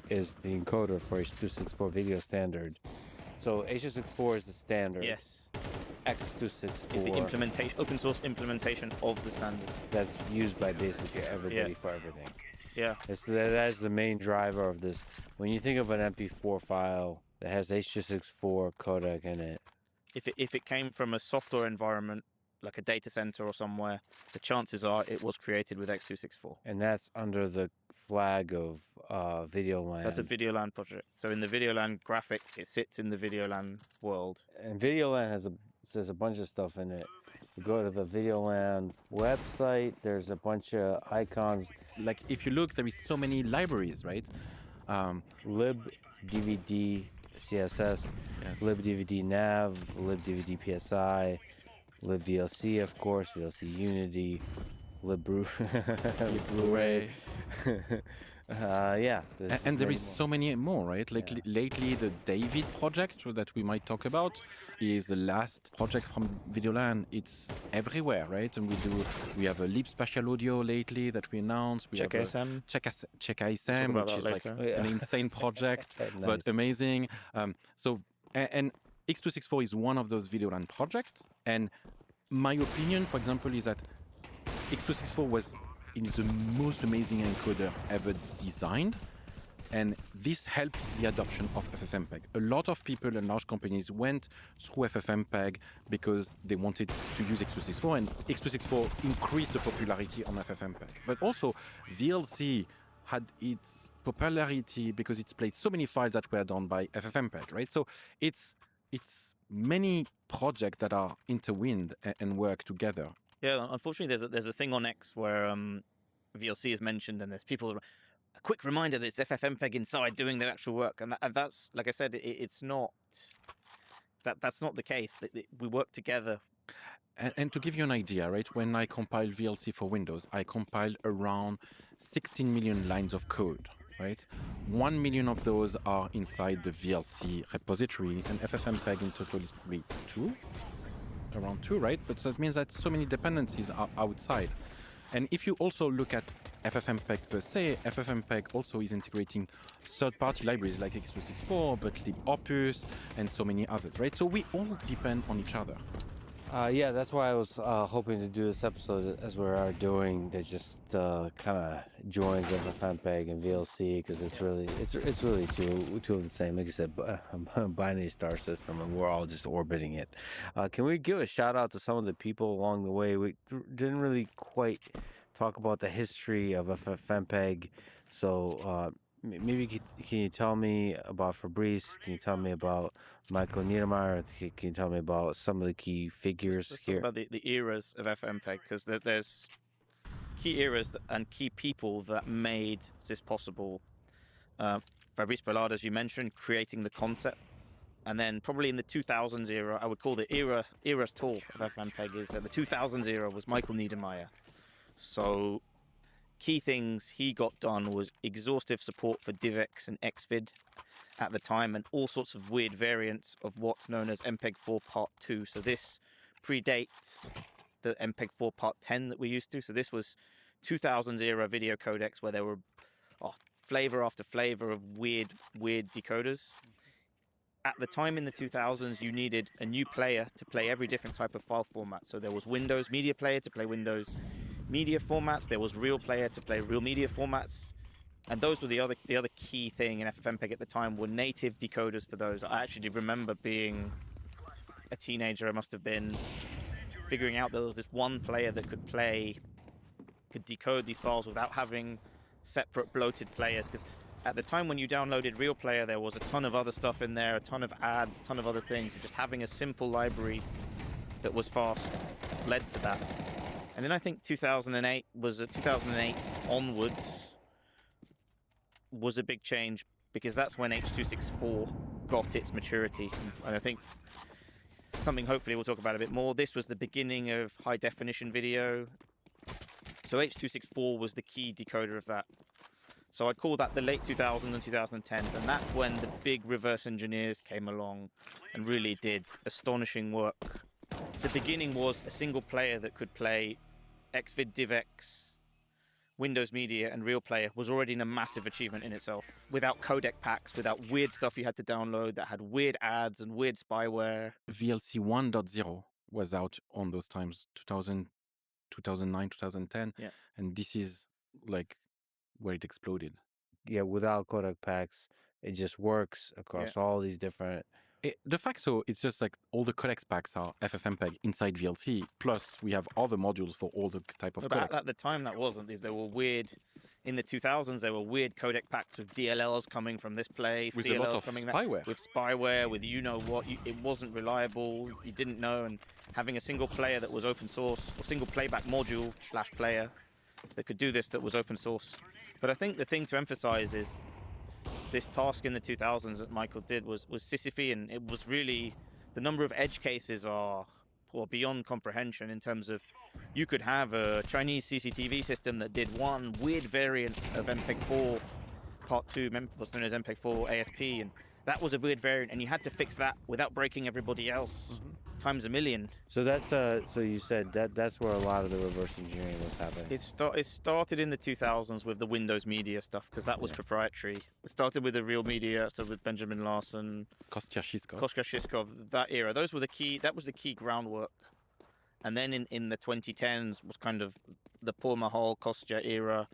is the encoder for H.264 video standard. So H.264 is the standard. Yes. X264 is the implementation, open source implementation of the standard. That's used by basically everybody for everything. Yeah. That is the main driver of this. When you think of an MP4 file that has H.264 codec in it, if it came from a software environment, like a data center or somewhere, the chances are it was created with X264. And that's under the flag of Videoland. That's a Videoland project. So in the Videoland graphic, it sits in the Videoland world. And Videoland has a bunch of stuff in it. You go to the Videoland website, there's a bunch of icons. Like if you look, there is so many libraries, right? libdvd CSS, yes. libdvd nav, libdvd psi, libvlc, of course, VLC Unity, Blu-ray. Yeah. And there is so many more, right? Like lately, the David project that we might talk about is the last project from Videoland. It's everywhere, right? And we have a Lib Spatial Audio lately that we announced. We Check have ISM. Check ISM, which is like an insane project, but amazing. And X264 is one of those Videoland projects. And my opinion, for example, is that X264 is the most amazing encoder ever designed, And this helped the adoption of FFmpeg. A lot of people and large companies went through FFmpeg because they wanted to use X264, and X264 increased the popularity on FFmpeg. But also, VLC had its popularity because it played so many files that were done by FFmpeg, right? So it's many projects that are intertwined and work together. Yeah, unfortunately, there's a thing on X where VLC is mentioned, and there's people. A quick reminder that it's FFmpeg inside doing the actual work, and that's, like I said, it's not. That's not the case. We work together. And to give you an idea, right, when I compiled VLC for Windows, I compiled around 16 million lines of code, right? 1 million of those are inside the VLC repository, and FFmpeg in total is probably around 2, right? But that means that so many dependencies are outside. And if you also look at FFmpeg per se, FFmpeg also is integrating third-party libraries like X264, but libopus, and so many others, right? So we all depend on each other. Yeah, that's why I was hoping to do this episode as we are doing, that just kind of joins FFmpeg and VLC, because it's really two of the same. Like I said, a binary star system, and we're all just orbiting it. Can we give a shout out to some of the people along the way? We didn't really quite talk about the history of FFmpeg, so maybe can you tell me about Fabrice? Can you tell me about Michael Niedermeyer? Can you tell me about some of the key figures Let's here? talk about the eras of FFmpeg, because there's key eras and key people that made this possible. Fabrice Bellard, as you mentioned, creating the concept, and then probably in the 2000s era, I would call the era's tool of FFmpeg is the 2000s era was Michael Niedermeyer. So key things he got done was exhaustive support for DivX and Xvid at the time, and all sorts of weird variants of what's known as MPEG-4 Part 2. So this predates the MPEG-4 Part 10 that we're used to. So this was 2000s era video codecs where there were flavor after flavor of weird decoders. At the time in the 2000s, you needed a new player to play every different type of file format. So there was Windows Media Player to play Windows media formats, there was Real Player to play real media formats, and those were the other key thing in FFmpeg at the time were native decoders for those. I actually remember being a teenager, I must have been, figuring out there was this one player that could decode these files without having separate bloated players, because at the time when you downloaded Real Player, there was a ton of other stuff in there, a ton of ads, a ton of other things. Just having a simple library that was fast led to that. And then I think 2008 onwards was a big change, because that's when H.264 got its maturity. And I think something hopefully we'll talk about a bit more. This was the beginning of high definition video. So H.264 was the key decoder of that. So I'd call that the late 2000s and 2010s, and that's when the big reverse engineers came along and really did astonishing work. The beginning was a single player that could play Xvid, DivX, Windows Media, and Real Player was already a massive achievement in itself. Without codec packs, without weird stuff you had to download that had weird ads and weird spyware. VLC 1.0 was out on those times, 2000, 2009, 2010. Yeah. And this is like where it exploded. Yeah, without codec packs, it just works across all these different. De facto, it's just like all the codecs packs are FFmpeg inside VLC, plus we have other modules for all the type of codecs. At the time, that wasn't. There were weird, in the 2000s, there were weird codec packs with DLLs coming from this place, With DLLs a lot of coming spyware. with spyware, with you-know-what. It wasn't reliable, you didn't know, and having a single player that was open source, or single playback module / player that could do this that was open source. But I think the thing to emphasize is this task in the 2000s that Michael did was Sisyphean. It was really, the number of edge cases are beyond comprehension in terms of you could have a Chinese CCTV system that did one weird variant of MPEG-4 Part 2, what's known as MPEG-4 ASP, and that was a weird variant, and you had to fix that without breaking everybody else times a million. So that's so you said that's where a lot of the reverse engineering was happening. It started in the 2000s with the Windows Media stuff, because that was proprietary. It started with the Real Media, so with Benjamin Larson, Kostya Shishkov, that era. That was the key groundwork. And then in the 2010s was kind of the Paul Mahal, Kostya era,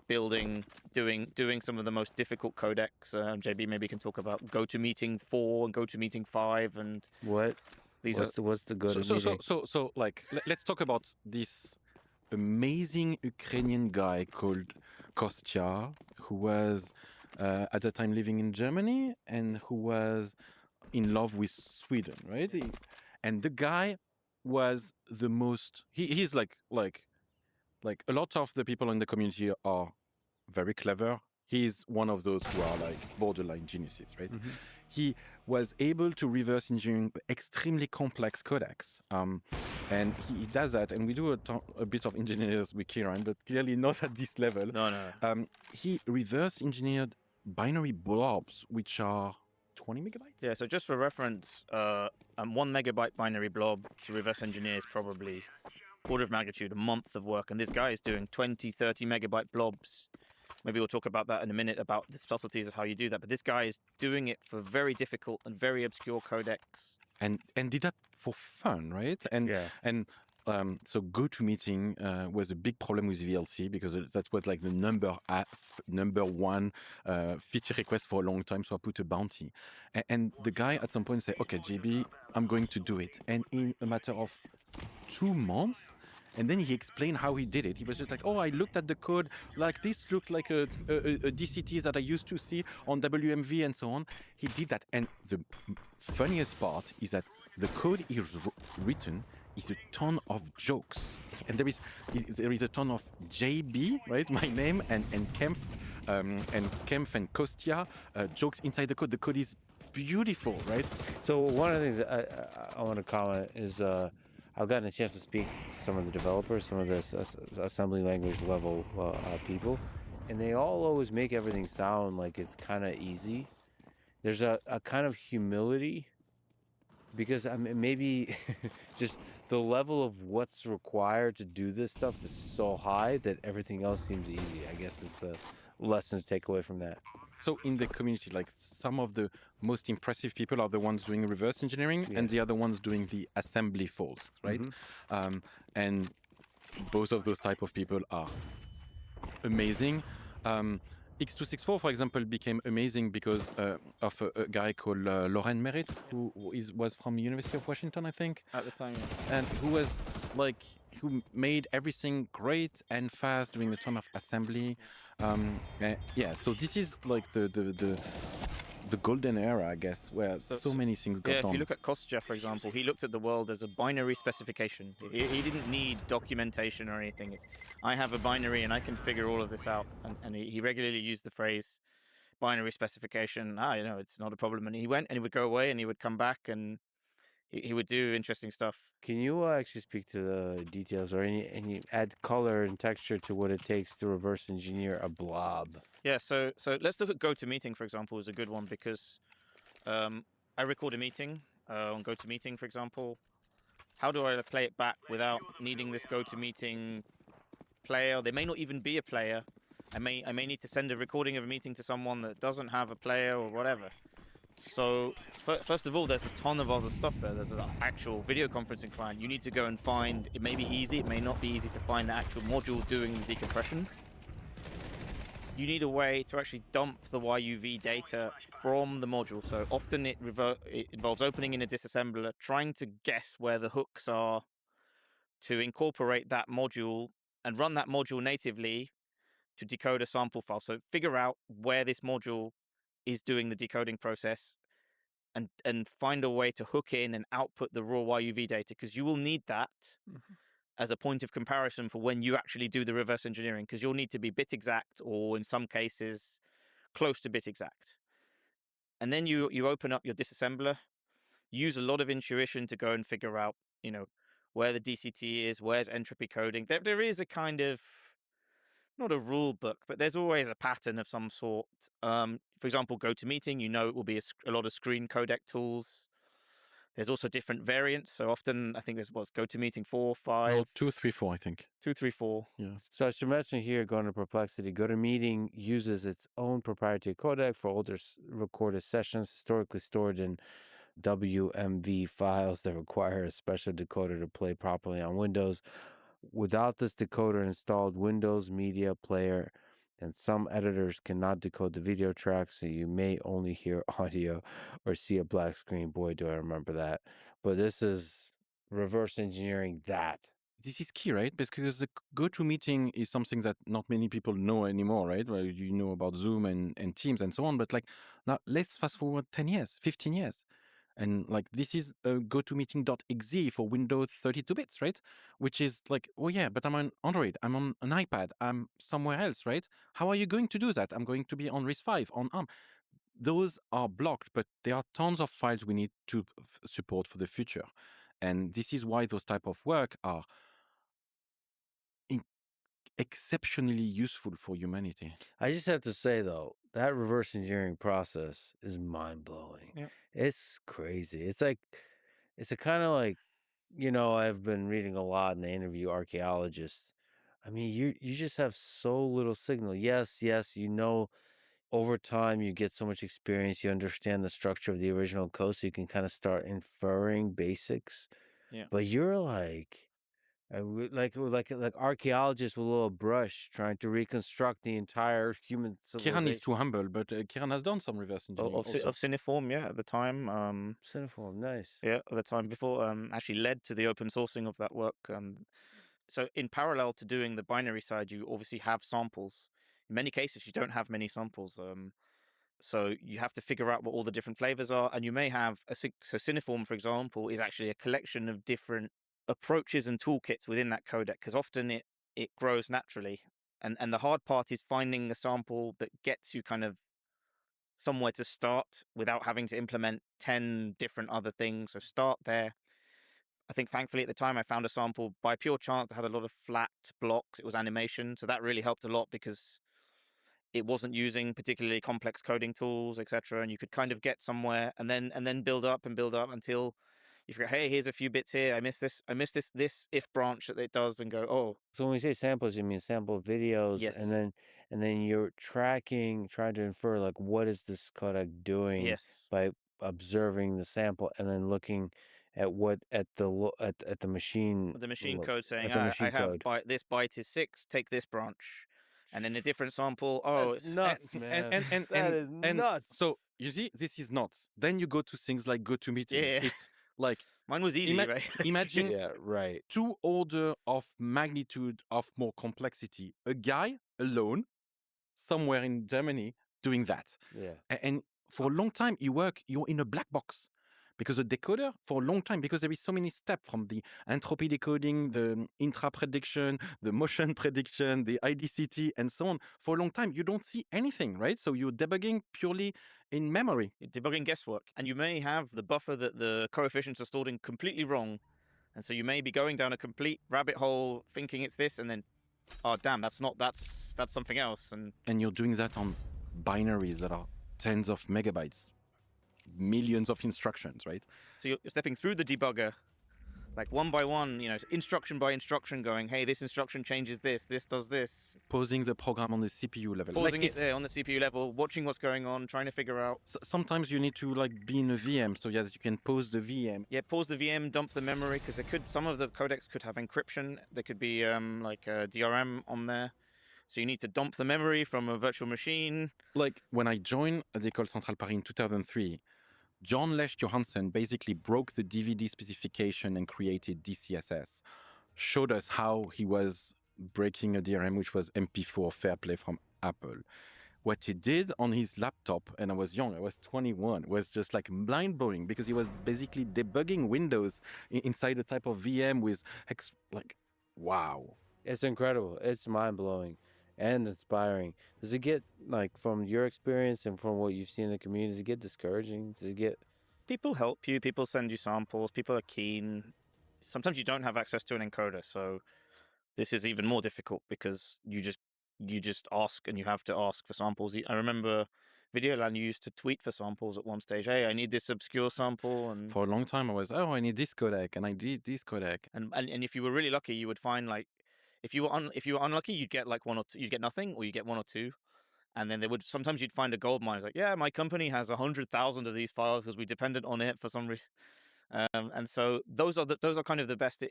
building, doing some of the most difficult codecs. JB maybe can talk about GoToMeeting 4 and GoToMeeting 5 and what these what's the good So like let's talk about this amazing Ukrainian guy called Kostya, who was at the time living in Germany and who was in love with Sweden, right? And the guy was the most. He's like a lot of the people in the community are very clever. He's one of those who are like borderline geniuses, right? He was able to reverse engineering extremely complex codecs, and he does that. And we do a bit of engineers with Kieran, but clearly not at this level. No. He reverse engineered binary blobs, which are 20 megabytes. Yeah. So just for reference, 1 megabyte binary blob to reverse engineer is probably order of magnitude a month of work, and this guy is doing 20, 30 megabyte blobs. Maybe we'll talk about that in a minute, about the subtleties of how you do that. But this guy is doing it for very difficult and very obscure codecs. And did that for fun, right? And so GoToMeeting was a big problem with VLC because that's what like the number one feature request for a long time. So I put a bounty, and the guy at some point said, "Okay, JB, I'm going to do it." And in a matter of 2 months. And then he explained how he did it. He was just like, "Oh, I looked at the code, like this looked like a DCT that I used to see on WMV and so on." He did that. And the funniest part is that the code he written is a ton of jokes. And there is a ton of JB, right, my name, and Kempf and Kostya jokes inside the code. The code is beautiful, right? So one of the things I want to comment is I've gotten a chance to speak to some of the developers, some of the assembly language level people, and they all always make everything sound like it's kind of easy. There's a kind of humility, because I mean, maybe just the level of what's required to do this stuff is so high that everything else seems easy, I guess, is the lesson to take away from that. So in the community, like some of the most impressive people are the ones doing reverse engineering and the other ones doing the assembly faults, right? And both of those type of people are amazing. X264, for example, became amazing because of a guy called Loren Merritt, who was from University of Washington, I think. At the time. And who was like, who made everything great and fast, doing a ton of assembly. So this is like the golden era, I guess, where so many things got done. If you look at Kostya, for example, he looked at the world as a binary specification. He didn't need documentation or anything. I have a binary and I can figure all of this out. And he regularly used the phrase binary specification. It's not a problem. And he went and he would go away and he would come back and he would do interesting stuff. Can you actually speak to the details or any add color and texture to what it takes to reverse engineer a blob? Yeah, so let's look at GoToMeeting, for example, is a good one because I record a meeting on GoToMeeting, for example. How do I play it back without needing this GoToMeeting player? There may not even be a player. I may need to send a recording of a meeting to someone that doesn't have a player or whatever. So first of all, there's a ton of other stuff there. There's an actual video conferencing client. You need to go and find, it may be easy, it may not be easy to find the actual module doing the decompression. You need a way to actually dump the YUV data from the module. So often it involves opening in a disassembler, trying to guess where the hooks are to incorporate that module and run that module natively to decode a sample file. So figure out where this module is doing the decoding process and find a way to hook in and output the raw YUV data, because you will need that as a point of comparison for when you actually do the reverse engineering, because you'll need to be bit exact or in some cases close to bit exact. And then you open up your disassembler, use a lot of intuition to go and figure out, where the DCT is, where's entropy coding. There is a kind of, not a rule book, but there's always a pattern of some sort. For example, GoToMeeting, it will be a lot of screen codec tools. There's also different variants. So often, I think there's GoToMeeting 4, 5. No, 2, 3, 4, I think. 2, 3, 4. Yeah. So I should mention here, going to Perplexity, GoToMeeting uses its own proprietary codec for older recorded sessions, historically stored in WMV files that require a special decoder to play properly on Windows. Without this decoder installed, Windows Media Player and some editors cannot decode the video track, so you may only hear audio or see a black screen. Boy, do I remember that. But this is reverse engineering that. This is key, right? Because the GoToMeeting is something that not many people know anymore, right? Well, you know about Zoom and Teams and so on, but like now let's fast forward 10 years, 15 years. And like this is a GoToMeeting.exe for Windows 32 bits, right? Which is like, oh yeah, but I'm on Android, I'm on an iPad, I'm somewhere else, right? How are you going to do that? I'm going to be on RISC-V, on ARM. Those are blocked, but there are tons of files we need to support for the future. And this is why those type of work are exceptionally useful for humanity. I just have to say though, that reverse engineering process is mind blowing. Yeah. It's crazy. It's like, it's a kind of like, you know, I've been reading a lot and they interview archaeologists. I mean, you just have so little signal. Yes, you know, over time you get so much experience, you understand the structure of the original code, so you can kind of start inferring basics. Yeah. But you're like, like archaeologists with a little brush trying to reconstruct the entire human civilization. Kieran is too humble, but Kieran has done some reverse engineering. Of Cineform, yeah, at the time. Cineform, nice. Yeah, at the time before, actually led to the open sourcing of that work. So in parallel to doing the binary side, you obviously have samples. In many cases, you don't have many samples. So you have to figure out what all the different flavors are, and you may have so Cineform, for example, is actually a collection of different approaches and toolkits within that codec, because often it grows naturally, and the hard part is finding a sample that gets you kind of somewhere to start without having to implement 10 different other things. So start there. I think thankfully at the time I found a sample by pure chance that had a lot of flat blocks. It was animation, so that really helped a lot because it wasn't using particularly complex coding tools, etc. And you could kind of get somewhere and then build up until you figure, hey, here's a few bits here. I missed this if branch that it does, and go, oh. So when we say samples, you mean sample videos, Yes. and then you're trying to infer like what is this codec doing, Yes. by observing the sample and then looking at the machine. The machine code saying, at the machine I have code. this byte is 6, take this branch. And then a different sample, That's nuts, man. That is nuts. So you see, this is nuts. Then you go to things like GoToMeeting. Yeah. It's like mine was easy, right? Imagine Yeah, right. 2 order of magnitude of more complexity. A guy alone, somewhere in Germany, doing that. Yeah. And for a long time, you're in a black box. Because a decoder, for a long time, because there is so many steps from the entropy decoding, the intra prediction, the motion prediction, the IDCT, and so on. For a long time, you don't see anything, right? So you're debugging purely in memory. You're debugging guesswork. And you may have the buffer that the coefficients are stored in completely wrong. And so you may be going down a complete rabbit hole thinking it's this, and then, oh, damn, that's something else. And you're doing that on binaries that are tens of megabytes. Millions of instructions, right? So you're stepping through the debugger, like one by one, instruction by instruction, going, hey, this instruction changes this does this. Pausing the program on the CPU level. Pausing it there on the CPU level, watching what's going on, trying to figure out. Sometimes you need to be in a VM, so yes, you can pause the VM. Yeah, pause the VM, dump the memory, because some of the codecs could have encryption. There could be like a DRM on there. So you need to dump the memory from a virtual machine. Like when I joined the École Centrale Paris in 2003, John Lesch Johansen basically broke the DVD specification and created DCSS. Showed us how he was breaking a DRM, which was MP4 Fairplay from Apple. What he did on his laptop, and I was young, I was 21, was just like mind-blowing because he was basically debugging Windows inside a type of VM with wow. It's incredible. It's mind-blowing and inspiring. Does it get, from your experience and from what you've seen in the community, does it get discouraging? Does it get... People help you. People send you samples. People are keen. Sometimes you don't have access to an encoder, so this is even more difficult because you just ask, and you have to ask for samples. I remember Videoland used to tweet for samples at one stage. Hey, I need this obscure sample. And for a long time, I was, I need this codec, and I need this codec. And if you were really lucky, you would find if you were unlucky, you'd get one or two, you'd get nothing, or you get one or two, and then sometimes you'd find a gold mine. It's like, yeah, my company has 100,000 of these files because we depended on it for some reason, and so those are kind of the best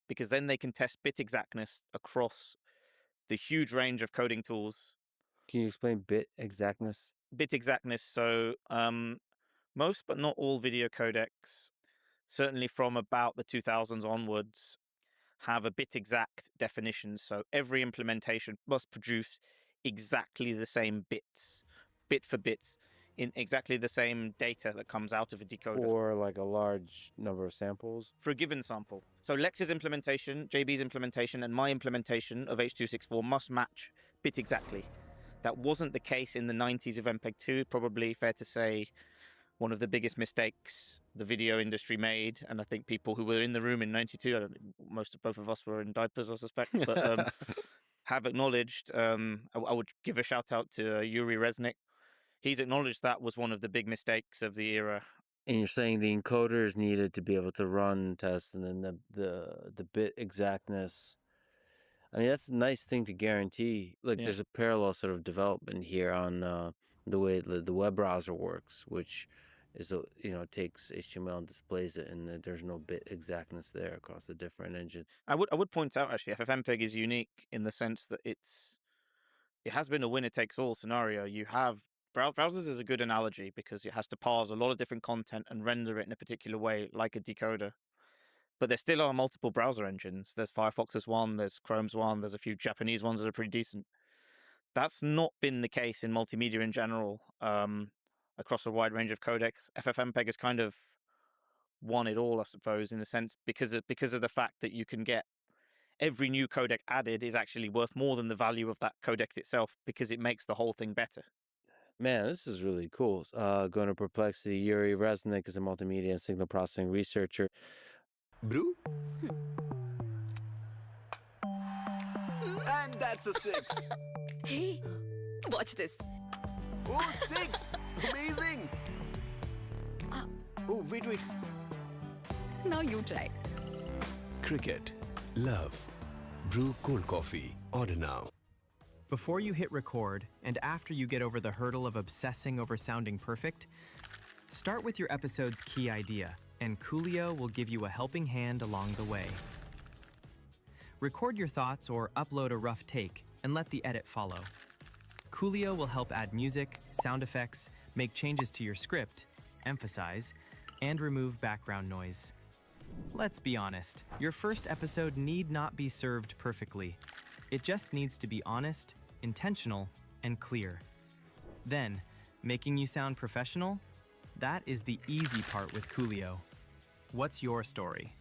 because then they can test bit exactness across the huge range of coding tools Can you explain bit exactness? Bit exactness. So most but not all video codecs, certainly from about the 2000s onwards, have a bit exact definition. So every implementation must produce exactly the same bits, bit for bit, in exactly the same data that comes out of a decoder. For like a large number of samples? For a given sample. So Lex's implementation, JB's implementation, and my implementation of H.264 must match bit exactly. That wasn't the case in the 90s of MPEG-2. Probably fair to say one of the biggest mistakes the video industry made, and I think people who were in the room in 92, I don't think both of us were in diapers, I suspect, but have acknowledged, I would give a shout out to Yuri Resnick. He's acknowledged that was one of the big mistakes of the era. And you're saying the encoders needed to be able to run tests, and then the bit exactness. I mean, that's a nice thing to guarantee. Like, Yeah. there's a parallel sort of development here on the way the web browser works, which is takes HTML and displays it, and there's no bit exactness there across the different engines. I would point out actually, FFmpeg is unique in the sense that it has been a winner takes all scenario. You have browsers is a good analogy because it has to parse a lot of different content and render it in a particular way, like a decoder. But there still are multiple browser engines. There's Firefox's one, there's Chrome's one, there's a few Japanese ones that are pretty decent. That's not been the case in multimedia in general, across a wide range of codecs. FFmpeg has kind of won it all, I suppose, in a sense, because of the fact that you can get every new codec added is actually worth more than the value of that codec itself because it makes the whole thing better. Man, this is really cool. Going to Perplexity, Yuri Resnick is a multimedia and signal processing researcher. Brew? And that's a 6. Hey, watch this. Oh, 6! Amazing! Oh, wait. Now you try. Cricket. Love. Brew cold coffee. Order now. Before you hit record, and after you get over the hurdle of obsessing over sounding perfect, start with your episode's key idea, and Coolio will give you a helping hand along the way. Record your thoughts or upload a rough take, and let the edit follow. Coolio will help add music, sound effects, make changes to your script, emphasize, and remove background noise. Let's be honest, your first episode need not be served perfectly. It just needs to be honest, intentional, and clear. Then, making you sound professional? That is the easy part with Coolio. What's your story?